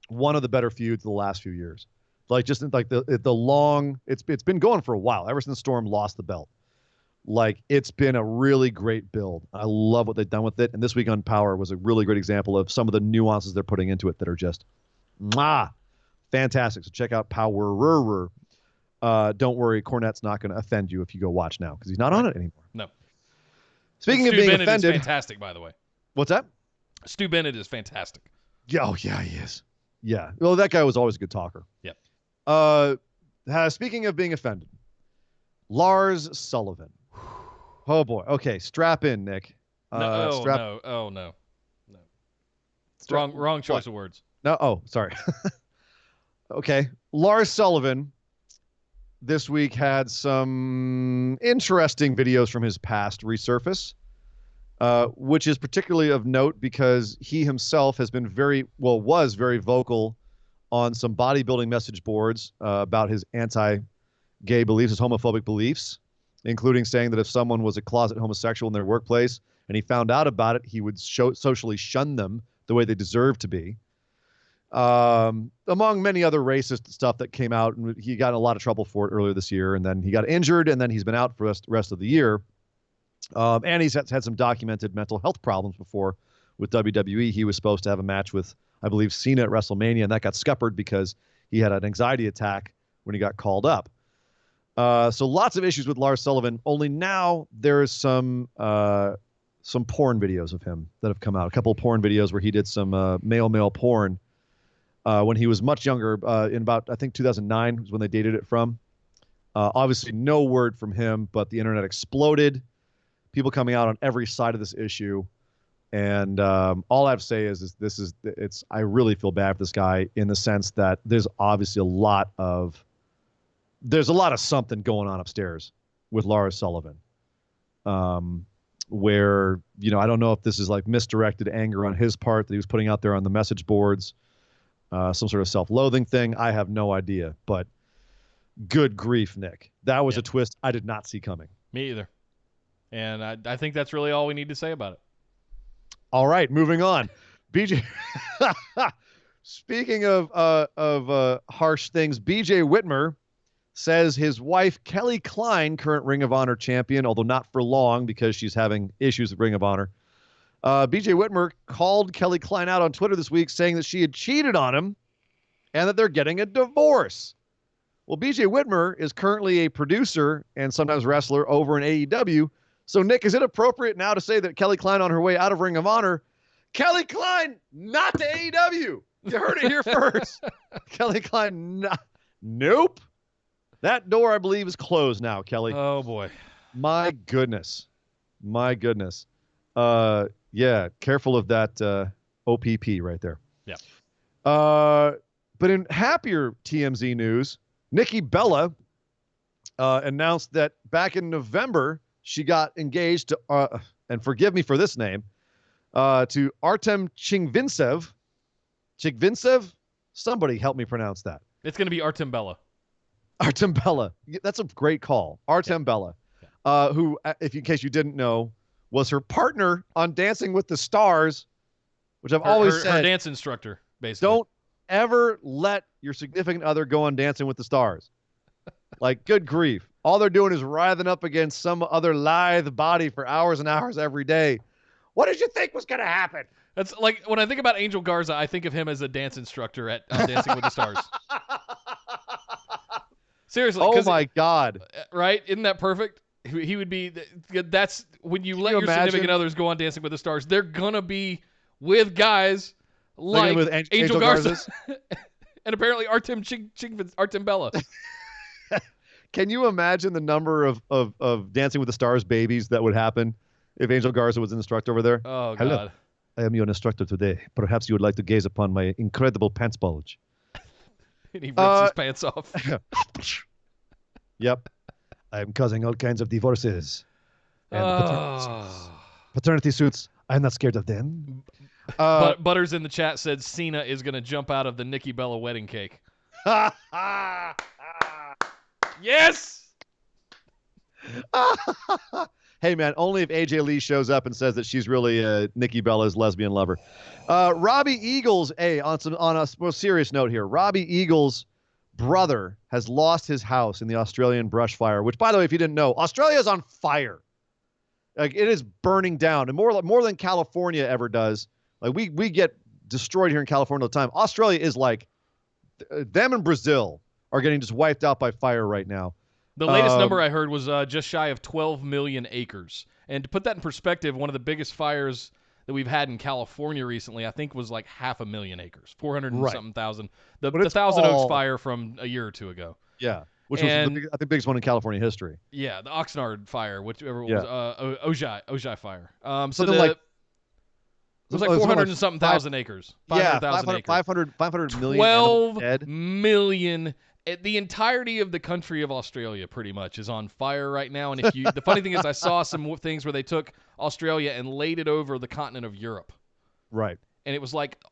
one of the better feuds of the last few years. Like just like the long, it's been going for a while ever since Storm lost the belt. Like it's been a really great build. I love what they've done with it. And this week on Power was a really great example of some of the nuances they're putting into it that are just fantastic. So check out Power. Don't worry, Cornette's not going to offend you if you go watch now because he's not on it anymore. No. Speaking of being Bennett offended, is fantastic, by the way. What's that? Stu Bennett is fantastic. Yeah, he is. Yeah. Well, that guy was always a good talker. Yep. Speaking of being offended, Lars Sullivan. Oh boy. Okay, strap in, Nick. No. Wrong choice of words. No. Oh, sorry. Okay, Lars Sullivan this week had some interesting videos from his past resurface, which is particularly of note because he himself has been was very vocal on some bodybuilding message boards about his anti-gay beliefs, his homophobic beliefs, including saying that if someone was a closet homosexual in their workplace and he found out about it, he would socially shun them the way they deserve to be. Among many other racist stuff that came out, and he got in a lot of trouble for it earlier this year, and then he got injured, and then he's been out for the rest of the year. And he's had some documented mental health problems before with WWE. He was supposed to have a match with, I believe, Cena at WrestleMania, and that got scuppered because he had an anxiety attack when he got called up. So lots of issues with Lars Sullivan. Only now there's some porn videos of him that have come out. A couple of porn videos where he did some male porn when he was much younger, in about, I think, 2009 was when they dated it from. Obviously, no word from him, but the internet exploded. People coming out on every side of this issue. And all I have to say is I really feel bad for this guy in the sense that there's obviously a lot of something going on upstairs with Lars Sullivan, where, I don't know if this is like misdirected anger on his part that he was putting out there on the message boards, some sort of self-loathing thing. I have no idea, but good grief, Nick. That was a twist I did not see coming. Me either. And I think that's really all we need to say about it. All right, moving on. BJ, speaking of harsh things, BJ Whitmer says his wife, Kelly Klein, current Ring of Honor champion, although not for long because she's having issues with Ring of Honor, BJ Whitmer called Kelly Klein out on Twitter this week saying that she had cheated on him and that they're getting a divorce. Well, BJ Whitmer is currently a producer and sometimes wrestler over in AEW. So, Nick, is it appropriate now to say that Kelly Klein on her way out of Ring of Honor, Kelly Klein, not to AEW? You heard it here first. Kelly Klein, nope. That door, I believe, is closed now, Kelly. Oh, boy. My goodness. Yeah, careful of that OPP right there. Yeah. But in happier TMZ news, Nikki Bella announced that back in November, she got engaged to, and forgive me for this name, to Artem Chigvintsev. Chigvintsev? Somebody help me pronounce that. It's going to be Artem Bella. Artem Bella. That's a great call. Artem Bella, who, if in case you didn't know, was her partner on Dancing with the Stars, which I've always said. Her dance instructor, basically. Don't ever let your significant other go on Dancing with the Stars. Like, good grief. All they're doing is writhing up against some other lithe body for hours and hours every day. What did you think was going to happen? That's like, when I think about Angel Garza, I think of him as a dance instructor at Dancing with the Stars. Seriously. Oh, my God. Right? Isn't that perfect? He would be, that's when you let your significant others go on Dancing with the Stars, they're going to be with guys like with Angel Garza and apparently Artem Bella. Can you imagine the number of Dancing with the Stars babies that would happen if Angel Garza was an instructor over there? Oh, Hello, God. I am your instructor today. Perhaps you would like to gaze upon my incredible pants bulge. And he rips his pants off. Yep. I'm causing all kinds of divorces. And paternity suits. I'm not scared of them. Butters in the chat said Cena is going to jump out of the Nikki Bella wedding cake. Yes! Hey, man, only if AJ Lee shows up and says that she's really Nikki Bella's lesbian lover. Robbie Eagles, on a more serious note here, Robbie Eagles' brother has lost his house in the Australian brush fire, which, by the way, if you didn't know, Australia is on fire. Like, it is burning down, and more than California ever does. Like, we get destroyed here in California all the time. Australia is like, them and Brazil are getting just wiped out by fire right now. The latest number I heard was just shy of 12 million acres. And to put that in perspective, one of the biggest fires that we've had in California recently, I think, was like 500,000 acres, 400 and something thousand. The Thousand Oaks fire from a year or two ago. Yeah, which was I think the biggest one in California history. Yeah, the Oxnard fire, whichever was Ojai fire. Something like. It was like 400 and something thousand acres. 500,000 acres. 500 million. 12 million. The entirety of the country of Australia pretty much is on fire right now. And the funny thing is, I saw some things where they took Australia and laid it over the continent of Europe. Right. And it was like,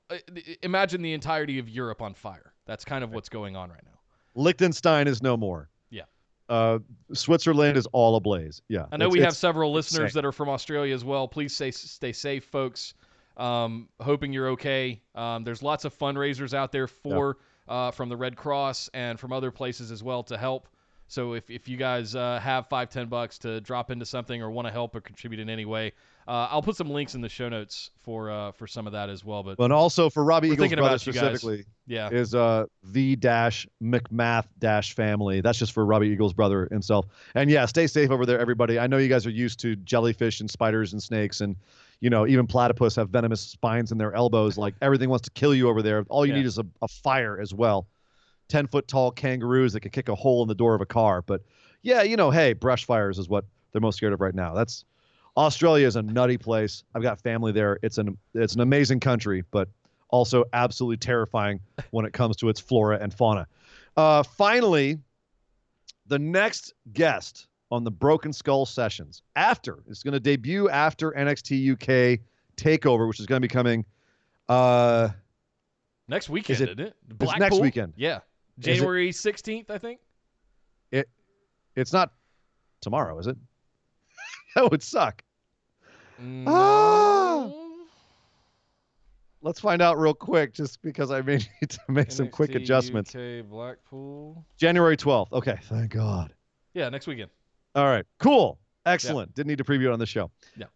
imagine the entirety of Europe on fire. That's kind of what's going on right now. Liechtenstein is no more. Yeah. Switzerland is all ablaze. Yeah. I know we have several listeners that are from Australia as well. Please stay safe, folks. Hoping you're okay. There's lots of fundraisers out there for from the Red Cross and from other places as well to help. So if you guys have $5-10 to drop into something or want to help or contribute in any way, I'll put some links in the show notes for some of that as well. But also for Robbie Eagles' brother specifically, is the McMath family. That's just for Robbie Eagles' brother himself. And yeah, stay safe over there, everybody. I know you guys are used to jellyfish and spiders and snakes, and even platypus have venomous spines in their elbows. Like, everything wants to kill you over there. All you need is a fire as well. 10-foot tall kangaroos that could kick a hole in the door of a car. But yeah, hey, brush fires is what they're most scared of right now. Australia is a nutty place. I've got family there. It's an amazing country, but also absolutely terrifying when it comes to its flora and fauna. Finally, the next guest on the Broken Skull Sessions it's going to debut after NXT UK TakeOver, which is going to be coming next weekend, isn't it? It's next weekend. Yeah. January 16th, I think. It's not tomorrow, is it? That would suck. No. Let's find out real quick, just because I may need to make some quick adjustments. UK Blackpool. January 12th. Okay, thank God. Yeah, next weekend. All right, cool. Excellent. Yeah. Didn't need to preview it on the show. Yeah.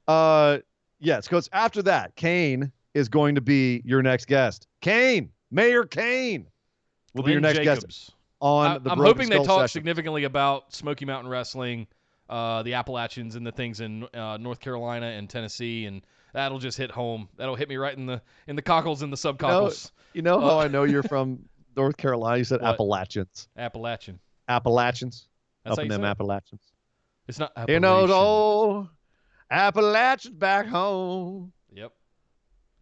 Yes, because after that, Kane is going to be your next guest. Mayor Kane will be your next guest on the I'm Broken hoping they Skull talk session. significantly about Smoky Mountain Wrestling, the Appalachians, and the things in North Carolina and Tennessee, and that'll just hit home. That'll hit me right in the cockles and the subcockles. You know how I know you're from North Carolina? You said What? Appalachians. Appalachian. Appalachians. That's Up how in you them say it? Appalachians. It's not You know, Appalachian. oh, Appalachians back home.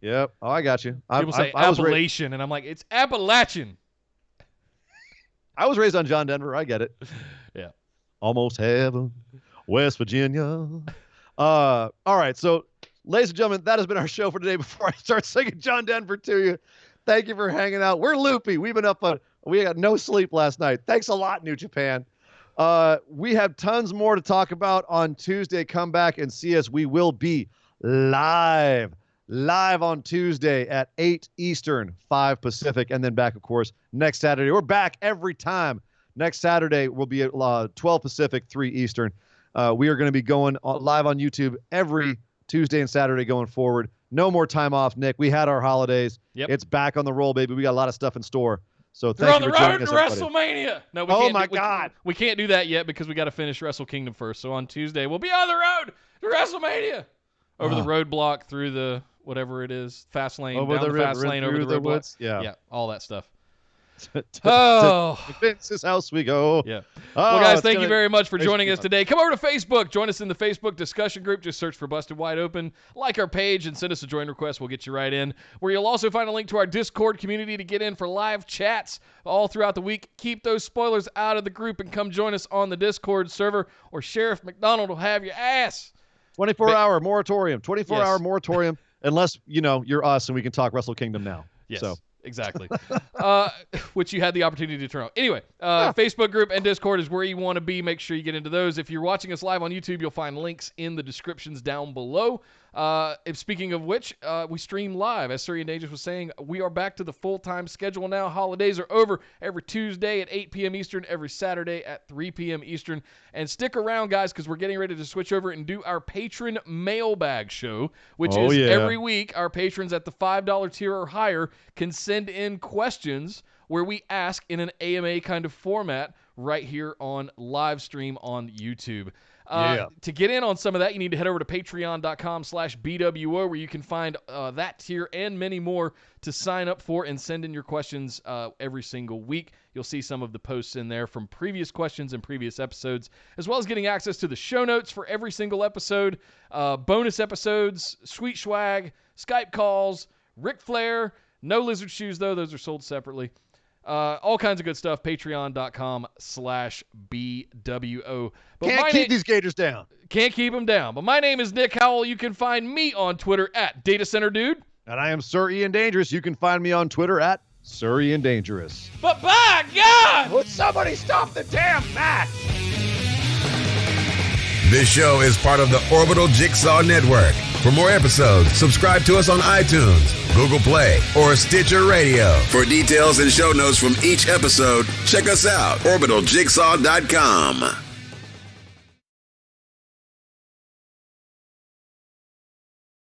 Yep. Oh, I got you. People say I was Appalachian, and I'm like, it's Appalachian. I was raised on John Denver. I get it. Yeah. Almost heaven, West Virginia. All right. So, ladies and gentlemen, that has been our show for today. Before I start singing John Denver to you, thank you for hanging out. We're loopy. We've been up we got no sleep last night. Thanks a lot, New Japan. We have tons more to talk about on Tuesday. Come back and see us. We will be live on Tuesday at 8 Eastern, 5 Pacific, and then back, of course, next Saturday. We're back every time. Next Saturday will be at 12 Pacific, 3 Eastern. We are going to be going live on YouTube every Tuesday and Saturday going forward. No more time off, Nick. We had our holidays. Yep. It's back on the roll, baby. We got a lot of stuff in store. So They're thank on you the for road joining to us, everybody. WrestleMania. No, we Oh can't. my God. We can't do that yet because we got to finish Wrestle Kingdom first. So on Tuesday, we'll be on the road to WrestleMania. Over the roadblock, through the whatever it is, fast lane, Over down the the fast lane, over the roadblock. woods. Yeah. Yeah, all that stuff. To Vince's house we go. Yeah. Oh, Well, guys, it's thank you gonna- very much for it's joining gonna- us today. Come over to Facebook. Join us in the Facebook discussion group. Just search for Busted Wide Open. Like our page and send us a join request. We'll get you right in. Where you'll also find a link to our Discord community to get in for live chats all throughout the week. Keep those spoilers out of the group and come join us on the Discord server, or Sheriff McDonald will have your ass. 24-hour moratorium. 24-hour Yes. moratorium. Unless, you're us and we can talk Wrestle Kingdom now. Yes. So. Exactly. Which you had the opportunity to turn on. Anyway, Facebook group and Discord is where you want to be. Make sure you get into those. If you're watching us live on YouTube, you'll find links in the descriptions down below. Speaking of which, we stream live. As Surrey and Dangerous was saying, we are back to the full-time schedule now. Holidays are over. Every Tuesday at 8 p.m. Eastern, every Saturday at 3 p.m. Eastern. And stick around, guys, because we're getting ready to switch over and do our Patron Mailbag show, which is every week our patrons at the $5 tier or higher can send in questions where we ask in an AMA kind of format right here on live stream on YouTube. To get in on some of that, you need to head over to patreon.com/BWO, where you can find that tier and many more to sign up for and send in your questions every single week. You'll see some of the posts in there from previous questions and previous episodes, as well as getting access to the show notes for every single episode, bonus episodes, sweet swag, Skype calls, Ric Flair, no lizard shoes though, those are sold separately. All kinds of good stuff. Patreon.com/BWO. Can't keep these gators down. Can't keep them down. But my name is Nick Howell. You can find me on Twitter at DataCenterDude. And I am Sir Ian Dangerous. You can find me on Twitter at Sir Ian Dangerous. But by God! Would somebody stop the damn match? This show is part of the Orbital Jigsaw Network. For more episodes, subscribe to us on iTunes, Google Play, or Stitcher Radio. For details and show notes from each episode, check us out, orbitaljigsaw.com.